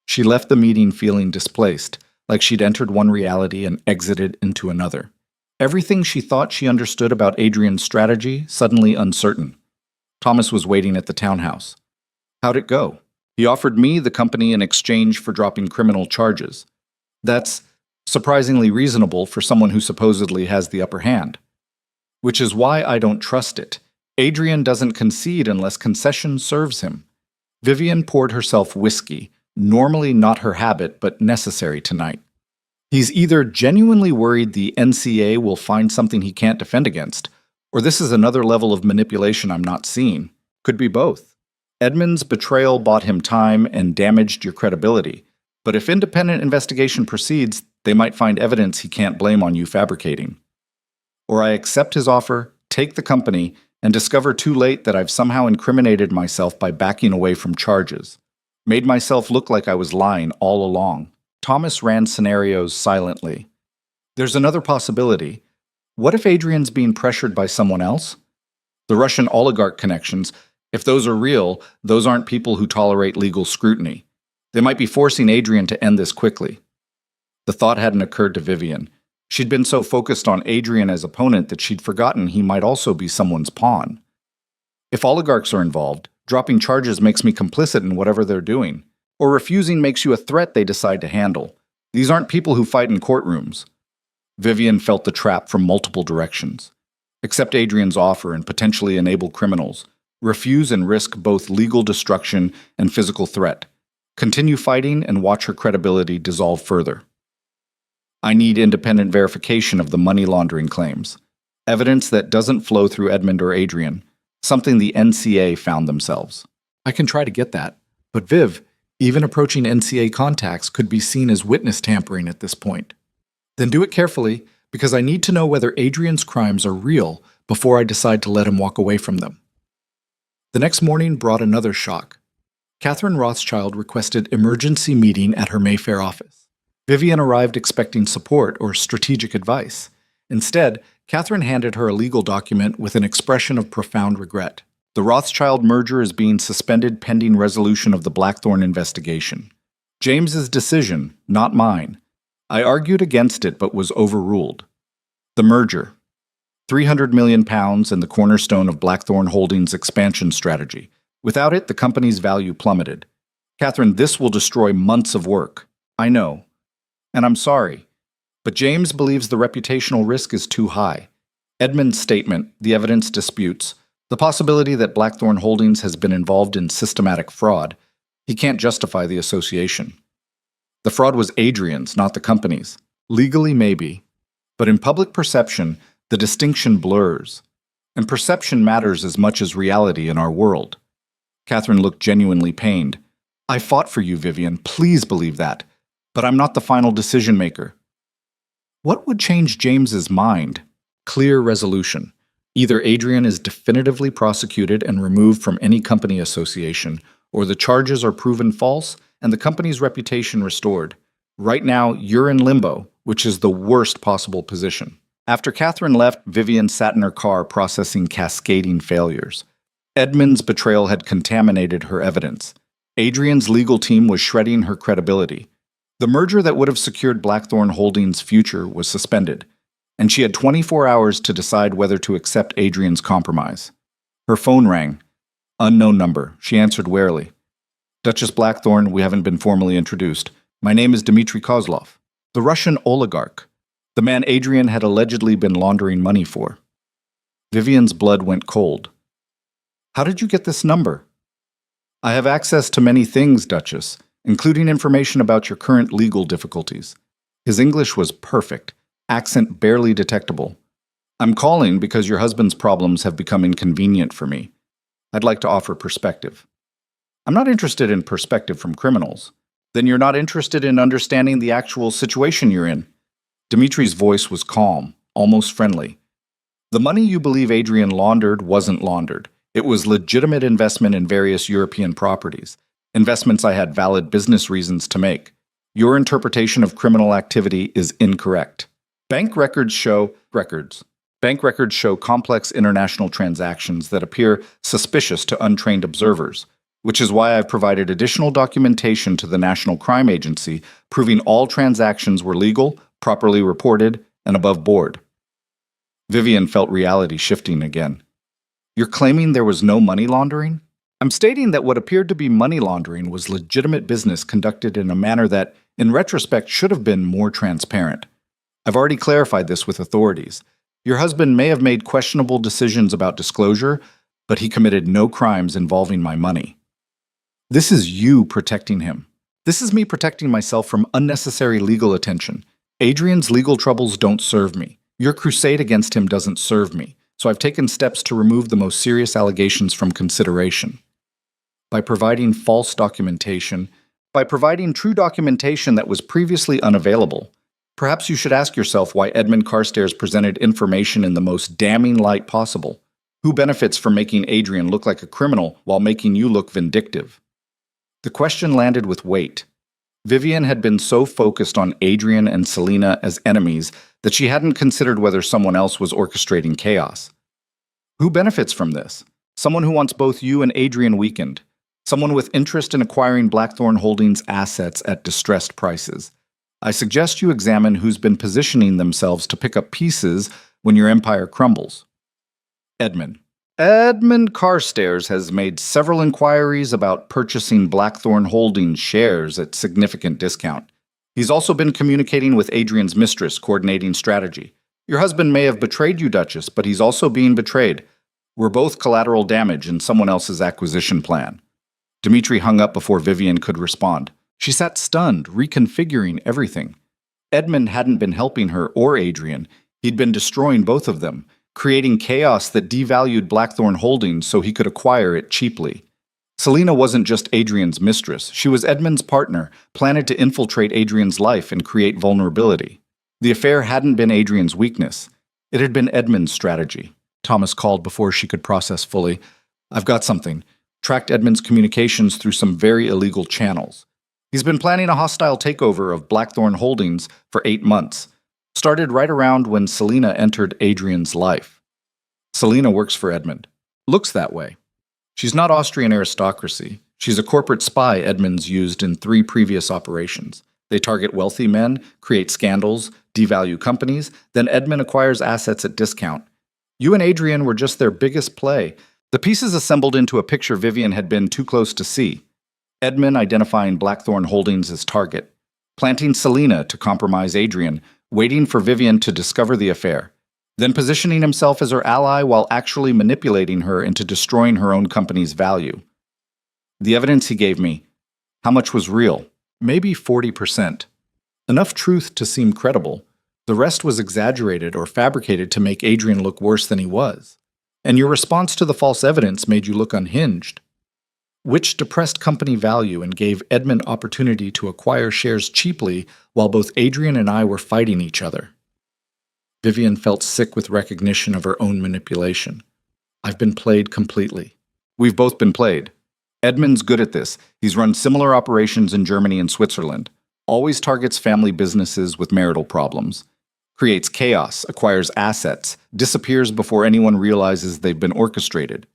She left the meeting feeling displaced, like she'd entered one reality and exited into another. Everything she thought she understood about Adrian's strategy suddenly uncertain. Thomas was waiting at the townhouse. How'd it go? He offered me the company in exchange for dropping criminal charges. That's surprisingly reasonable for someone who supposedly has the upper hand. Which is why I don't trust it. Adrian doesn't concede unless concession serves him. Vivian poured herself whiskey, normally not her habit, but necessary tonight. He's either genuinely worried the NCA will find something he can't defend against, or this is another level of manipulation I'm not seeing. Could be both. Edmund's betrayal bought him time and damaged your credibility, but if independent investigation proceeds, they might find evidence he can't blame on you fabricating. Or I accept his offer, take the company, and discover too late that I've somehow incriminated myself by backing away from charges. Made myself look like I was lying all along. Thomas ran scenarios silently. There's another possibility. What if Adrian's being pressured by someone else? The Russian oligarch connections, If those are real, those aren't people who tolerate legal scrutiny. They might be forcing Adrian to end this quickly. The thought hadn't occurred to Vivian. She'd been so focused on Adrian as opponent that she'd forgotten he might also be someone's pawn. If oligarchs are involved, dropping charges makes me complicit in whatever they're doing, or refusing makes you a threat they decide to handle. These aren't people who fight in courtrooms. Vivian felt the trap from multiple directions. Accept Adrian's offer and potentially enable criminals. Refuse and risk both legal destruction and physical threat. Continue fighting and watch her credibility dissolve further. I need independent verification of the money laundering claims. Evidence that doesn't flow through Edmund or Adrian, something the NCA found themselves. I can try to get that, but Viv, even approaching NCA contacts could be seen as witness tampering at this point. Then do it carefully, because I need to know whether Adrian's crimes are real before I decide to let him walk away from them. The next morning brought another shock. Catherine Rothschild requested emergency meeting at her Mayfair office. Vivian arrived expecting support or strategic advice. Instead, Catherine handed her a legal document with an expression of profound regret. The Rothschild merger is being suspended pending resolution of the Blackthorn investigation. James's decision, not mine. I argued against it but was overruled. The merger. £300 million and the cornerstone of Blackthorn Holdings' expansion strategy. Without it, the company's value plummeted. Catherine, this will destroy months of work. I know. And I'm sorry. But James believes the reputational risk is too high. Edmund's statement, the evidence disputes, the possibility that Blackthorn Holdings has been involved in systematic fraud. He can't justify the association. The fraud was Adrian's, not the company's. Legally, maybe. But in public perception, the distinction blurs. And perception matters as much as reality in our world. Catherine looked genuinely pained. I fought for you, Vivian. Please believe that. But I'm not the final decision maker. What would change James's mind? Clear resolution. Either Adrian is definitively prosecuted and removed from any company association, or the charges are proven false and the company's reputation restored. Right now, you're in limbo, which is the worst possible position. After Catherine left, Vivian sat in her car processing cascading failures. Edmund's betrayal had contaminated her evidence. Adrian's legal team was shredding her credibility. The merger that would have secured Blackthorn Holdings' future was suspended, and she had 24 hours to decide whether to accept Adrian's compromise. Her phone rang. Unknown number. She answered warily. Duchess Blackthorn, we haven't been formally introduced. My name is Dmitry Kozlov, the Russian oligarch, the man Adrian had allegedly been laundering money for. Vivian's blood went cold. How did you get this number? I have access to many things, Duchess, including information about your current legal difficulties. His English was perfect, accent barely detectable. I'm calling because your husband's problems have become inconvenient for me. I'd like to offer perspective. I'm not interested in perspective from criminals. Then you're not interested in understanding the actual situation you're in. Dimitri's voice was calm, almost friendly. The money you believe Adrian laundered wasn't laundered. It was legitimate investment in various European properties, investments I had valid business reasons to make. Your interpretation of criminal activity is incorrect. Bank records show complex international transactions that appear suspicious to untrained observers, which is why I've provided additional documentation to the National Crime Agency proving all transactions were legal, properly reported, and above board. Vivian felt reality shifting again. You're claiming there was no money laundering? I'm stating that what appeared to be money laundering was legitimate business conducted in a manner that, in retrospect, should have been more transparent. I've already clarified this with authorities. Your husband may have made questionable decisions about disclosure, but he committed no crimes involving my money. This is you protecting him. This is me protecting myself from unnecessary legal attention. Adrian's legal troubles don't serve me. Your crusade against him doesn't serve me, so I've taken steps to remove the most serious allegations from consideration. By providing false documentation, by providing true documentation that was previously unavailable, perhaps you should ask yourself why Edmund Carstairs presented information in the most damning light possible. Who benefits from making Adrian look like a criminal while making you look vindictive? The question landed with weight. Vivian had been so focused on Adrian and Selena as enemies that she hadn't considered whether someone else was orchestrating chaos. Who benefits from this? Someone who wants both you and Adrian weakened. Someone with interest in acquiring Blackthorn Holdings assets at distressed prices. I suggest you examine who's been positioning themselves to pick up pieces when your empire crumbles. Edmund. Edmund Carstairs has made several inquiries about purchasing Blackthorn Holdings shares at significant discount. He's also been communicating with Adrian's mistress, coordinating strategy. Your husband may have betrayed you, Duchess, but he's also being betrayed. We're both collateral damage in someone else's acquisition plan. Dimitri hung up before Vivian could respond. She sat stunned, reconfiguring everything. Edmund hadn't been helping her or Adrian. He'd been destroying both of them, creating chaos that devalued Blackthorn Holdings so he could acquire it cheaply. Selena wasn't just Adrian's mistress. She was Edmund's partner, planned to infiltrate Adrian's life and create vulnerability. The affair hadn't been Adrian's weakness. It had been Edmund's strategy. Thomas called before she could process fully. I've got something. Tracked Edmund's communications through some very illegal channels. He's been planning a hostile takeover of Blackthorn Holdings for 8 months. Started right around when Selena entered Adrian's life. Selena works for Edmund. Looks that way. She's not Austrian aristocracy. She's a corporate spy Edmund's used in 3 previous operations. They target wealthy men, create scandals, devalue companies, then Edmund acquires assets at discount. You and Adrian were just their biggest play. The pieces assembled into a picture Vivian had been too close to see. Edmund identifying Blackthorn Holdings as target, planting Selena to compromise Adrian, waiting for Vivian to discover the affair, then positioning himself as her ally while actually manipulating her into destroying her own company's value. The evidence he gave me, how much was real? Maybe 40%. Enough truth to seem credible. The rest was exaggerated or fabricated to make Adrian look worse than he was. And your response to the false evidence made you look unhinged, which depressed company value and gave Edmund opportunity to acquire shares cheaply while both Adrian and I were fighting each other. Vivian felt sick with recognition of her own manipulation. I've been played completely. We've both been played. Edmund's good at this. He's run similar operations in Germany and Switzerland. Always targets family businesses with marital problems. Creates chaos, acquires assets, disappears before anyone realizes they've been orchestrated.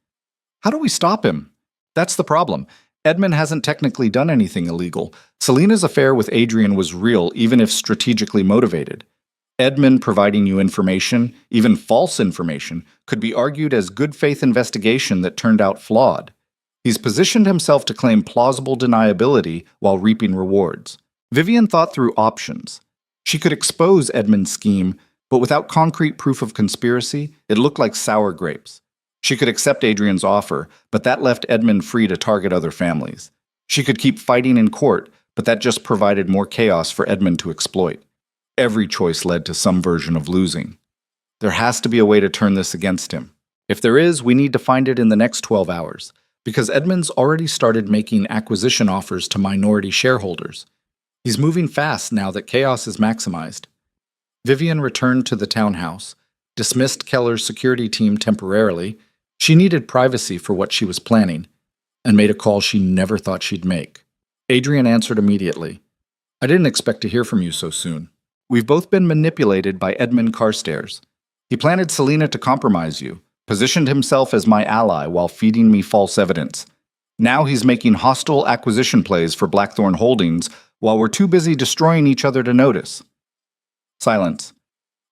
How do we stop him? That's the problem. Edmund hasn't technically done anything illegal. Selena's affair with Adrian was real, even if strategically motivated. Edmund providing you information, even false information, could be argued as good faith investigation that turned out flawed. He's positioned himself to claim plausible deniability while reaping rewards. Vivian thought through options. She could expose Edmund's scheme, but without concrete proof of conspiracy, it looked like sour grapes. She could accept Adrian's offer, but that left Edmund free to target other families. She could keep fighting in court, but that just provided more chaos for Edmund to exploit. Every choice led to some version of losing. There has to be a way to turn this against him. If there is, we need to find it in the next 12 hours, because Edmund's already started making acquisition offers to minority shareholders. He's moving fast now that chaos is maximized. Vivian returned to the townhouse, dismissed Keller's security team temporarily. She needed privacy for what she was planning, and made a call she never thought she'd make. Adrian answered immediately. I didn't expect to hear from you so soon. We've both been manipulated by Edmund Carstairs. He planted Selena to compromise you, positioned himself as my ally while feeding me false evidence. Now he's making hostile acquisition plays for Blackthorn Holdings while we're too busy destroying each other to notice. Silence.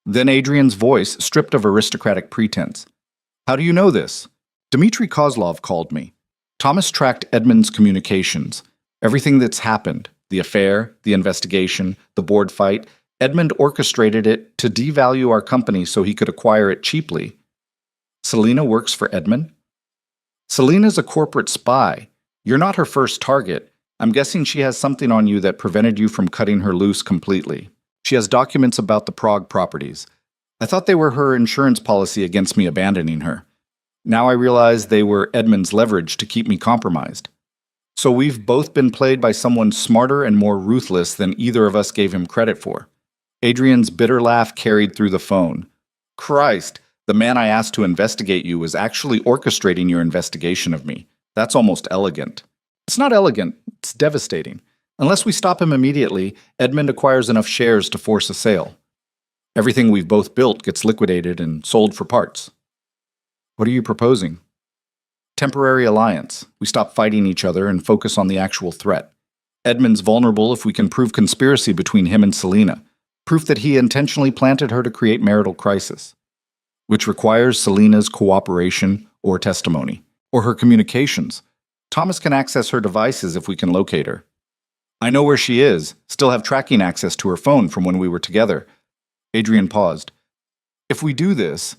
Then Adrian's voice, stripped of aristocratic pretense. How do you know this? Dmitri Kozlov called me. Thomas tracked Edmund's communications. Everything that's happened, the affair, the investigation, the board fight, Edmund orchestrated it to devalue our company so he could acquire it cheaply. Selena works for Edmund? Selena's a corporate spy. You're not her first target. I'm guessing she has something on you that prevented you from cutting her loose completely. She has documents about the Prague properties. I thought they were her insurance policy against me abandoning her. Now I realize they were Edmund's leverage to keep me compromised. So we've both been played by someone smarter and more ruthless than either of us gave him credit for. Adrian's bitter laugh carried through the phone. Christ, the man I asked to investigate you was actually orchestrating your investigation of me. That's almost elegant. It's not elegant, it's devastating. Unless we stop him immediately, Edmund acquires enough shares to force a sale. Everything we've both built gets liquidated and sold for parts. What are you proposing? Temporary alliance. We stop fighting each other and focus on the actual threat. Edmund's vulnerable if we can prove conspiracy between him and Selena, proof that he intentionally planted her to create marital crisis, which requires Selena's cooperation or testimony, or her communications. Thomas can access her devices if we can locate her. I know where she is, still have tracking access to her phone from when we were together. Adrian paused. If we do this,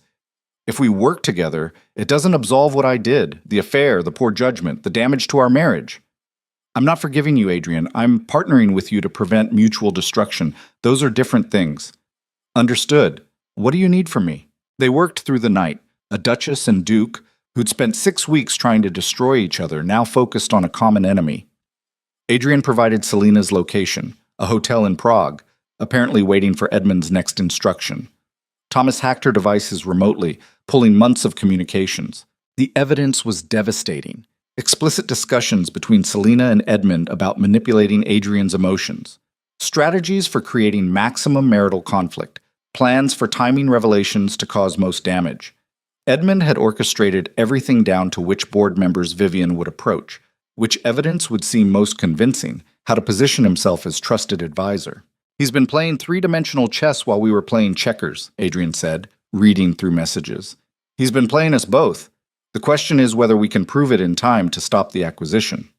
if we work together, it doesn't absolve what I did, the affair, the poor judgment, the damage to our marriage. I'm not forgiving you, Adrian. I'm partnering with you to prevent mutual destruction. Those are different things. Understood. What do you need from me? They worked through the night. A Duchess and Duke, who'd spent 6 weeks trying to destroy each other, now focused on a common enemy. Adrian provided Selena's location, a hotel in Prague, apparently waiting for Edmund's next instruction. Thomas hacked her devices remotely, pulling months of communications. The evidence was devastating. Explicit discussions between Selena and Edmund about manipulating Adrian's emotions. Strategies for creating maximum marital conflict. Plans for timing revelations to cause most damage. Edmund had orchestrated everything down to which board members Vivian would approach, which evidence would seem most convincing, how to position himself as trusted advisor. He's been playing three-dimensional chess while we were playing checkers, Adrian said, reading through messages. He's been playing us both. The question is whether we can prove it in time to stop the acquisition.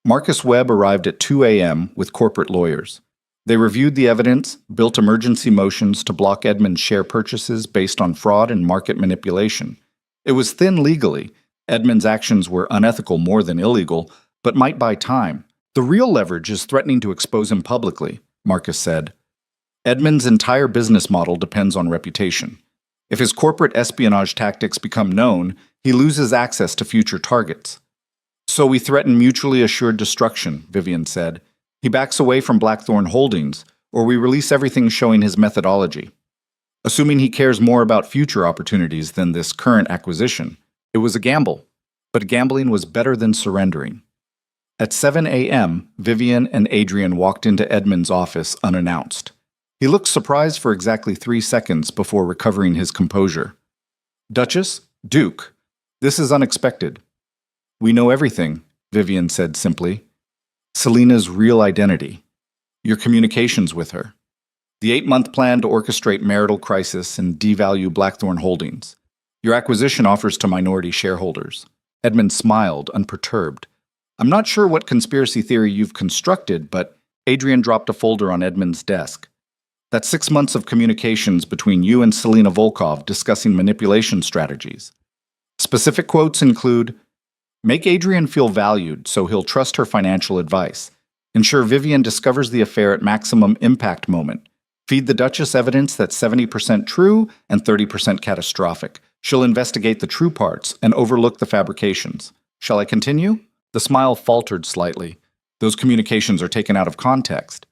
Marcus Webb arrived at 2 a.m. with corporate lawyers. They reviewed the evidence, built emergency motions to block Edmund's share purchases based on fraud and market manipulation. It was thin legally. Edmund's actions were unethical more than illegal, but might buy time. The real leverage is threatening to expose him publicly, Marcus said. Edmund's entire business model depends on reputation. If his corporate espionage tactics become known, he loses access to future targets. So we threaten mutually assured destruction, Vivian said. He backs away from Blackthorn Holdings, or we release everything showing his methodology. Assuming he cares more about future opportunities than this current acquisition, it was a gamble, but gambling was better than surrendering. At 7 a.m., Vivian and Adrian walked into Edmund's office unannounced. He looked surprised for exactly 3 seconds before recovering his composure. Duchess, Duke, this is unexpected. We know everything, Vivian said simply. Selena's real identity. Your communications with her. The 8-month plan to orchestrate marital crisis and devalue Blackthorn Holdings. Your acquisition offers to minority shareholders. Edmund smiled, unperturbed. I'm not sure what conspiracy theory you've constructed, but Adrian dropped a folder on Edmund's desk. That's 6 months of communications between you and Selena Volkov discussing manipulation strategies. Specific quotes include, make Adrian feel valued so he'll trust her financial advice. Ensure Vivian discovers the affair at maximum impact moment. Feed the Duchess evidence that's 70% true and 30% catastrophic. She'll investigate the true parts and overlook the fabrications. Shall I continue? The smile faltered slightly. Those communications are taken out of context.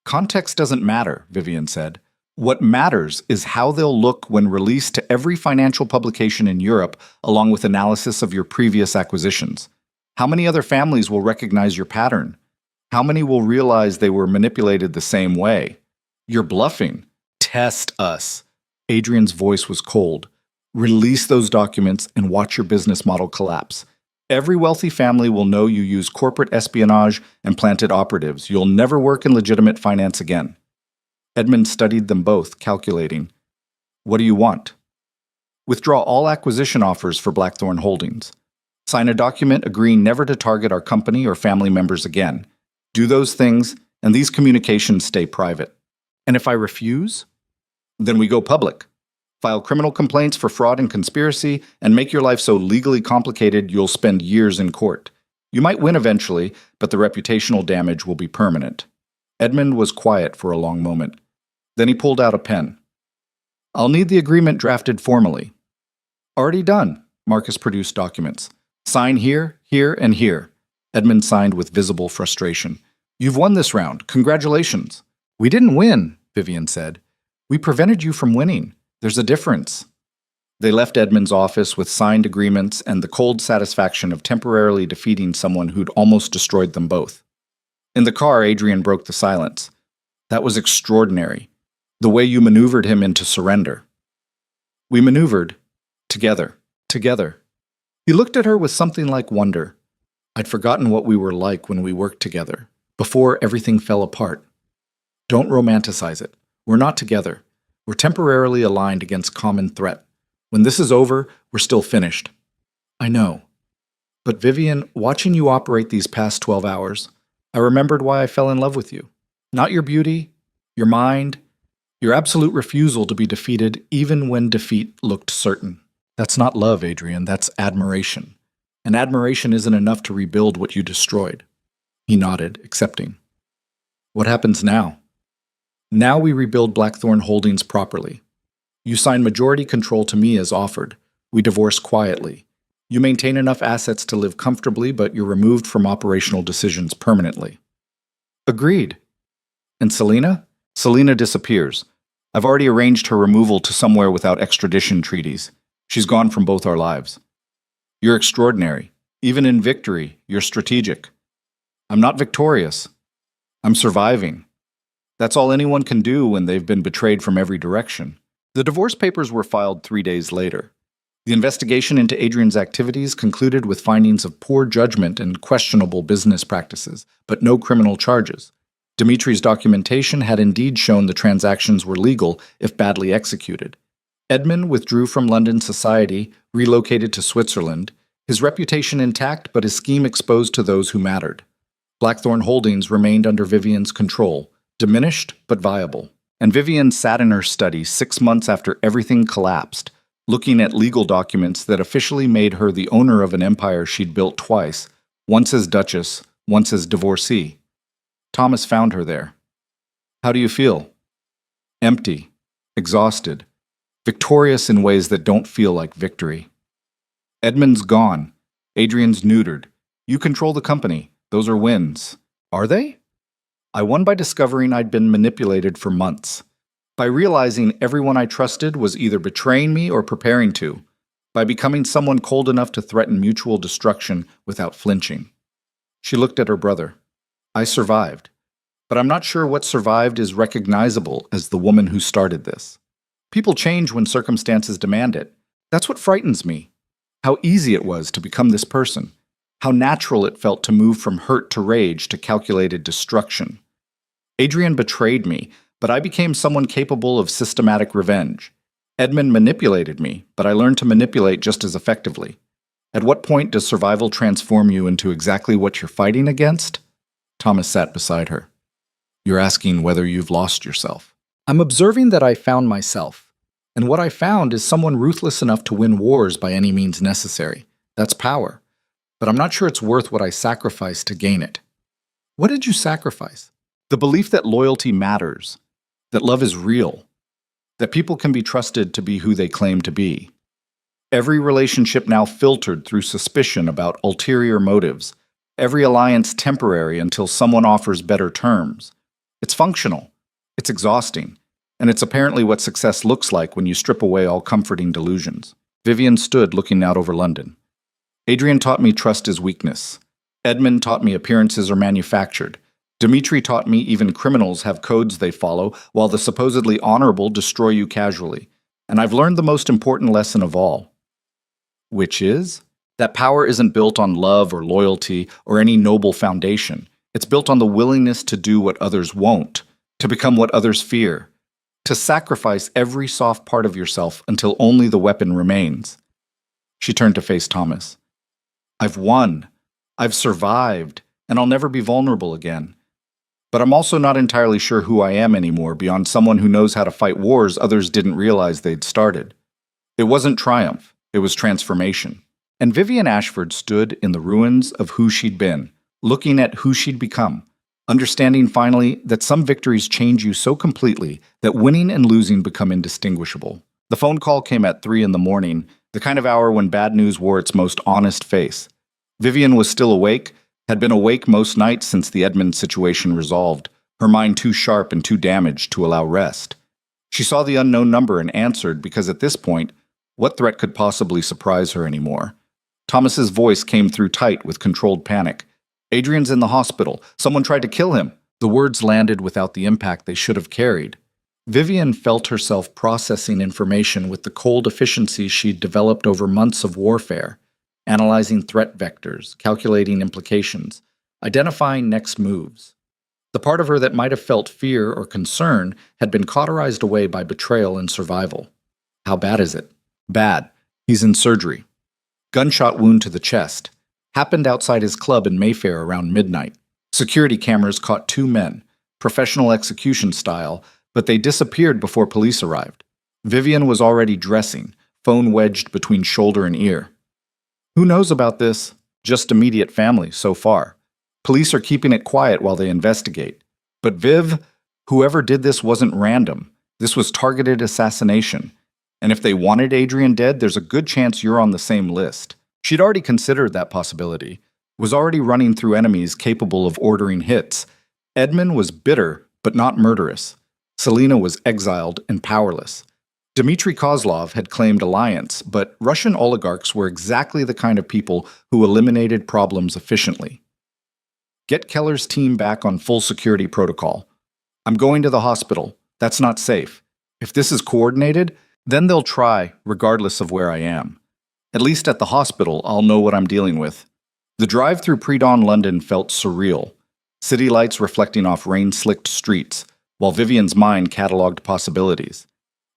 Context doesn't matter, Vivian said. What matters is how they'll look when released to every financial publication in Europe, along with analysis of your previous acquisitions. How many other families will recognize your pattern? How many will realize they were manipulated the same way? You're bluffing. Test us. Adrian's voice was cold. Release those documents and watch your business model collapse. Every wealthy family will know you use corporate espionage and planted operatives. You'll never work in legitimate finance again. Edmund studied them both, calculating. What do you want? Withdraw all acquisition offers for Blackthorn Holdings. Sign a document agreeing never to target our company or family members again. Do those things, and these communications stay private. And if I refuse? Then we go public. File criminal complaints for fraud and conspiracy, and make your life so legally complicated you'll spend years in court. You might win eventually, but the reputational damage will be permanent. Edmund was quiet for a long moment. Then he pulled out a pen. I'll need the agreement drafted formally. Already done. Marcus produced documents. Sign here, here, and here. Edmund signed with visible frustration. You've won this round. Congratulations. We didn't win, Vivian said. We prevented you from winning. There's a difference. They left Edmund's office with signed agreements and the cold satisfaction of temporarily defeating someone who'd almost destroyed them both. In the car, Adrian broke the silence. That was extraordinary. The way you maneuvered him into surrender. We maneuvered. Together. He looked at her with something like wonder. I'd forgotten what we were like when we worked together, before everything fell apart. Don't romanticize it. We're not together. We're temporarily aligned against common threat. When this is over, we're still finished. I know. But Vivian, watching you operate these past 12 hours, I remembered why I fell in love with you. Not your beauty, your mind, your absolute refusal to be defeated even when defeat looked certain. That's not love, Adrian, that's admiration. And admiration isn't enough to rebuild what you destroyed. He nodded, accepting. What happens now? Now we rebuild Blackthorn Holdings properly. You sign majority control to me as offered. We divorce quietly. You maintain enough assets to live comfortably, but you're removed from operational decisions permanently. Agreed. And Selena? Selena disappears. I've already arranged her removal to somewhere without extradition treaties. She's gone from both our lives. You're extraordinary. Even in victory, you're strategic. I'm not victorious. I'm surviving. That's all anyone can do when they've been betrayed from every direction. The divorce papers were filed 3 days later. The investigation into Adrian's activities concluded with findings of poor judgment and questionable business practices, but no criminal charges. Dimitri's documentation had indeed shown the transactions were legal if badly executed. Edmund withdrew from London society, relocated to Switzerland, his reputation intact but his scheme exposed to those who mattered. Blackthorn Holdings remained under Vivian's control, diminished but viable. And Vivian sat in her study 6 months after everything collapsed, looking at legal documents that officially made her the owner of an empire she'd built twice, once as Duchess, once as divorcee. Thomas found her there. How do you feel? Empty, exhausted, victorious in ways that don't feel like victory. Edmund's gone. Adrian's neutered. You control the company. Those are wins. Are they? I won by discovering I'd been manipulated for months. By realizing everyone I trusted was either betraying me or preparing to. By becoming someone cold enough to threaten mutual destruction without flinching. She looked at her brother. I survived. But I'm not sure what survived is recognizable as the woman who started this. People change when circumstances demand it. That's what frightens me. How easy it was to become this person. How natural it felt to move from hurt to rage to calculated destruction. Adrian betrayed me, but I became someone capable of systematic revenge. Edmund manipulated me, but I learned to manipulate just as effectively. At what point does survival transform you into exactly what you're fighting against? Thomas sat beside her. You're asking whether you've lost yourself. I'm observing that I found myself. And what I found is someone ruthless enough to win wars by any means necessary. That's power. But I'm not sure it's worth what I sacrificed to gain it. What did you sacrifice? The belief that loyalty matters, that love is real, that people can be trusted to be who they claim to be. Every relationship now filtered through suspicion about ulterior motives, every alliance temporary until someone offers better terms. It's functional, it's exhausting, and it's apparently what success looks like when you strip away all comforting delusions. Vivian stood looking out over London. Adrian taught me trust is weakness. Edmund taught me appearances are manufactured. Dimitri taught me even criminals have codes they follow, while the supposedly honorable destroy you casually. And I've learned the most important lesson of all. Which is? That power isn't built on love or loyalty or any noble foundation. It's built on the willingness to do what others won't, to become what others fear, to sacrifice every soft part of yourself until only the weapon remains. She turned to face Thomas. I've won. I've survived, and I'll never be vulnerable again. But I'm also not entirely sure who I am anymore beyond someone who knows how to fight wars others didn't realize they'd started. It wasn't triumph, it was transformation. And Vivian Ashford stood in the ruins of who she'd been, looking at who she'd become, understanding finally that some victories change you so completely that winning and losing become indistinguishable. The phone call came at 3 a.m, the kind of hour when bad news wore its most honest face. Vivian was still awake, had been awake most nights since the Edmund situation resolved, her mind too sharp and too damaged to allow rest. She saw the unknown number and answered because at this point, what threat could possibly surprise her anymore? Thomas's voice came through tight with controlled panic. Adrian's in the hospital. Someone tried to kill him. The words landed without the impact they should have carried. Vivian felt herself processing information with the cold efficiency she'd developed over months of warfare. analyzing threat vectors, calculating implications, identifying next moves. The part of her that might have felt fear or concern had been cauterized away by betrayal and survival. How bad is it? Bad. He's in surgery. Gunshot wound to the chest. Happened outside his club in Mayfair around midnight. Security cameras caught 2 men, professional execution style, but they disappeared before police arrived. Vivian was already dressing, phone wedged between shoulder and ear. Who knows about this? Just immediate family so far. Police are keeping it quiet while they investigate. But Viv, whoever did this wasn't random. This was targeted assassination. And if they wanted Adrian dead, there's a good chance you're on the same list. She'd already considered that possibility, was already running through enemies capable of ordering hits. Edmund was bitter, but not murderous. Selena was exiled and powerless. Dmitry Kozlov had claimed alliance, but Russian oligarchs were exactly the kind of people who eliminated problems efficiently. Get Keller's team back on full security protocol. I'm going to the hospital. That's not safe. If this is coordinated, then they'll try, regardless of where I am. At least at the hospital, I'll know what I'm dealing with. The drive through pre-dawn London felt surreal. City lights reflecting off rain-slicked streets, while Vivian's mind catalogued possibilities.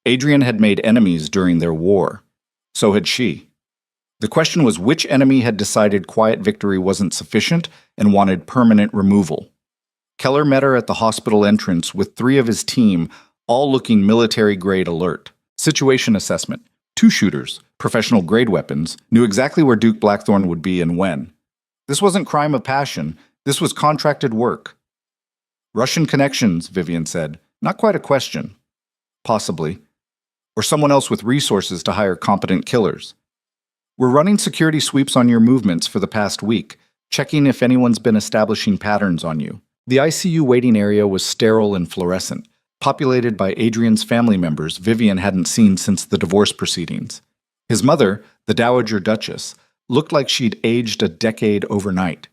Adrian had made enemies during their war. So had she. The question was which enemy had decided quiet victory wasn't sufficient and wanted permanent removal. Keller met her at the hospital entrance with 3 of his team, all looking military-grade alert. Situation assessment. 2 shooters, professional-grade weapons, knew exactly where Duke Blackthorne would be and when. This wasn't crime of passion. This was contracted work. Russian connections, Vivian said. Not quite a question. Possibly. Or someone else with resources to hire competent killers. We're running security sweeps on your movements for the past week, checking if anyone's been establishing patterns on you. The ICU waiting area was sterile and fluorescent, populated by Adrian's family members Vivian hadn't seen since the divorce proceedings. His mother, the Dowager Duchess, looked like she'd aged a decade overnight.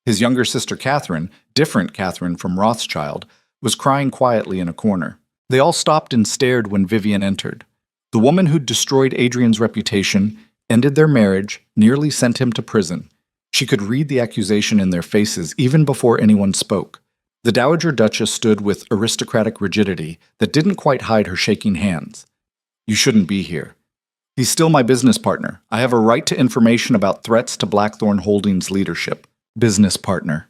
His younger sister Catherine, different Catherine from Rothschild, was crying quietly in a corner. They all stopped and stared when Vivian entered. The woman who'd destroyed Adrian's reputation, ended their marriage, nearly sent him to prison. She could read the accusation in their faces even before anyone spoke. The Dowager Duchess stood with aristocratic rigidity that didn't quite hide her shaking hands. You shouldn't be here. He's still my business partner. I have a right to information about threats to Blackthorne Holdings leadership. Business partner.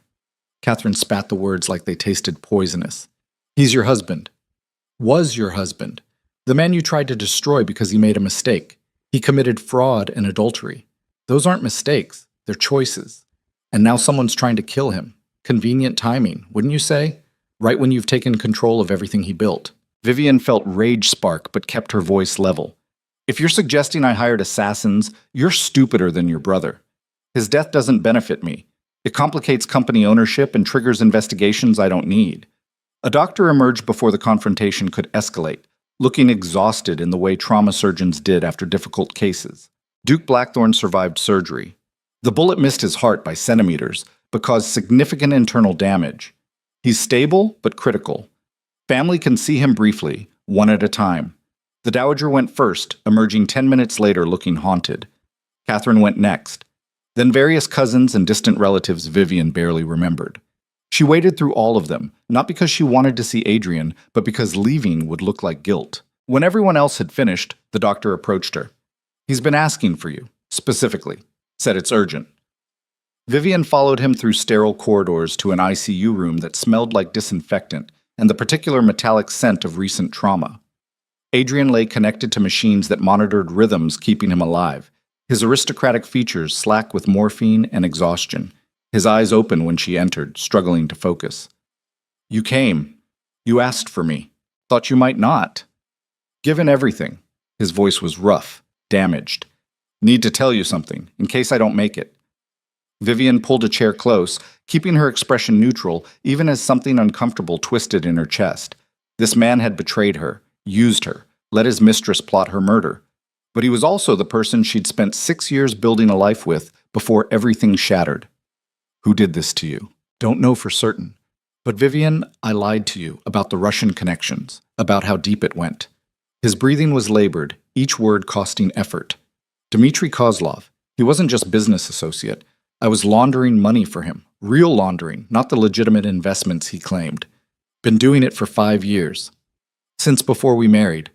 Catherine spat the words like they tasted poisonous. He's your husband. Was your husband. The man you tried to destroy because he made a mistake. He committed fraud and adultery. Those aren't mistakes. They're choices. And now someone's trying to kill him. Convenient timing, wouldn't you say? Right when you've taken control of everything he built. Vivian felt rage spark but kept her voice level. If you're suggesting I hired assassins, you're stupider than your brother. His death doesn't benefit me. It complicates company ownership and triggers investigations I don't need. A doctor emerged before the confrontation could escalate, looking exhausted in the way trauma surgeons did after difficult cases. Duke Blackthorne survived surgery. The bullet missed his heart by centimeters, but caused significant internal damage. He's stable, but critical. Family can see him briefly, one at a time. The Dowager went first, emerging 10 minutes later looking haunted. Catherine went next. Then various cousins and distant relatives Vivian barely remembered. She waited through all of them, not because she wanted to see Adrian, but because leaving would look like guilt. When everyone else had finished, the doctor approached her. He's been asking for you, specifically. Said it's urgent. Vivian followed him through sterile corridors to an ICU room that smelled like disinfectant and the particular metallic scent of recent trauma. Adrian lay connected to machines that monitored rhythms keeping him alive, his aristocratic features slack with morphine and exhaustion, his eyes open when she entered, struggling to focus. You came. You asked for me. Thought you might not. Given everything. His voice was rough, damaged. Need to tell you something, in case I don't make it. Vivian pulled a chair close, keeping her expression neutral, even as something uncomfortable twisted in her chest. This man had betrayed her, used her, let his mistress plot her murder. But he was also the person she'd spent 6 years building a life with before everything shattered. Who did this to you? Don't know for certain. But Vivian, I lied to you about the Russian connections, about how deep it went. His breathing was labored, each word costing effort. Dmitry Kozlov. He wasn't just business associate. I was laundering money for him. Real laundering, not the legitimate investments he claimed. Been doing it for 5 years. Since before we married.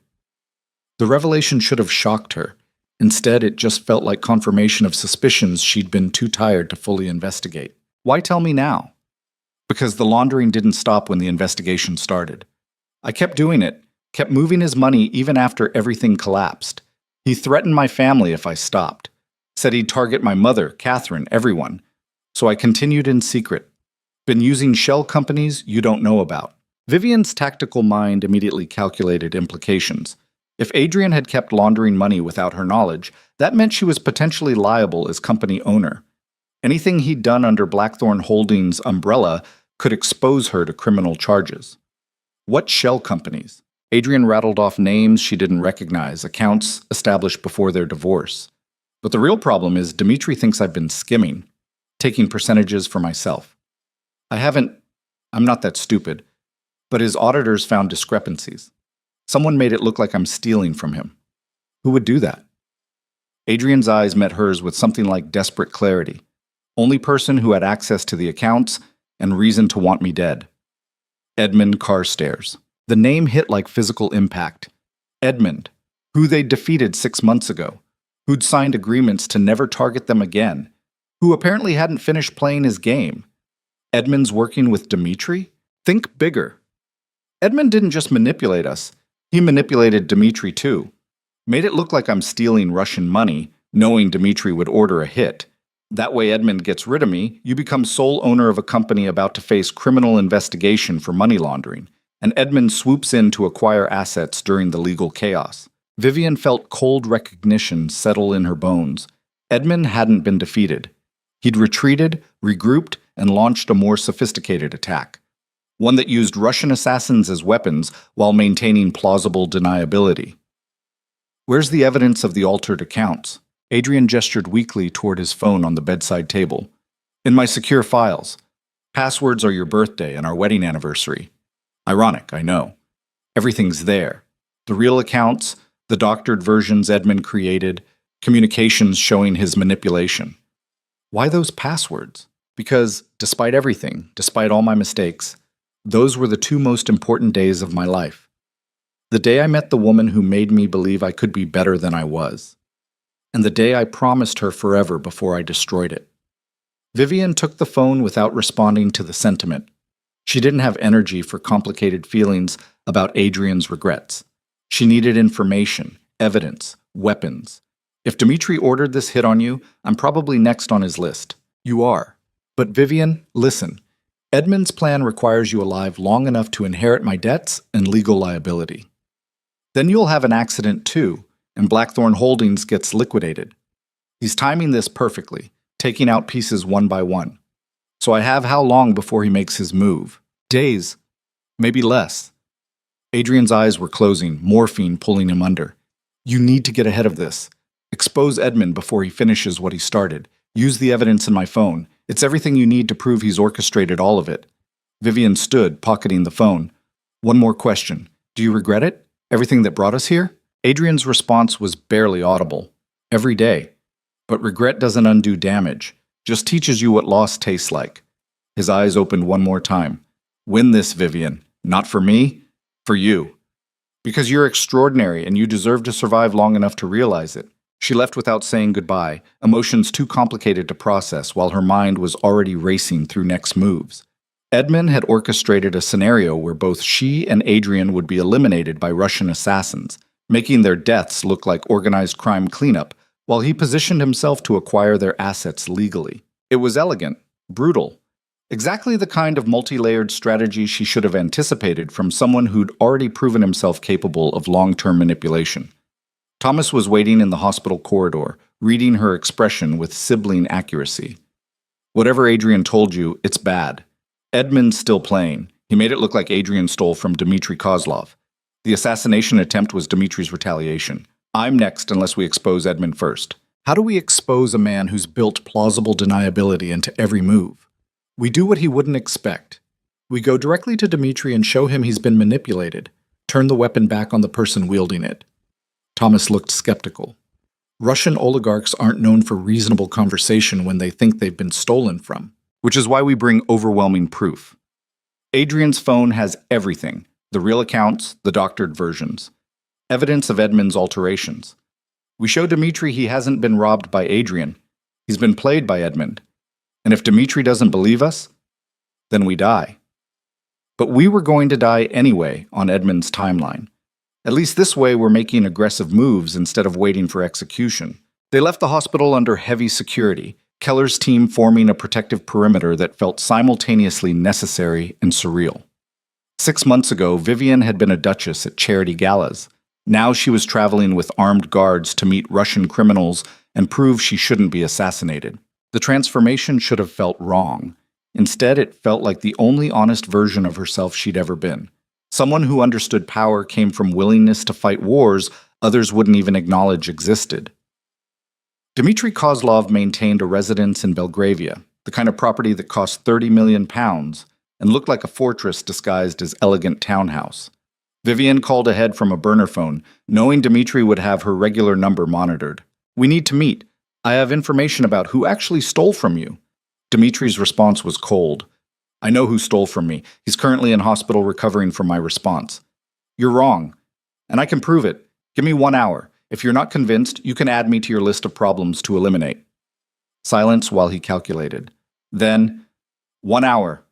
The revelation should have shocked her. Instead, it just felt like confirmation of suspicions she'd been too tired to fully investigate. Why tell me now? Because the laundering didn't stop when the investigation started. I kept doing it, kept moving his money even after everything collapsed. He threatened my family if I stopped. Said he'd target my mother, Catherine, everyone. So I continued in secret. Been using shell companies you don't know about. Vivian's tactical mind immediately calculated implications. If Adrian had kept laundering money without her knowledge, that meant she was potentially liable as company owner. Anything he'd done under Blackthorn Holdings' umbrella could expose her to criminal charges. What shell companies? Adrian rattled off names she didn't recognize, accounts established before their divorce. But the real problem is Dimitri thinks I've been skimming, taking percentages for myself. I'm not that stupid, but his auditors found discrepancies. Someone made it look like I'm stealing from him. Who would do that? Adrian's eyes met hers with something like desperate clarity. Only person who had access to the accounts and reason to want me dead. Edmund Carstairs. The name hit like physical impact. Edmund, who they'd defeated 6 months ago, who'd signed agreements to never target them again, who apparently hadn't finished playing his game. Edmund's working with Dimitri? Think bigger. Edmund didn't just manipulate us. He manipulated Dimitri too. Made it look like I'm stealing Russian money, knowing Dimitri would order a hit. That way Edmund gets rid of me, you become sole owner of a company about to face criminal investigation for money laundering, and Edmund swoops in to acquire assets during the legal chaos. Vivian felt cold recognition settle in her bones. Edmund hadn't been defeated. He'd retreated, regrouped, and launched a more sophisticated attack. One that used Russian assassins as weapons while maintaining plausible deniability. Where's the evidence of the altered accounts? Adrian gestured weakly toward his phone on the bedside table. In my secure files. Passwords are your birthday and our wedding anniversary. Ironic, I know. Everything's there. The real accounts, the doctored versions Edmund created, communications showing his manipulation. Why those passwords? Because, despite everything, despite all my mistakes, those were the 2 most important days of my life. The day I met the woman who made me believe I could be better than I was. And the day I promised her forever before I destroyed it. Vivian took the phone without responding to the sentiment. She didn't have energy for complicated feelings about Adrian's regrets. She needed information, evidence, weapons. If Dimitri ordered this hit on you, I'm probably next on his list. You are. But Vivian, listen. Edmund's plan requires you alive long enough to inherit my debts and legal liability. Then you'll have an accident too, and Blackthorn Holdings gets liquidated. He's timing this perfectly, taking out pieces one by one. So I have how long before he makes his move? Days. Maybe less. Adrian's eyes were closing, morphine pulling him under. You need to get ahead of this. Expose Edmund before he finishes what he started. Use the evidence in my phone. It's everything you need to prove he's orchestrated all of it. Vivian stood, pocketing the phone. One more question. Do you regret it? Everything that brought us here? Adrian's response was barely audible. Every day. But regret doesn't undo damage. Just teaches you what loss tastes like. His eyes opened one more time. Win this, Vivian. Not for me, for you. Because you're extraordinary and you deserve to survive long enough to realize it. She left without saying goodbye, emotions too complicated to process while her mind was already racing through next moves. Edmund had orchestrated a scenario where both she and Adrian would be eliminated by Russian assassins, making their deaths look like organized crime cleanup, while he positioned himself to acquire their assets legally. It was elegant, brutal, exactly the kind of multi-layered strategy she should have anticipated from someone who'd already proven himself capable of long-term manipulation. Thomas was waiting in the hospital corridor, reading her expression with sibling accuracy. Whatever Adrian told you, it's bad. Edmund's still playing. He made it look like Adrian stole from Dmitry Kozlov. The assassination attempt was Dmitri's retaliation. I'm next unless we expose Edmund first. How do we expose a man who's built plausible deniability into every move? We do what he wouldn't expect. We go directly to Dmitri and show him he's been manipulated. Turn the weapon back on the person wielding it. Thomas looked skeptical. Russian oligarchs aren't known for reasonable conversation when they think they've been stolen from, which is why we bring overwhelming proof. Adrian's phone has everything: the real accounts, the doctored versions, evidence of Edmund's alterations. We show Dmitri he hasn't been robbed by Adrian. He's been played by Edmund. And if Dmitri doesn't believe us, then we die. But we were going to die anyway on Edmund's timeline. At least this way we're making aggressive moves instead of waiting for execution. They left the hospital under heavy security, Keller's team forming a protective perimeter that felt simultaneously necessary and surreal. 6 months ago, Vivian had been a Duchess at charity galas. Now she was traveling with armed guards to meet Russian criminals and prove she shouldn't be assassinated. The transformation should have felt wrong. Instead, it felt like the only honest version of herself she'd ever been. Someone who understood power came from willingness to fight wars others wouldn't even acknowledge existed. Dmitry Kozlov maintained a residence in Belgravia, the kind of property that cost £30 million and looked like a fortress disguised as elegant townhouse. Vivian called ahead from a burner phone, knowing Dmitry would have her regular number monitored. "We need to meet. I have information about who actually stole from you." Dmitry's response was cold. "I know who stole from me. He's currently in hospital recovering from my response." "You're wrong. And I can prove it. Give me 1 hour. If you're not convinced, you can add me to your list of problems to eliminate." Silence while he calculated. Then, 1 hour.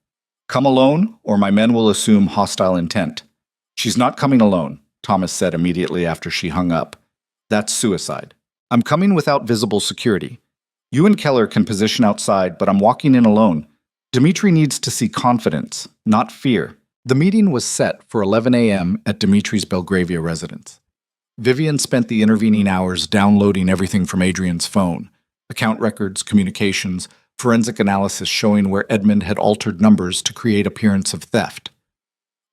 Come alone, or my men will assume hostile intent. "She's not coming alone," Thomas said immediately after she hung up. "That's suicide. I'm coming without visible security. You and Keller can position outside, but I'm walking in alone. Dmitry needs to see confidence, not fear." The meeting was set for 11 a.m. at Dmitry's Belgravia residence. Vivian spent the intervening hours downloading everything from Adrian's phone: account records, communications, forensic analysis showing where Edmund had altered numbers to create appearance of theft.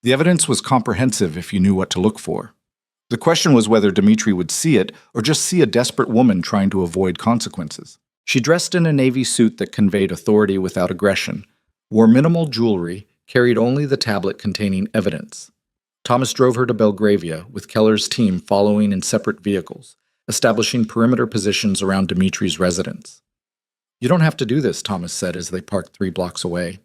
The evidence was comprehensive if you knew what to look for. The question was whether Dmitry would see it or just see a desperate woman trying to avoid consequences. She dressed in a navy suit that conveyed authority without aggression, wore minimal jewelry, carried only the tablet containing evidence. Thomas drove her to Belgravia, with Keller's team following in separate vehicles, establishing perimeter positions around Dmitry's residence. "You don't have to do this," Thomas said as they parked 3 blocks away.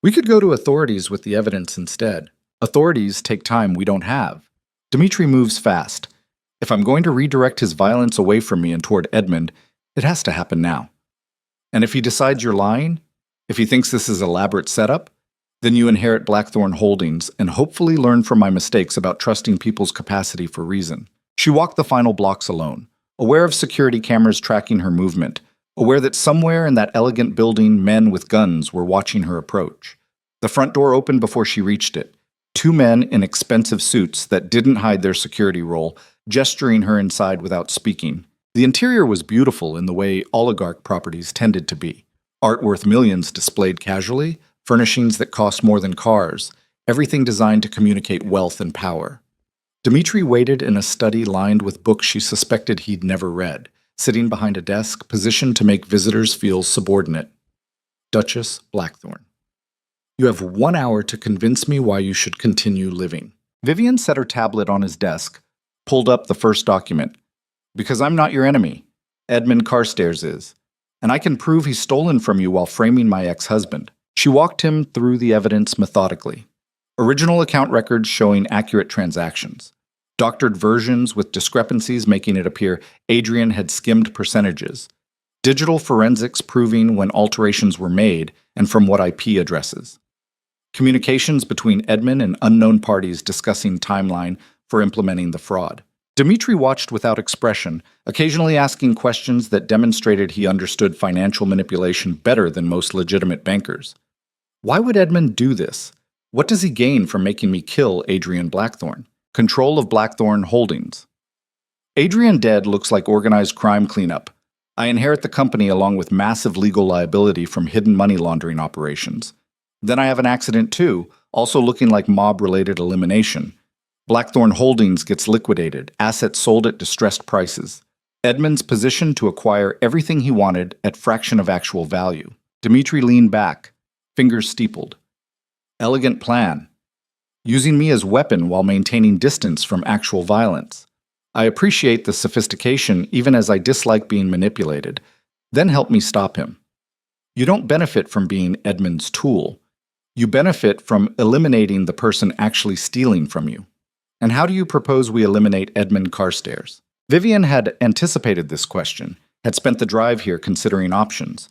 "We could go to authorities with the evidence instead. Authorities take time we don't have. Dmitry moves fast. If I'm going to redirect his violence away from me and toward Edmund, it has to happen now. And if he decides you're lying, if he thinks this is an elaborate setup, then you inherit Blackthorn Holdings and hopefully learn from my mistakes about trusting people's capacity for reason." She walked the final blocks alone, aware of security cameras tracking her movement, aware that somewhere in that elegant building men with guns were watching her approach. The front door opened before she reached it. 2 men in expensive suits that didn't hide their security role, gesturing her inside without speaking. The interior was beautiful in the way oligarch properties tended to be. Art worth millions displayed casually, furnishings that cost more than cars, everything designed to communicate wealth and power. Dmitry waited in a study lined with books she suspected he'd never read, sitting behind a desk positioned to make visitors feel subordinate. Duchess Blackthorn. "You have 1 hour to convince me why you should continue living." Vivian set her tablet on his desk, pulled up the first document. "Because I'm not your enemy. Edmund Carstairs is. And I can prove he's stolen from you while framing my ex-husband." She walked him through the evidence methodically. Original account records showing accurate transactions. Doctored versions with discrepancies making it appear Adrian had skimmed percentages. Digital forensics proving when alterations were made and from what IP addresses. Communications between Edmund and unknown parties discussing timeline for implementing the fraud. Dmitry watched without expression, occasionally asking questions that demonstrated he understood financial manipulation better than most legitimate bankers. Why would Edmund do this? What does he gain from making me kill Adrian Blackthorn? Control of Blackthorn Holdings. Adrian dead looks like organized crime cleanup. I inherit the company along with massive legal liability from hidden money laundering operations. Then I have an accident too, also looking like mob-related elimination. Blackthorn Holdings gets liquidated, assets sold at distressed prices. Edmund's positioned to acquire everything he wanted at fraction of actual value. Dmitry leaned back, fingers steepled. Elegant plan. Using me as weapon while maintaining distance from actual violence. I appreciate the sophistication even as I dislike being manipulated. Then help me stop him. You don't benefit from being Edmund's tool. You benefit from eliminating the person actually stealing from you. And how do you propose we eliminate Edmund Carstairs? Vivian had anticipated this question, had spent the drive here considering options.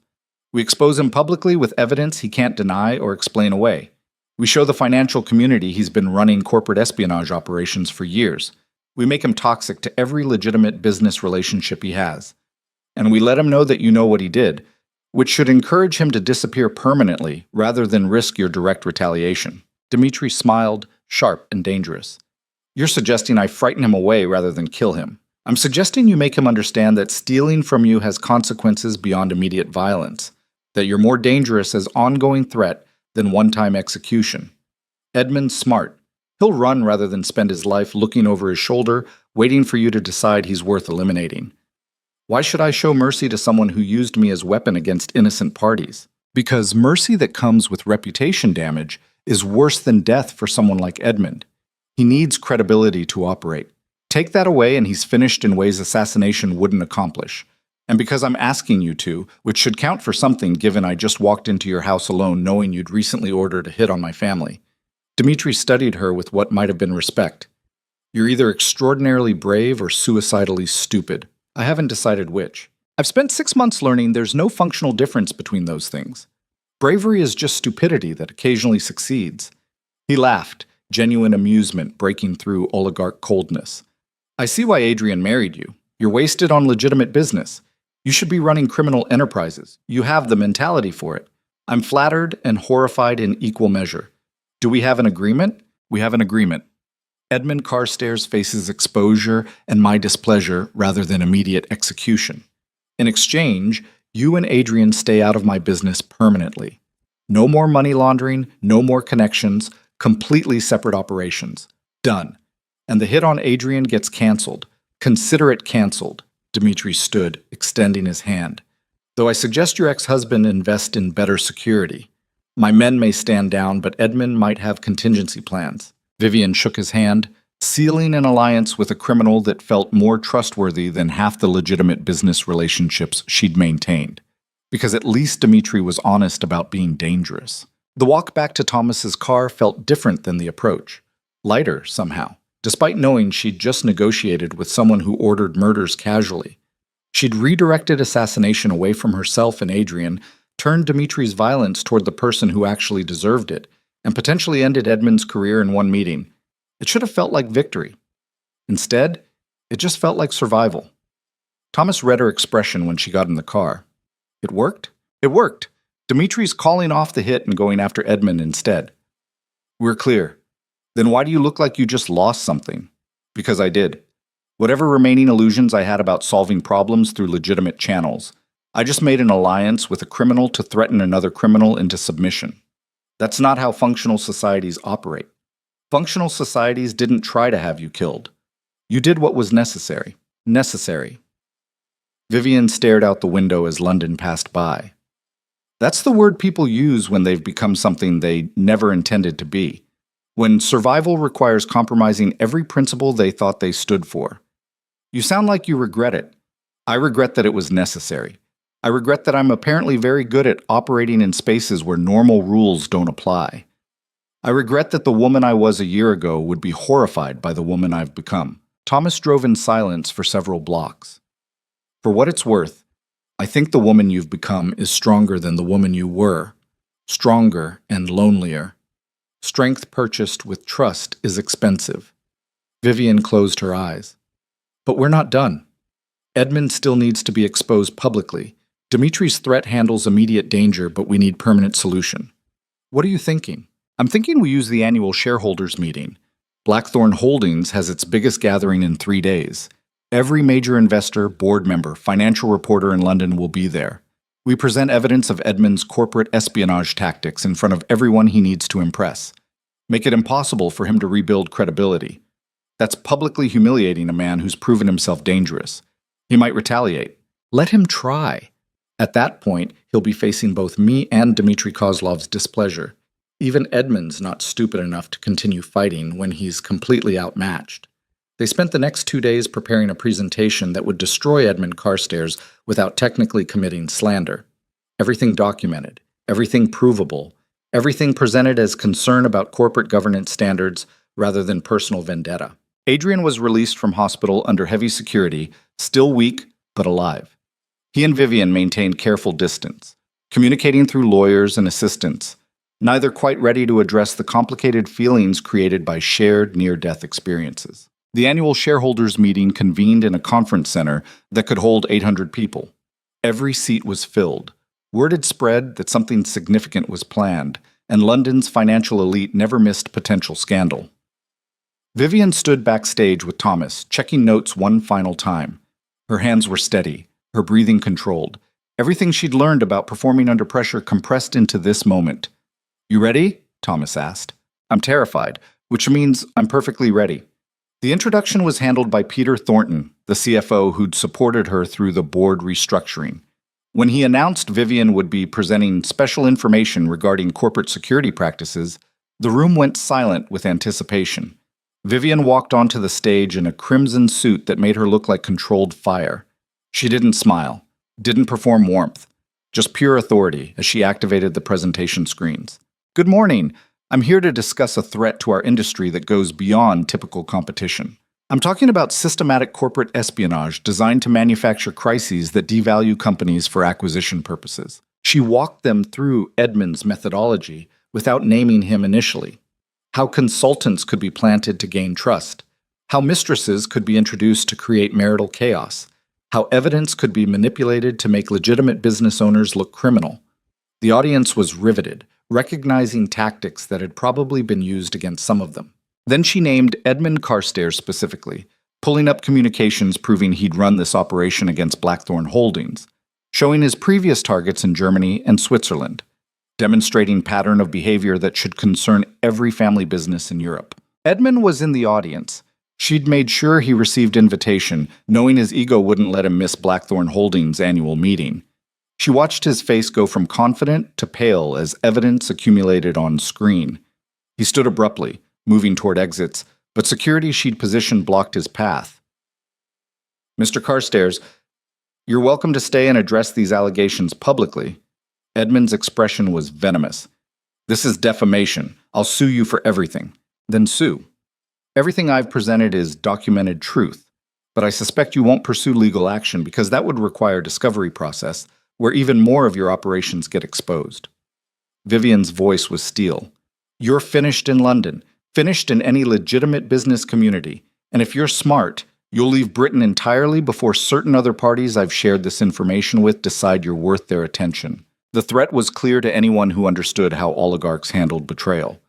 We expose him publicly with evidence he can't deny or explain away. We show the financial community he's been running corporate espionage operations for years. We make him toxic to every legitimate business relationship he has. And we let him know that you know what he did, which should encourage him to disappear permanently rather than risk your direct retaliation. Dmitri smiled, sharp and dangerous. You're suggesting I frighten him away rather than kill him. I'm suggesting you make him understand that stealing from you has consequences beyond immediate violence, that you're more dangerous as ongoing threat than one-time execution. Edmund's smart. He'll run rather than spend his life looking over his shoulder, waiting for you to decide he's worth eliminating. Why should I show mercy to someone who used me as weapon against innocent parties? Because mercy that comes with reputation damage is worse than death for someone like Edmund. He needs credibility to operate. Take that away and he's finished in ways assassination wouldn't accomplish. And because I'm asking you to, which should count for something given I just walked into your house alone knowing you'd recently ordered a hit on my family. Dmitri studied her with what might have been respect. You're either extraordinarily brave or suicidally stupid. I haven't decided which. I've spent 6 months learning there's no functional difference between those things. Bravery is just stupidity that occasionally succeeds. He laughed, genuine amusement breaking through oligarch coldness. I see why Adrian married you. You're wasted on legitimate business. You should be running criminal enterprises. You have the mentality for it. I'm flattered and horrified in equal measure. Do we have an agreement? We have an agreement. Edmund Carstairs faces exposure and my displeasure rather than immediate execution. In exchange, you and Adrian stay out of my business permanently. No more money laundering, no more connections, completely separate operations. Done. And the hit on Adrian gets canceled. Consider it canceled. Dmitri stood, extending his hand. Though I suggest your ex-husband invest in better security. My men may stand down, but Edmund might have contingency plans. Vivian shook his hand, sealing an alliance with a criminal that felt more trustworthy than half the legitimate business relationships she'd maintained. Because at least Dmitri was honest about being dangerous. The walk back to Thomas's car felt different than the approach. Lighter, somehow, despite knowing she'd just negotiated with someone who ordered murders casually. She'd redirected assassination away from herself and Adrian, turned Dmitri's violence toward the person who actually deserved it, and potentially ended Edmund's career in one meeting. It should have felt like victory. Instead, it just felt like survival. Thomas read her expression when she got in the car. It worked? It worked. Dmitri's calling off the hit and going after Edmund instead. We're clear. Then why do you look like you just lost something? Because I did. Whatever remaining illusions I had about solving problems through legitimate channels, I just made an alliance with a criminal to threaten another criminal into submission. That's not how functional societies operate. Functional societies didn't try to have you killed. You did what was necessary. Necessary. Vivian stared out the window as London passed by. That's the word people use when they've become something they never intended to be. When survival requires compromising every principle they thought they stood for. You sound like you regret it. I regret that it was necessary. I regret that I'm apparently very good at operating in spaces where normal rules don't apply. I regret that the woman I was a year ago would be horrified by the woman I've become. Thomas drove in silence for several blocks. For what it's worth, I think the woman you've become is stronger than the woman you were. Stronger and lonelier. Strength purchased with trust is expensive. Vivian closed her eyes. But we're not done. Edmund still needs to be exposed publicly. Dmitri's threat handles immediate danger, but we need permanent solution. What are you thinking? I'm thinking we use the annual shareholders meeting. Blackthorn Holdings has its biggest gathering in 3 days. Every major investor, board member, financial reporter in London will be there. We present evidence of Edmund's corporate espionage tactics in front of everyone he needs to impress. Make it impossible for him to rebuild credibility. That's publicly humiliating a man who's proven himself dangerous. He might retaliate. Let him try. At that point, he'll be facing both me and Dmitri Kozlov's displeasure. Even Edmund's not stupid enough to continue fighting when he's completely outmatched. They spent the next 2 days preparing a presentation that would destroy Edmund Carstairs without technically committing slander. Everything documented, everything provable, everything presented as concern about corporate governance standards rather than personal vendetta. Adrian was released from hospital under heavy security, still weak but alive. He and Vivian maintained careful distance, communicating through lawyers and assistants, neither quite ready to address the complicated feelings created by shared near-death experiences. The annual shareholders' meeting convened in a conference center that could hold 800 people. Every seat was filled. Word had spread that something significant was planned, and London's financial elite never missed potential scandal. Vivian stood backstage with Thomas, checking notes one final time. Her hands were steady, her breathing controlled. Everything she'd learned about performing under pressure compressed into this moment. "You ready?" Thomas asked. "I'm terrified, which means I'm perfectly ready." The introduction was handled by Peter Thornton, the CFO who'd supported her through the board restructuring. When he announced Vivian would be presenting special information regarding corporate security practices, the room went silent with anticipation. Vivian walked onto the stage in a crimson suit that made her look like controlled fire. She didn't smile, didn't perform warmth, just pure authority as she activated the presentation screens. "Good morning. I'm here to discuss a threat to our industry that goes beyond typical competition. I'm talking about systematic corporate espionage designed to manufacture crises that devalue companies for acquisition purposes." She walked them through Edmund's methodology without naming him initially. How consultants could be planted to gain trust. How mistresses could be introduced to create marital chaos. How evidence could be manipulated to make legitimate business owners look criminal. The audience was riveted, recognizing tactics that had probably been used against some of them. Then she named Edmund Carstairs specifically, pulling up communications proving he'd run this operation against Blackthorn Holdings, showing his previous targets in Germany and Switzerland, demonstrating pattern of behavior that should concern every family business in Europe. Edmund was in the audience. She'd made sure he received invitation, knowing his ego wouldn't let him miss Blackthorn Holdings' annual meeting. She watched his face go from confident to pale as evidence accumulated on screen. He stood abruptly, moving toward exits, but security she'd positioned blocked his path. "Mr. Carstairs, you're welcome to stay and address these allegations publicly." Edmund's expression was venomous. "This is defamation. I'll sue you for everything." "Then sue. Everything I've presented is documented truth, but I suspect you won't pursue legal action because that would require a discovery process where even more of your operations get exposed." Vivian's voice was steel. "You're finished in London, finished in any legitimate business community, and if you're smart, you'll leave Britain entirely before certain other parties I've shared this information with decide you're worth their attention." The threat was clear to anyone who understood how oligarchs handled betrayal.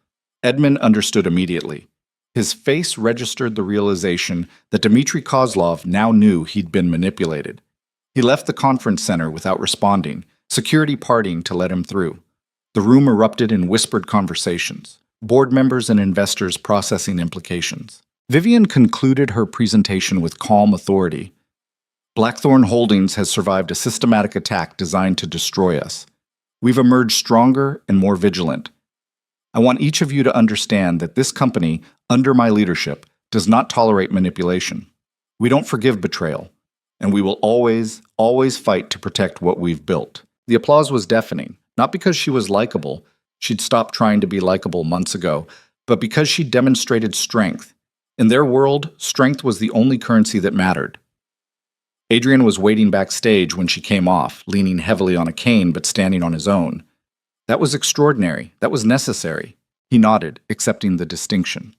Edmund understood immediately. His face registered the realization that Dmitry Kozlov now knew he'd been manipulated. He left the conference center without responding, security partying to let him through. The room erupted in whispered conversations, board members and investors processing implications. Vivian concluded her presentation with calm authority. "Blackthorn Holdings has survived a systematic attack designed to destroy us. We've emerged stronger and more vigilant. I want each of you to understand that this company, under my leadership, does not tolerate manipulation. We don't forgive betrayal, and we will always, always fight to protect what we've built." The applause was deafening, not because she was likable, she'd stopped trying to be likable months ago, but because she demonstrated strength. In their world, strength was the only currency that mattered. Adrian was waiting backstage when she came off, leaning heavily on a cane but standing on his own. That was extraordinary. That was necessary. He nodded, accepting the distinction.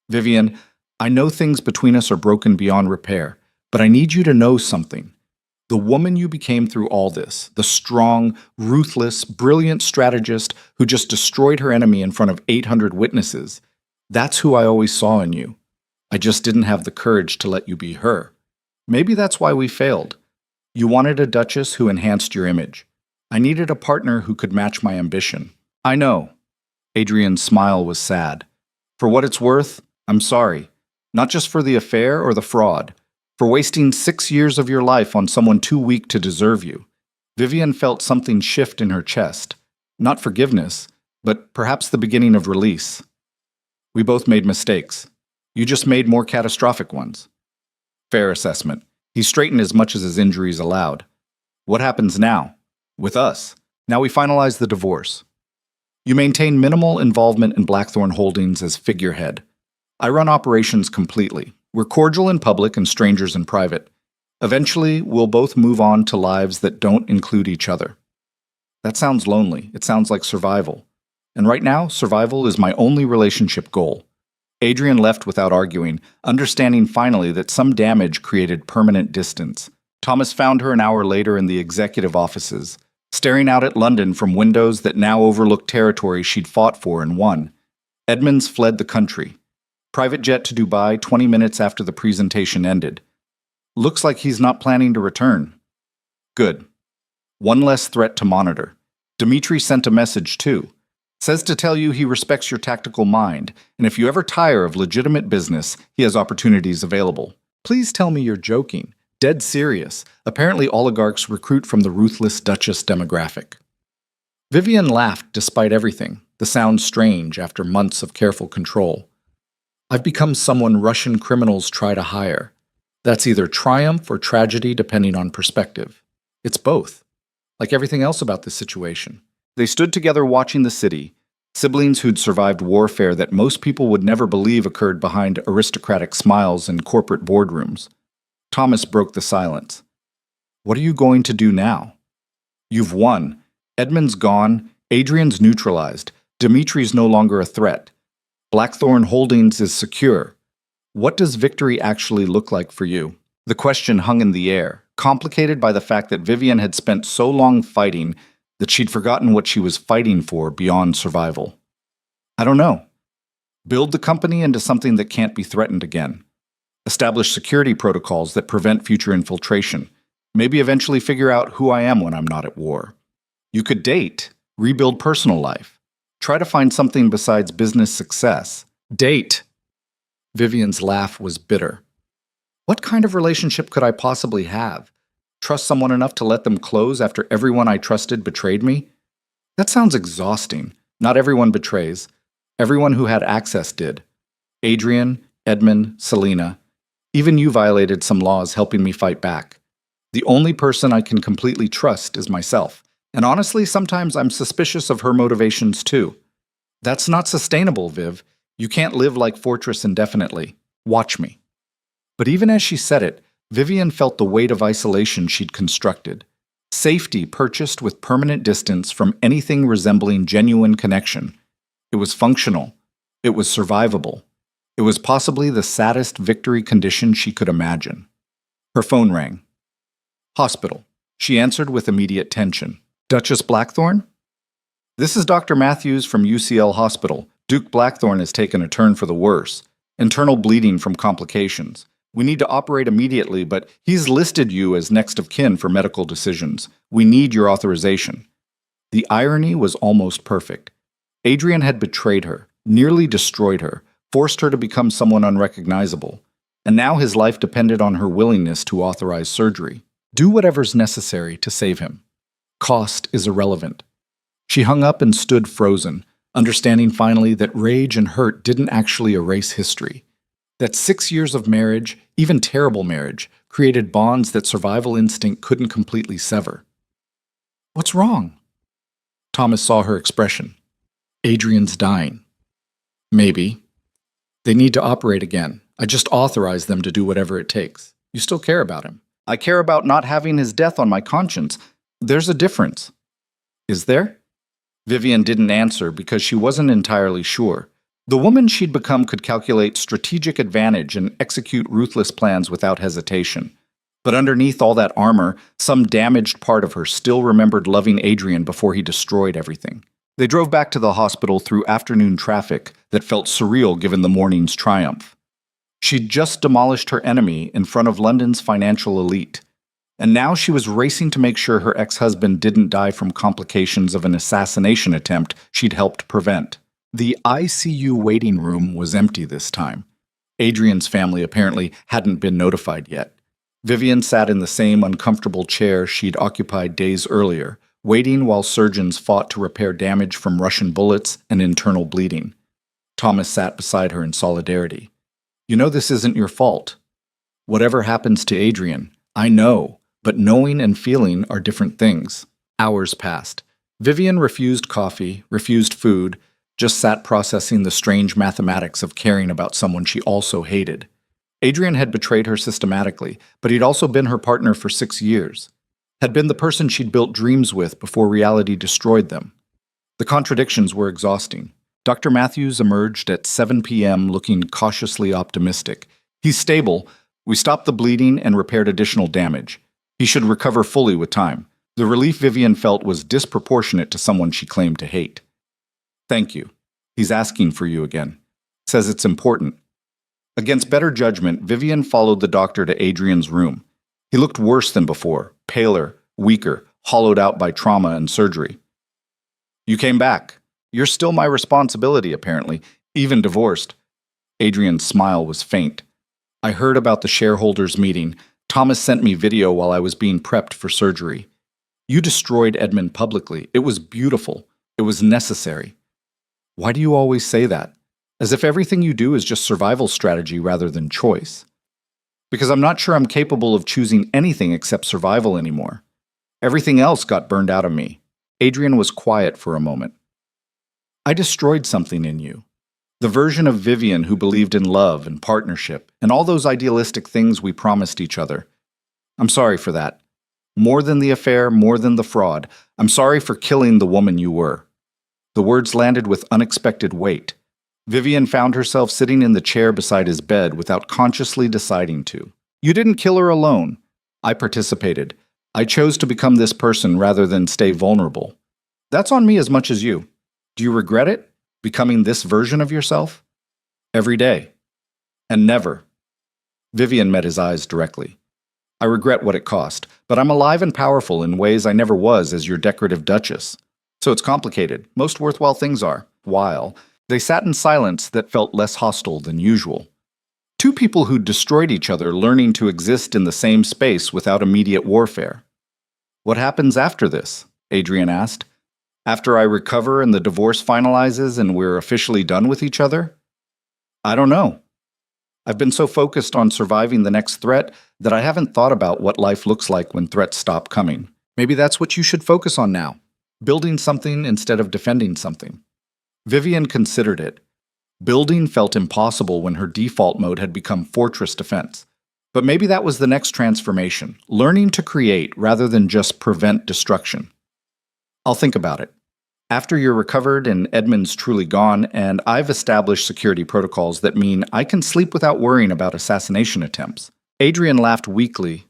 "Vivian, I know things between us are broken beyond repair, but I need you to know something. The woman you became through all this, the strong, ruthless, brilliant strategist who just destroyed her enemy in front of 800 witnesses, that's who I always saw in you. I just didn't have the courage to let you be her. Maybe that's why we failed. You wanted a Duchess who enhanced your image. I needed a partner who could match my ambition. I know." Adrian's smile was sad. "For what it's worth, I'm sorry. Not just for the affair or the fraud. For wasting 6 years of your life on someone too weak to deserve you." Vivian felt something shift in her chest. Not forgiveness, but perhaps the beginning of release. "We both made mistakes. You just made more catastrophic ones. Fair assessment. He straightened as much as his injuries allowed. What happens now? With us. Now we finalize the divorce. You maintain minimal involvement in Blackthorn Holdings as figurehead. I run operations completely. We're cordial in public and strangers in private. Eventually, we'll both move on to lives that don't include each other. That sounds lonely. It sounds like survival. And right now, survival is my only relationship goal. Adrian left without arguing, understanding finally that some damage created permanent distance. Thomas found her an hour later in the executive offices, staring out at London from windows that now overlooked territory she'd fought for and won. Edmonds fled the country. Private jet to Dubai 20 minutes after the presentation ended. Looks like he's not planning to return. Good. One less threat to monitor. Dimitri sent a message too. Says to tell you he respects your tactical mind, and if you ever tire of legitimate business, he has opportunities available. Please tell me you're joking. Dead serious. Apparently oligarchs recruit from the ruthless Duchess demographic. Vivian laughed despite everything, the sound strange after months of careful control. I've become someone Russian criminals try to hire. That's either triumph or tragedy depending on perspective. It's both. Like everything else about this situation. They stood together watching the city, siblings who'd survived warfare that most people would never believe occurred behind aristocratic smiles in corporate boardrooms. Thomas broke the silence. What are you going to do now? You've won. Edmund's gone. Adrian's neutralized. Dimitri's no longer a threat. Blackthorn Holdings is secure. What does victory actually look like for you? The question hung in the air, complicated by the fact that Vivian had spent so long fighting that she'd forgotten what she was fighting for beyond survival. I don't know. Build the company into something that can't be threatened again. Establish security protocols that prevent future infiltration. Maybe eventually figure out who I am when I'm not at war. You could date, rebuild personal life. Try to find something besides business success. Date. Vivian's laugh was bitter. What kind of relationship could I possibly have? Trust someone enough to let them close after everyone I trusted betrayed me? That sounds exhausting. Not everyone betrays. Everyone who had access did. Adrian, Edmund, Selena. Even you violated some laws helping me fight back. The only person I can completely trust is myself. And honestly, sometimes I'm suspicious of her motivations too. That's not sustainable, Viv. You can't live like Fortress indefinitely. Watch me. But even as she said it, Vivian felt the weight of isolation she'd constructed. Safety purchased with permanent distance from anything resembling genuine connection. It was functional. It was survivable. It was possibly the saddest victory condition she could imagine. Her phone rang. Hospital. She answered with immediate tension. Duchess Blackthorn? This is Dr. Matthews from UCL Hospital. Duke Blackthorn has taken a turn for the worse. Internal bleeding from complications. We need to operate immediately, but he's listed you as next of kin for medical decisions. We need your authorization. The irony was almost perfect. Adrian had betrayed her, nearly destroyed her, forced her to become someone unrecognizable. And now his life depended on her willingness to authorize surgery. Do whatever's necessary to save him. Cost is irrelevant. She hung up and stood frozen, understanding finally that rage and hurt didn't actually erase history. That 6 years of marriage, even terrible marriage, created bonds that survival instinct couldn't completely sever. What's wrong? Thomas saw her expression. Adrian's dying. Maybe. They need to operate again. I just authorized them to do whatever it takes. You still care about him. I care about not having his death on my conscience. There's a difference. Is there? Vivian didn't answer because she wasn't entirely sure. The woman she'd become could calculate strategic advantage and execute ruthless plans without hesitation. But underneath all that armor, some damaged part of her still remembered loving Adrian before he destroyed everything. They drove back to the hospital through afternoon traffic that felt surreal given the morning's triumph. She'd just demolished her enemy in front of London's financial elite. And now she was racing to make sure her ex-husband didn't die from complications of an assassination attempt she'd helped prevent. The ICU waiting room was empty this time. Adrian's family apparently hadn't been notified yet. Vivian sat in the same uncomfortable chair she'd occupied days earlier, waiting while surgeons fought to repair damage from Russian bullets and internal bleeding. Thomas sat beside her in solidarity. You know this isn't your fault. Whatever happens to Adrian, I know, but knowing and feeling are different things. Hours passed. Vivian refused coffee, refused food, just sat processing the strange mathematics of caring about someone she also hated. Adrian had betrayed her systematically, but he'd also been her partner for 6 years. Had been the person she'd built dreams with before reality destroyed them. The contradictions were exhausting. Dr. Matthews emerged at 7 p.m. looking cautiously optimistic. He's stable. We stopped the bleeding and repaired additional damage. He should recover fully with time. The relief Vivian felt was disproportionate to someone she claimed to hate. Thank you. He's asking for you again. Says it's important. Against better judgment, Vivian followed the doctor to Adrian's room. He looked worse than before, paler, weaker, hollowed out by trauma and surgery. You came back. You're still my responsibility, apparently, even divorced. Adrian's smile was faint. I heard about the shareholders' meeting. Thomas sent me video while I was being prepped for surgery. You destroyed Edmund publicly. It was beautiful. It was necessary. Why do you always say that? As if everything you do is just survival strategy rather than choice. Because I'm not sure I'm capable of choosing anything except survival anymore. Everything else got burned out of me. Adrian was quiet for a moment. I destroyed something in you. The version of Vivian who believed in love and partnership and all those idealistic things we promised each other. I'm sorry for that. More than the affair, more than the fraud. I'm sorry for killing the woman you were. The words landed with unexpected weight. Vivian found herself sitting in the chair beside his bed without consciously deciding to. You didn't kill her alone. I participated. I chose to become this person rather than stay vulnerable. That's on me as much as you. Do you regret it? Becoming this version of yourself? Every day. And never. Vivian met his eyes directly. I regret what it cost, but I'm alive and powerful in ways I never was as your decorative Duchess. So it's complicated. Most worthwhile things are. While they sat in silence that felt less hostile than usual. Two people who destroyed each other learning to exist in the same space without immediate warfare. What happens after this? Adrian asked. After I recover and the divorce finalizes and we're officially done with each other? I don't know. I've been so focused on surviving the next threat that I haven't thought about what life looks like when threats stop coming. Maybe that's what you should focus on now. Building something instead of defending something. Vivian considered it. Building felt impossible when her default mode had become fortress defense. But maybe that was the next transformation, learning to create rather than just prevent destruction. I'll think about it. After you're recovered and Edmund's truly gone, and I've established security protocols that mean I can sleep without worrying about assassination attempts. Adrian laughed weakly.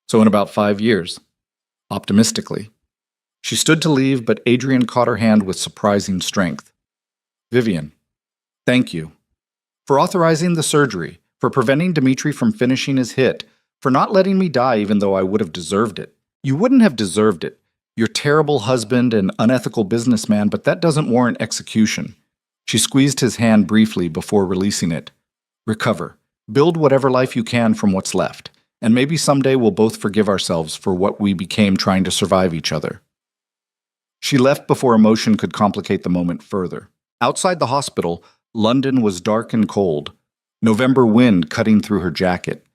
So in about 5 years. Optimistically. She stood to leave, but Adrian caught her hand with surprising strength. Vivian, thank you. For authorizing the surgery, for preventing Dimitri from finishing his hit, for not letting me die even though I would have deserved it. You wouldn't have deserved it. You're terrible husband and unethical businessman, but that doesn't warrant execution. She squeezed his hand briefly before releasing it. Recover. Build whatever life you can from what's left. And maybe someday we'll both forgive ourselves for what we became trying to survive each other. She left before emotion could complicate the moment further. Outside the hospital, London was dark and cold. November wind cutting through her jacket.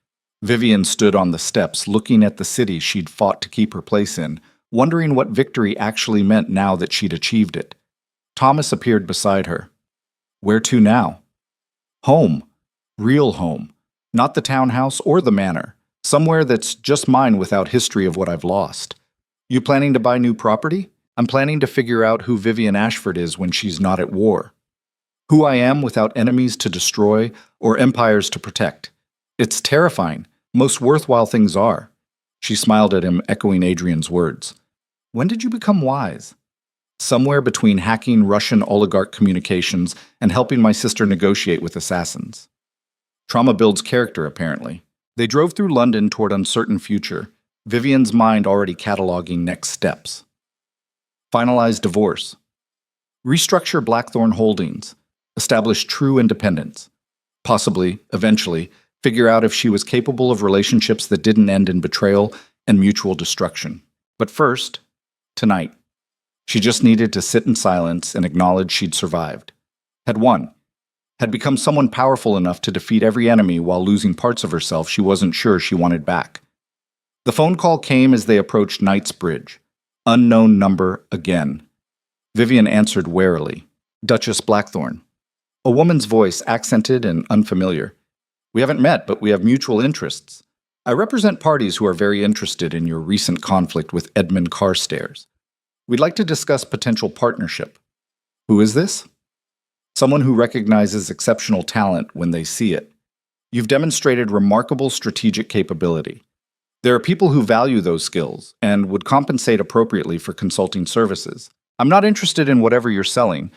Vivian stood on the steps, looking at the city she'd fought to keep her place in, wondering what victory actually meant now that she'd achieved it. Thomas appeared beside her. Where to now? Home. Real home. Not the townhouse or the manor. Somewhere that's just mine without history of what I've lost. You planning to buy new property? I'm planning to figure out who Vivian Ashford is when she's not at war. Who I am without enemies to destroy or empires to protect. It's terrifying. Most worthwhile things are. She smiled at him, echoing Adrian's words. When did you become wise? Somewhere between hacking Russian oligarch communications and helping my sister negotiate with assassins. Trauma builds character, apparently. They drove through London toward uncertain future, Vivian's mind already cataloging next steps. Finalize divorce. Restructure Blackthorn Holdings. Establish true independence. Possibly, eventually, figure out if she was capable of relationships that didn't end in betrayal and mutual destruction. But first, tonight. She just needed to sit in silence and acknowledge she'd survived. Had won. had become someone powerful enough to defeat every enemy while losing parts of herself she wasn't sure she wanted back. The phone call came as they approached Knightsbridge. Unknown number again. Vivian answered warily. Duchess Blackthorn. A woman's voice, accented and unfamiliar. We haven't met, but we have mutual interests. I represent parties who are very interested in your recent conflict with Edmund Carstairs. We'd like to discuss potential partnership. Who is this? Someone who recognizes exceptional talent when they see it. You've demonstrated remarkable strategic capability. There are people who value those skills and would compensate appropriately for consulting services. I'm not interested in whatever you're selling,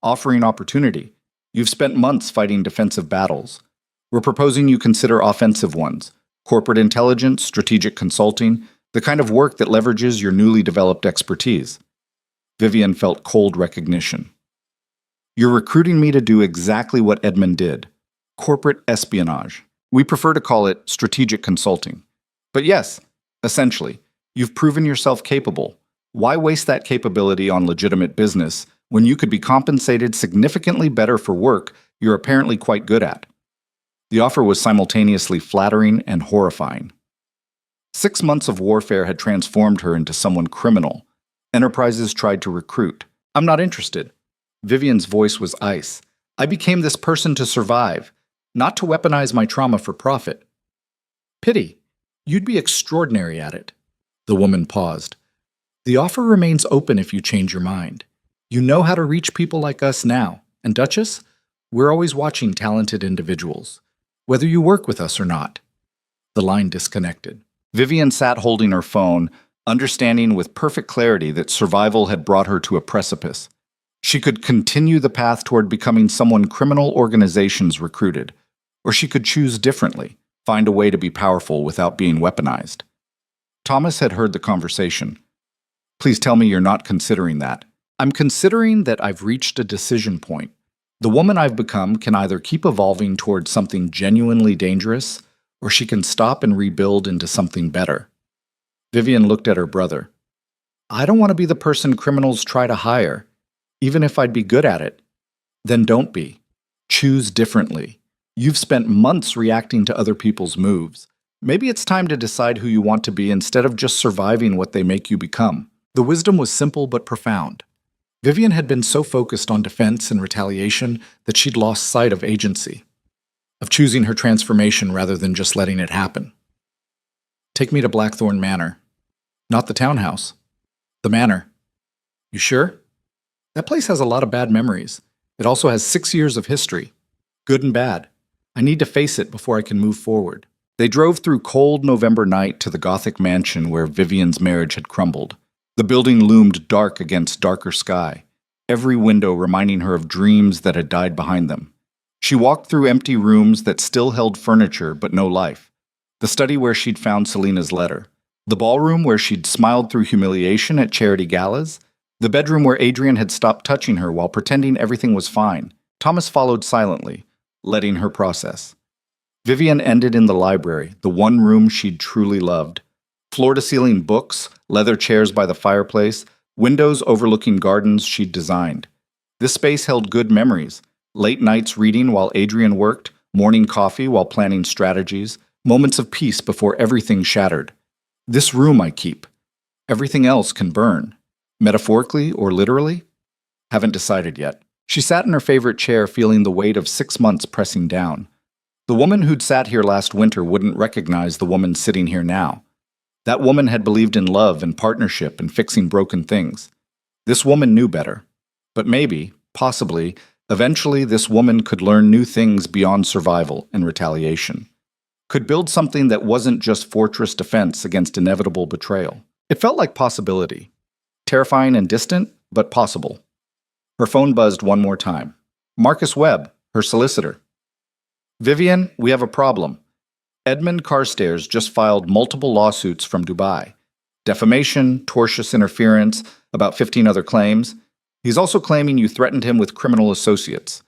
offering opportunity. You've spent months fighting defensive battles. We're proposing you consider offensive ones. Corporate intelligence, strategic consulting, the kind of work that leverages your newly developed expertise. Vivian felt cold recognition. You're recruiting me to do exactly what Edmund did. Corporate espionage. We prefer to call it strategic consulting. But yes, essentially, you've proven yourself capable. Why waste that capability on legitimate business when you could be compensated significantly better for work you're apparently quite good at? The offer was simultaneously flattering and horrifying. 6 months of warfare had transformed her into someone criminal. Enterprises tried to recruit. I'm not interested. Vivian's voice was ice. I became this person to survive, not to weaponize my trauma for profit. Pity. You'd be extraordinary at it. The woman paused. The offer remains open if you change your mind. You know how to reach people like us now. And Duchess, we're always watching talented individuals, whether you work with us or not. The line disconnected. Vivian sat holding her phone, understanding with perfect clarity that survival had brought her to a precipice. She could continue the path toward becoming someone criminal organizations recruited, or she could choose differently, find a way to be powerful without being weaponized. Thomas had heard the conversation. Please tell me you're not considering that. I'm considering that I've reached a decision point. The woman I've become can either keep evolving towards something genuinely dangerous, or she can stop and rebuild into something better. Vivian looked at her brother. I don't want to be the person criminals try to hire. Even if I'd be good at it, then don't be. Choose differently. You've spent months reacting to other people's moves. Maybe it's time to decide who you want to be instead of just surviving what they make you become. The wisdom was simple but profound. Vivian had been so focused on defense and retaliation that she'd lost sight of agency, of choosing her transformation rather than just letting it happen. Take me to Blackthorn Manor. Not the townhouse. The manor. You sure? That place has a lot of bad memories. It also has 6 years of history, good and bad. I need to face it before I can move forward. They drove through cold November night to the Gothic mansion where Vivian's marriage had crumbled. The building loomed dark against darker sky, every window reminding her of dreams that had died behind them. She walked through empty rooms that still held furniture but no life. The study where she'd found Selena's letter. The ballroom where she'd smiled through humiliation at charity galas. The bedroom where Adrian had stopped touching her while pretending everything was fine. Thomas followed silently, letting her process. Vivian ended in the library, the one room she'd truly loved. Floor-to-ceiling books, leather chairs by the fireplace, windows overlooking gardens she'd designed. This space held good memories. Late nights reading while Adrian worked, morning coffee while planning strategies, moments of peace before everything shattered. This room I keep. Everything else can burn. Metaphorically or literally? Haven't decided yet. She sat in her favorite chair feeling the weight of 6 months pressing down. The woman who'd sat here last winter wouldn't recognize the woman sitting here now. That woman had believed in love and partnership and fixing broken things. This woman knew better. But maybe, possibly, eventually this woman could learn new things beyond survival and retaliation. Could build something that wasn't just fortress defense against inevitable betrayal. It felt like possibility. Terrifying and distant, but possible. Her phone buzzed one more time. Marcus Webb, her solicitor. Vivian, we have a problem. Edmund Carstairs just filed multiple lawsuits from Dubai. Defamation, tortious interference, about 15 other claims. He's also claiming you threatened him with criminal associates.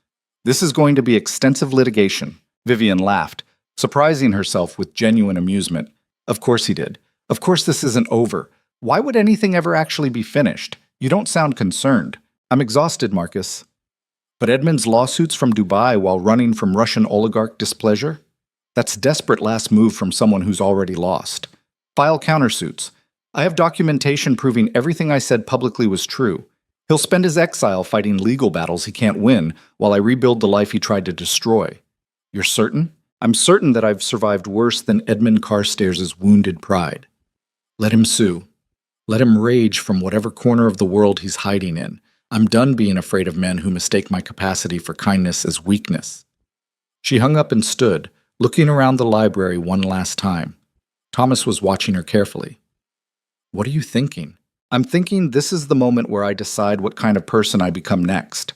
This is going to be extensive litigation. Vivian laughed, surprising herself with genuine amusement. Of course he did. Of course this isn't over. Why would anything ever actually be finished? You don't sound concerned. I'm exhausted, Marcus. But Edmund's lawsuits from Dubai while running from Russian oligarch displeasure? That's desperate last move from someone who's already lost. File countersuits. I have documentation proving everything I said publicly was true. He'll spend his exile fighting legal battles he can't win while I rebuild the life he tried to destroy. You're certain? I'm certain that I've survived worse than Edmund Carstairs' wounded pride. Let him sue. Let him rage from whatever corner of the world he's hiding in. I'm done being afraid of men who mistake my capacity for kindness as weakness. She hung up and stood, looking around the library one last time. Thomas was watching her carefully. What are you thinking? I'm thinking this is the moment where I decide what kind of person I become next.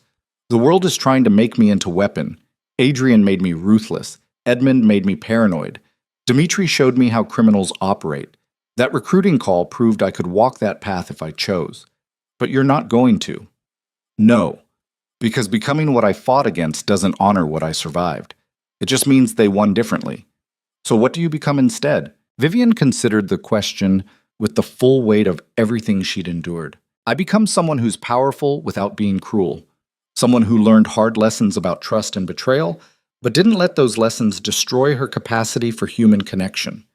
The world is trying to make me into weapon. Adrian made me ruthless. Edmund made me paranoid. Dimitri showed me how criminals operate. That recruiting call proved I could walk that path if I chose. But you're not going to. No, because becoming what I fought against doesn't honor what I survived. It just means they won differently. So what do you become instead? Vivian considered the question with the full weight of everything she'd endured. I become someone who's powerful without being cruel. Someone who learned hard lessons about trust and betrayal, but didn't let those lessons destroy her capacity for human connection.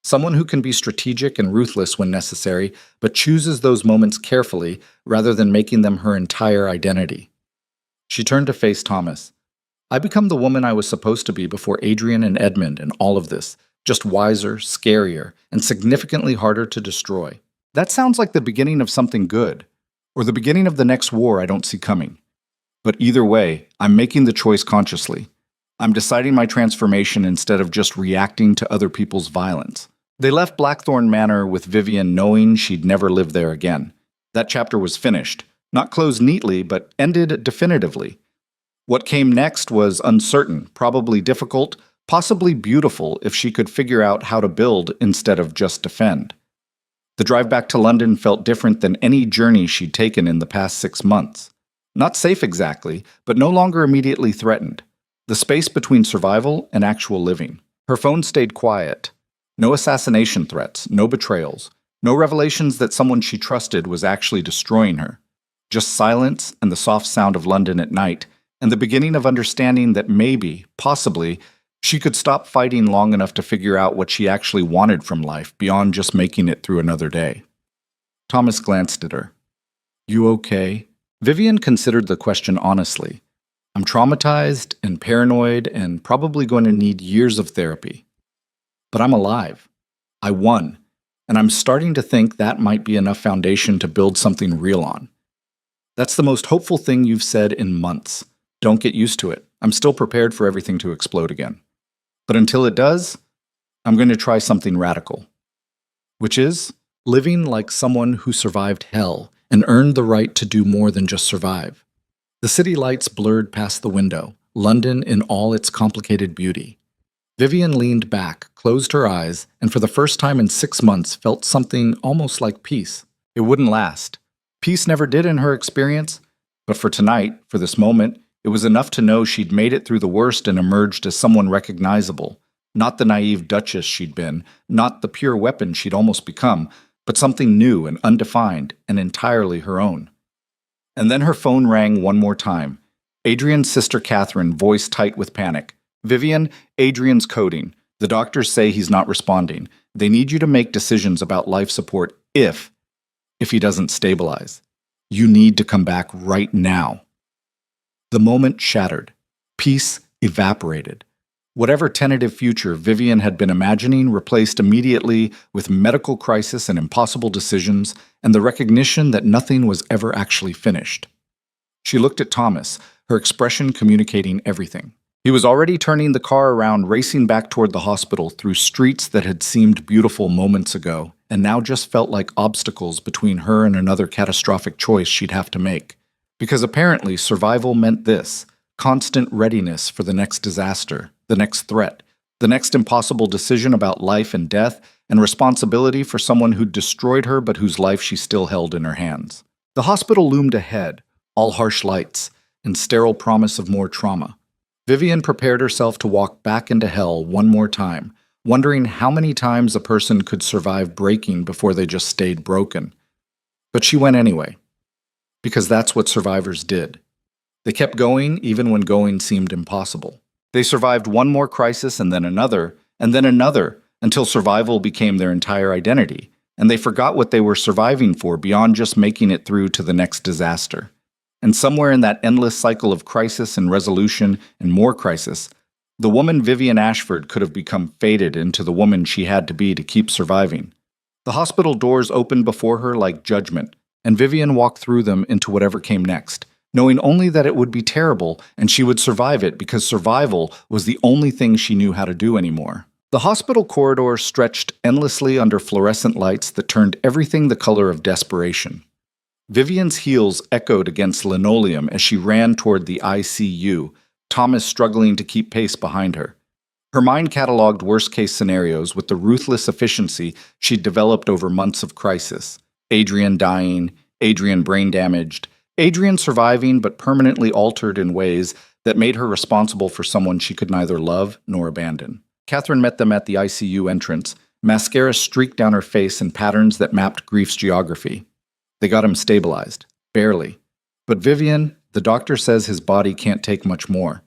Someone who can be strategic and ruthless when necessary, but chooses those moments carefully rather than making them her entire identity. She turned to face Thomas. I become the woman I was supposed to be before Adrian and Edmund and all of this, just wiser, scarier, and significantly harder to destroy. That sounds like the beginning of something good, or the beginning of the next war I don't see coming. But either way, I'm making the choice consciously. I'm deciding my transformation instead of just reacting to other people's violence. They left Blackthorn Manor with Vivian knowing she'd never live there again. That chapter was finished. Not closed neatly, but ended definitively. What came next was uncertain, probably difficult, possibly beautiful if she could figure out how to build instead of just defend. The drive back to London felt different than any journey she'd taken in the past 6 months. Not safe exactly, but no longer immediately threatened. The space between survival and actual living. Her phone stayed quiet. No assassination threats, no betrayals, no revelations that someone she trusted was actually destroying her. Just silence and the soft sound of London at night, and the beginning of understanding that maybe, possibly, she could stop fighting long enough to figure out what she actually wanted from life beyond just making it through another day. Thomas glanced at her. You okay? Vivian considered the question honestly. I'm traumatized and paranoid and probably going to need years of therapy. But I'm alive. I won. And I'm starting to think that might be enough foundation to build something real on. That's the most hopeful thing you've said in months. Don't get used to it. I'm still prepared for everything to explode again. But until it does, I'm going to try something radical. Which is living like someone who survived hell and earned the right to do more than just survive. The city lights blurred past the window, London in all its complicated beauty. Vivian leaned back, closed her eyes, and for the first time in 6 months felt something almost like peace. It wouldn't last. Peace never did in her experience, but for tonight, for this moment, it was enough to know she'd made it through the worst and emerged as someone recognizable. Not the naive Duchess she'd been, not the pure weapon she'd almost become, but something new and undefined and entirely her own. And then her phone rang one more time. Adrian's sister Catherine, voice tight with panic. Vivian, Adrian's coding. The doctors say he's not responding. They need you to make decisions about life support if he doesn't stabilize. You need to come back right now. The moment shattered. Peace evaporated. Whatever tentative future Vivian had been imagining replaced immediately with medical crisis and impossible decisions and the recognition that nothing was ever actually finished. She looked at Thomas, her expression communicating everything. He was already turning the car around, racing back toward the hospital through streets that had seemed beautiful moments ago, and now just felt like obstacles between her and another catastrophic choice she'd have to make. Because apparently survival meant this, constant readiness for the next disaster, the next threat, the next impossible decision about life and death, and responsibility for someone who'd destroyed her but whose life she still held in her hands. The hospital loomed ahead, all harsh lights, and sterile promise of more trauma. Vivian prepared herself to walk back into hell one more time, wondering how many times a person could survive breaking before they just stayed broken. But she went anyway, because that's what survivors did. They kept going even when going seemed impossible. They survived one more crisis and then another, until survival became their entire identity, and they forgot what they were surviving for beyond just making it through to the next disaster. And somewhere in that endless cycle of crisis and resolution and more crisis, the woman Vivian Ashford could have become fated into the woman she had to be to keep surviving. The hospital doors opened before her like judgment, and Vivian walked through them into whatever came next, knowing only that it would be terrible and she would survive it because survival was the only thing she knew how to do anymore. The hospital corridor stretched endlessly under fluorescent lights that turned everything the color of desperation. Vivian's heels echoed against linoleum as she ran toward the ICU, Thomas struggling to keep pace behind her. Her mind cataloged worst-case scenarios with the ruthless efficiency she'd developed over months of crisis. Adrian dying, Adrian brain-damaged, Adrian surviving but permanently altered in ways that made her responsible for someone she could neither love nor abandon. Catherine met them at the ICU entrance, mascara streaked down her face in patterns that mapped grief's geography. They got him stabilized. Barely. But Vivian, the doctor says his body can't take much more.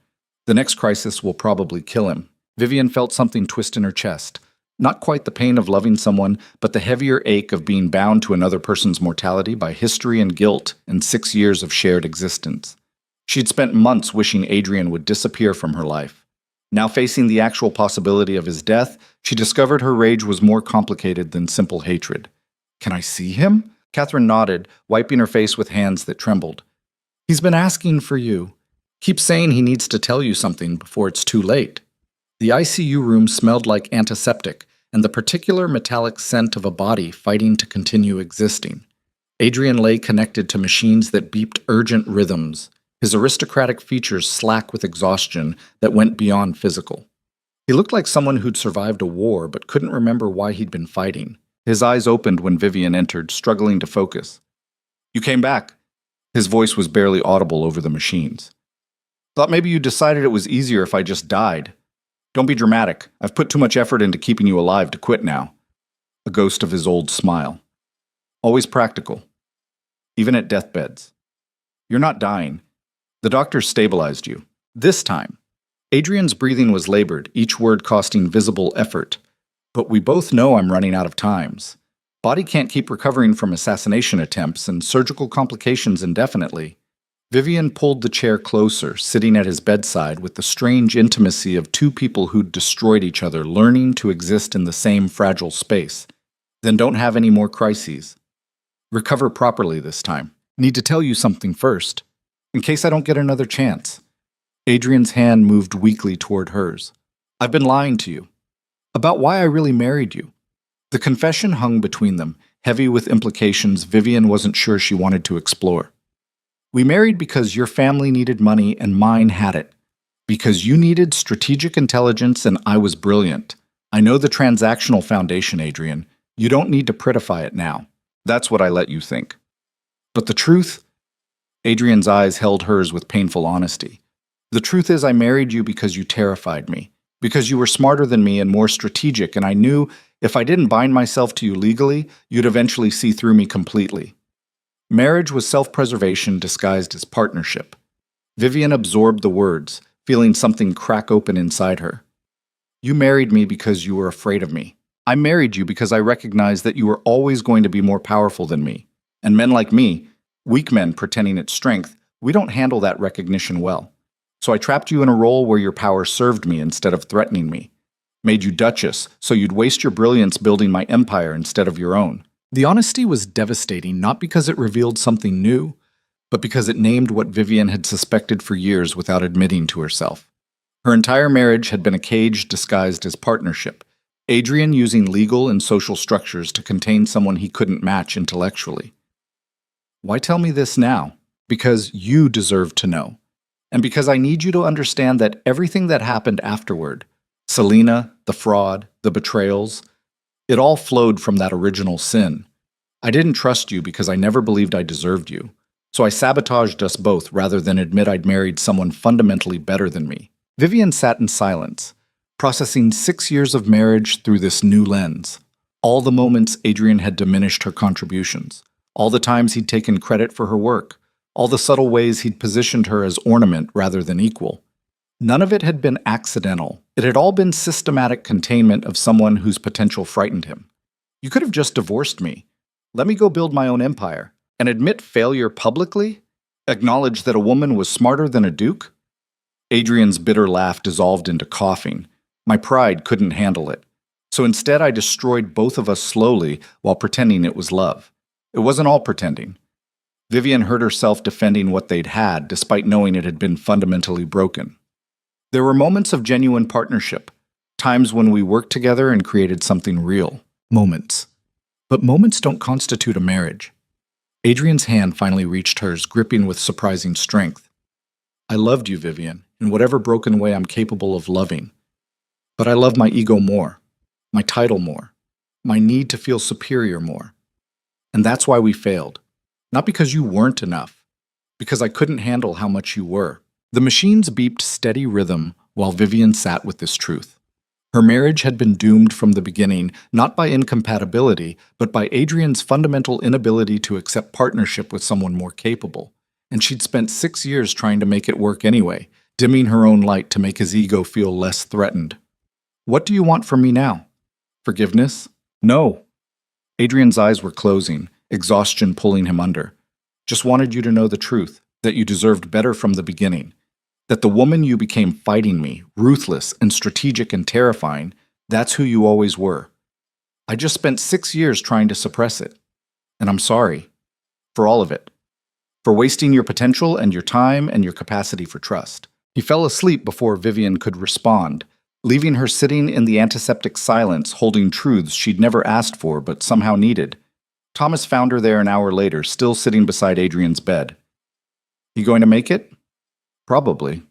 The next crisis will probably kill him. Vivian felt something twist in her chest. Not quite the pain of loving someone, but the heavier ache of being bound to another person's mortality by history and guilt and 6 years of shared existence. She'd spent months wishing Adrian would disappear from her life. Now facing the actual possibility of his death, she discovered her rage was more complicated than simple hatred. "Can I see him?" Catherine nodded, wiping her face with hands that trembled. "He's been asking for you. Keep saying he needs to tell you something before it's too late." The ICU room smelled like antiseptic and the particular metallic scent of a body fighting to continue existing. Adrian lay connected to machines that beeped urgent rhythms, his aristocratic features slack with exhaustion that went beyond physical. He looked like someone who'd survived a war but couldn't remember why he'd been fighting. His eyes opened when Vivian entered, struggling to focus. "You came back." His voice was barely audible over the machines. "Thought maybe you decided it was easier if I just died. Don't be dramatic. I've put too much effort into keeping you alive to quit now." A ghost of his old smile. Always practical. Even at deathbeds. "You're not dying. The doctor stabilized you. This time." Adrian's breathing was labored, each word costing visible effort. "But we both know I'm running out of times. Body can't keep recovering from assassination attempts and surgical complications indefinitely." Vivian pulled the chair closer, sitting at his bedside with the strange intimacy of two people who'd destroyed each other, learning to exist in the same fragile space. "Then don't have any more crises. Recover properly this time. Need to tell you something first, in case I don't get another chance." Adrian's hand moved weakly toward hers. "I've been lying to you. About why I really married you." The confession hung between them, heavy with implications Vivian wasn't sure she wanted to explore. "We married because your family needed money and mine had it. Because you needed strategic intelligence and I was brilliant. I know the transactional foundation, Adrian. You don't need to prettify it now. That's what I let you think. But the truth?" Adrian's eyes held hers with painful honesty. "The truth is I married you because you terrified me. Because you were smarter than me and more strategic, and I knew if I didn't bind myself to you legally, you'd eventually see through me completely." Marriage was self-preservation disguised as partnership. Vivian absorbed the words, feeling something crack open inside her. "You married me because you were afraid of me. I married you because I recognized that you were always going to be more powerful than me. And men like me, weak men pretending it's strength, we don't handle that recognition well. So I trapped you in a role where your power served me instead of threatening me. Made you Duchess, so you'd waste your brilliance building my empire instead of your own." The honesty was devastating, not because it revealed something new, but because it named what Vivian had suspected for years without admitting to herself. Her entire marriage had been a cage disguised as partnership, Adrian using legal and social structures to contain someone he couldn't match intellectually. "Why tell me this now? Because you deserve to know. And because I need you to understand that everything that happened afterward, Selena, the fraud, the betrayals, it all flowed from that original sin. I didn't trust you because I never believed I deserved you. So I sabotaged us both rather than admit I'd married someone fundamentally better than me." Vivian sat in silence, processing 6 years of marriage through this new lens. All the moments Adrian had diminished her contributions. All the times he'd taken credit for her work. all the subtle ways he'd positioned her as ornament rather than equal. None of it had been accidental. It had all been systematic containment of someone whose potential frightened him. You could have just divorced me. Let me go build my own empire. And admit failure publicly? Acknowledge that a woman was smarter than a duke? Adrian's bitter laugh dissolved into coughing. My pride couldn't handle it. So instead, I destroyed both of us slowly while pretending it was love. It wasn't all pretending. Vivian heard herself defending what they'd had, despite knowing it had been fundamentally broken. There were moments of genuine partnership, times when we worked together and created something real. Moments. But moments don't constitute a marriage. Adrian's hand finally reached hers, gripping with surprising strength. I loved you, Vivian, in whatever broken way I'm capable of loving. But I love my ego more, my title more, my need to feel superior more. And that's why we failed. Not because you weren't enough, because I couldn't handle how much you were. The machines beeped steady rhythm while Vivian sat with this truth. Her marriage had been doomed from the beginning, not by incompatibility, but by Adrian's fundamental inability to accept partnership with someone more capable. And she'd spent 6 years trying to make it work anyway, dimming her own light to make his ego feel less threatened. What do you want from me now? Forgiveness? No. Adrian's eyes were closing, exhaustion pulling him under. Just wanted you to know the truth, that you deserved better from the beginning. That the woman you became fighting me, ruthless and strategic and terrifying, that's who you always were. I just spent 6 years trying to suppress it. And I'm sorry. For all of it. For wasting your potential and your time and your capacity for trust. He fell asleep before Vivian could respond, leaving her sitting in the antiseptic silence, holding truths she'd never asked for but somehow needed. Thomas found her there an hour later, still sitting beside Adrian's bed. You going to make it? Probably.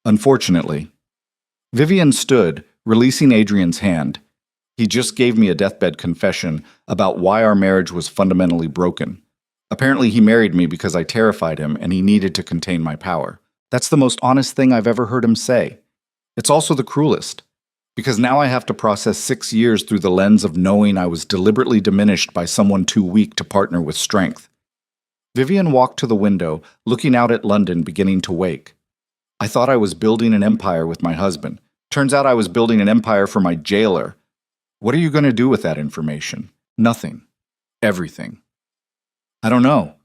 Unfortunately. Vivian stood, releasing Adrian's hand. He just gave me a deathbed confession about why our marriage was fundamentally broken. Apparently he married me because I terrified him and he needed to contain my power. That's the most honest thing I've ever heard him say. It's also the cruelest, because now I have to process 6 years through the lens of knowing I was deliberately diminished by someone too weak to partner with strength. Vivian walked to the window, looking out at London beginning to wake. I thought I was building an empire with my husband. Turns out I was building an empire for my jailer. What are you going to do with that information? Nothing. Everything. I don't know.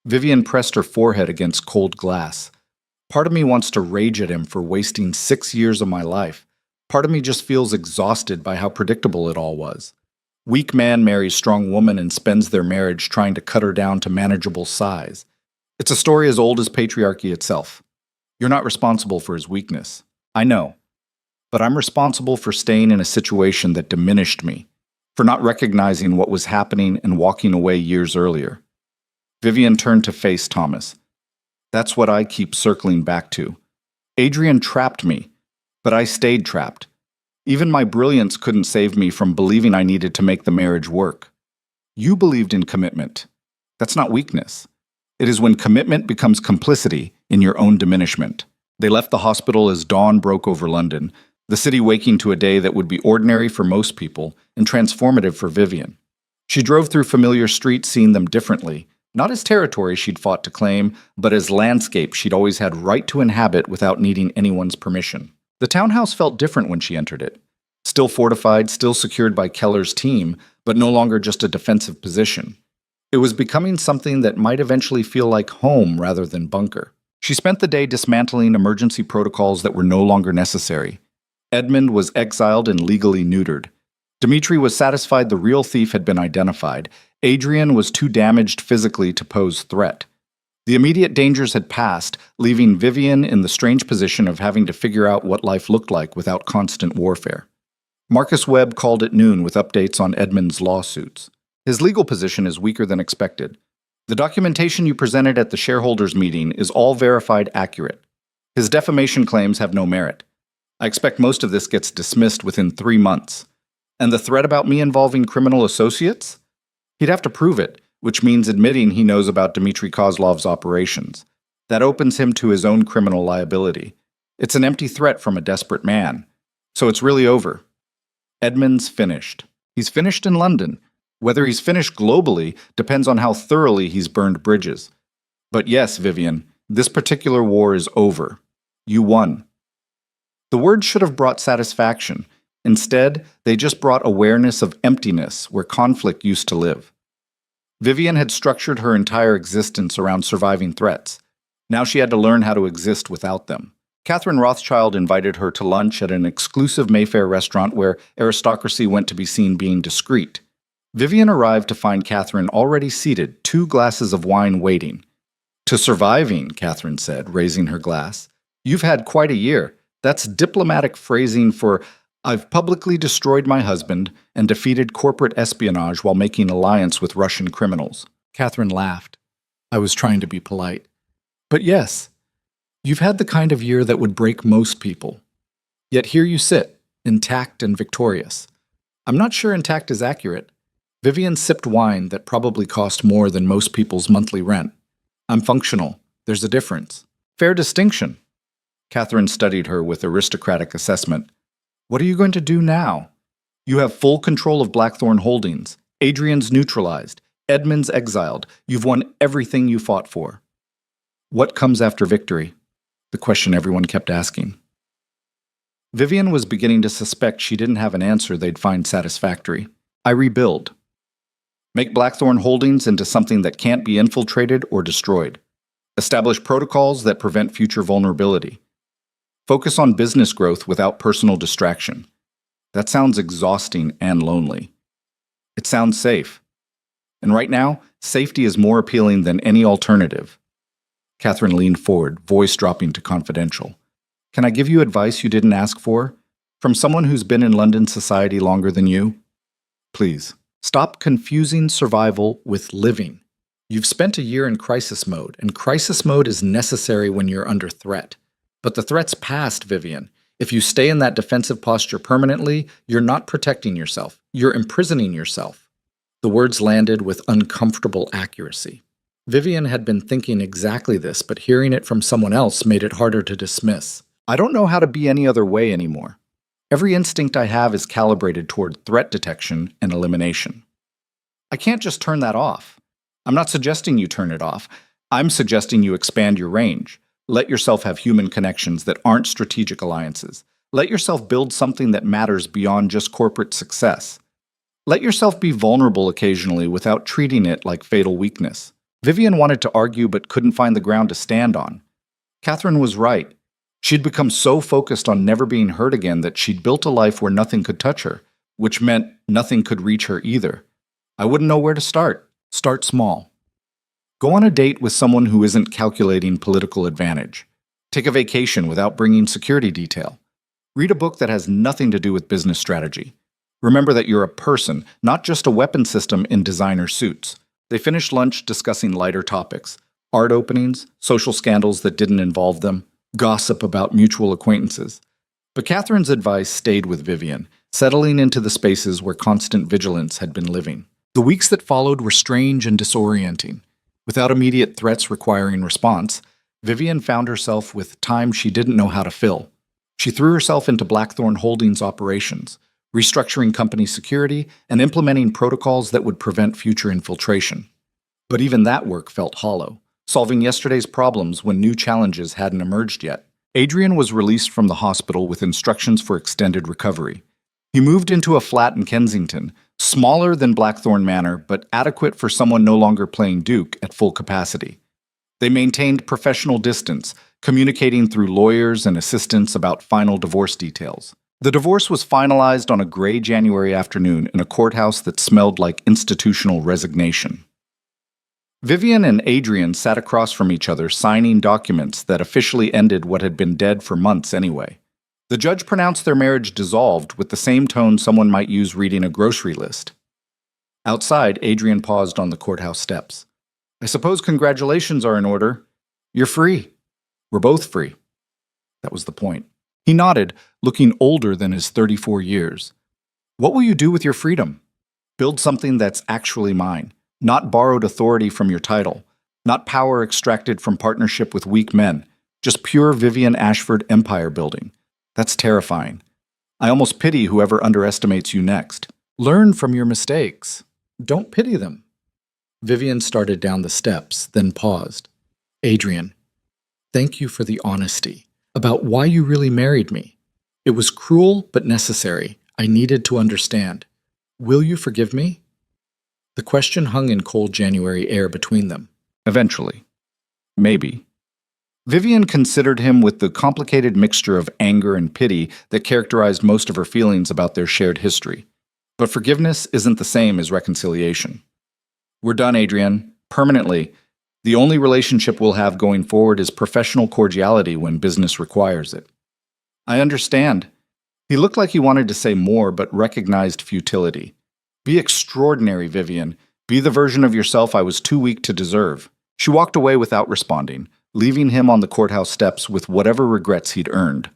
Vivian pressed her forehead against cold glass. Part of me wants to rage at him for wasting 6 years of my life. Part of me just feels exhausted by how predictable it all was. Weak man marries strong woman and spends their marriage trying to cut her down to manageable size. It's a story as old as patriarchy itself. You're not responsible for his weakness. I know. But I'm responsible for staying in a situation that diminished me, for not recognizing what was happening and walking away years earlier. Vivian turned to face Thomas. That's what I keep circling back to. Adrian trapped me, but I stayed trapped. Even my brilliance couldn't save me from believing I needed to make the marriage work. You believed in commitment. That's not weakness. It is when commitment becomes complicity in your own diminishment. They left the hospital as dawn broke over London, the city waking to a day that would be ordinary for most people and transformative for Vivian. She drove through familiar streets, seeing them differently, not as territory she'd fought to claim, but as landscape she'd always had right to inhabit without needing anyone's permission. The townhouse felt different when she entered it. Still fortified, still secured by Keller's team, but no longer just a defensive position. It was becoming something that might eventually feel like home rather than bunker. She spent the day dismantling emergency protocols that were no longer necessary. Edmund was exiled and legally neutered. Dmitri was satisfied the real thief had been identified. Adrian was too damaged physically to pose threat. The immediate dangers had passed, leaving Vivian in the strange position of having to figure out what life looked like without constant warfare. Marcus Webb called at noon with updates on Edmund's lawsuits. His legal position is weaker than expected. The documentation you presented at the shareholders' meeting is all verified accurate. His defamation claims have no merit. I expect most of this gets dismissed within 3 months. And the threat about me involving criminal associates? He'd have to prove it, which means admitting he knows about Dmitry Kozlov's operations. That opens him to his own criminal liability. It's an empty threat from a desperate man. So it's really over. Edmund's finished. He's finished in London. Whether he's finished globally depends on how thoroughly he's burned bridges. But yes, Vivian, this particular war is over. You won. The words should have brought satisfaction. Instead, they just brought awareness of emptiness where conflict used to live. Vivian had structured her entire existence around surviving threats. Now she had to learn how to exist without them. Catherine Rothschild invited her to lunch at an exclusive Mayfair restaurant where aristocracy went to be seen being discreet. Vivian arrived to find Catherine already seated, 2 glasses of wine waiting. To surviving, Catherine said, raising her glass. You've had quite a year. That's diplomatic phrasing for I've publicly destroyed my husband and defeated corporate espionage while making alliance with Russian criminals. Catherine laughed. I was trying to be polite. But yes, you've had the kind of year that would break most people. Yet here you sit, intact and victorious. I'm not sure intact is accurate. Vivian sipped wine that probably cost more than most people's monthly rent. I'm functional. There's a difference. Fair distinction. Catherine studied her with aristocratic assessment. What are you going to do now? You have full control of Blackthorn Holdings. Adrian's neutralized. Edmund's exiled. You've won everything you fought for. What comes after victory? The question everyone kept asking. Vivian was beginning to suspect she didn't have an answer they'd find satisfactory. I rebuild. Make Blackthorn Holdings into something that can't be infiltrated or destroyed. Establish protocols that prevent future vulnerability. Focus on business growth without personal distraction. That sounds exhausting and lonely. It sounds safe. And right now, safety is more appealing than any alternative. Catherine leaned forward, voice dropping to confidential. Can I give you advice you didn't ask for? From someone who's been in London society longer than you? Please, stop confusing survival with living. You've spent a year in crisis mode, and crisis mode is necessary when you're under threat. But the threat's past, Vivian. If you stay in that defensive posture permanently, you're not protecting yourself. You're imprisoning yourself. The words landed with uncomfortable accuracy. Vivian had been thinking exactly this, but hearing it from someone else made it harder to dismiss. I don't know how to be any other way anymore. Every instinct I have is calibrated toward threat detection and elimination. I can't just turn that off. I'm not suggesting you turn it off. I'm suggesting you expand your range. Let yourself have human connections that aren't strategic alliances. Let yourself build something that matters beyond just corporate success. Let yourself be vulnerable occasionally without treating it like fatal weakness. Vivian wanted to argue but couldn't find the ground to stand on. Catherine was right. She'd become so focused on never being hurt again that she'd built a life where nothing could touch her, which meant nothing could reach her either. I wouldn't know where to start. Start small. Go on a date with someone who isn't calculating political advantage. Take a vacation without bringing security detail. Read a book that has nothing to do with business strategy. Remember that you're a person, not just a weapon system in designer suits. They finished lunch discussing lighter topics, art openings, social scandals that didn't involve them, gossip about mutual acquaintances. But Catherine's advice stayed with Vivian, settling into the spaces where constant vigilance had been living. The weeks that followed were strange and disorienting. Without immediate threats requiring response, Vivian found herself with time she didn't know how to fill. She threw herself into Blackthorn Holdings operations, restructuring company security and implementing protocols that would prevent future infiltration. But even that work felt hollow, solving yesterday's problems when new challenges hadn't emerged yet. Adrian was released from the hospital with instructions for extended recovery. He moved into a flat in Kensington, smaller than Blackthorn Manor, but adequate for someone no longer playing Duke at full capacity. They maintained professional distance, communicating through lawyers and assistants about final divorce details. The divorce was finalized on a gray January afternoon in a courthouse that smelled like institutional resignation. Vivian and Adrian sat across from each other, signing documents that officially ended what had been dead for months anyway. The judge pronounced their marriage dissolved with the same tone someone might use reading a grocery list. Outside, Adrian paused on the courthouse steps. I suppose congratulations are in order. You're free. We're both free. That was the point. He nodded, looking older than his 34 years. What will you do with your freedom? Build something that's actually mine, not borrowed authority from your title, not power extracted from partnership with weak men, just pure Vivian Ashford empire building. That's terrifying. I almost pity whoever underestimates you next. Learn from your mistakes. Don't pity them. Vivian started down the steps, then paused. Adrian, thank you for the honesty about why you really married me. It was cruel but necessary. I needed to understand. Will you forgive me? The question hung in cold January air between them. Eventually. Maybe. Vivian considered him with the complicated mixture of anger and pity that characterized most of her feelings about their shared history. But forgiveness isn't the same as reconciliation. We're done, Adrian. Permanently. The only relationship we'll have going forward is professional cordiality when business requires it. I understand. He looked like he wanted to say more, but recognized futility. Be extraordinary, Vivian. Be the version of yourself I was too weak to deserve. She walked away without responding, leaving him on the courthouse steps with whatever regrets he'd earned.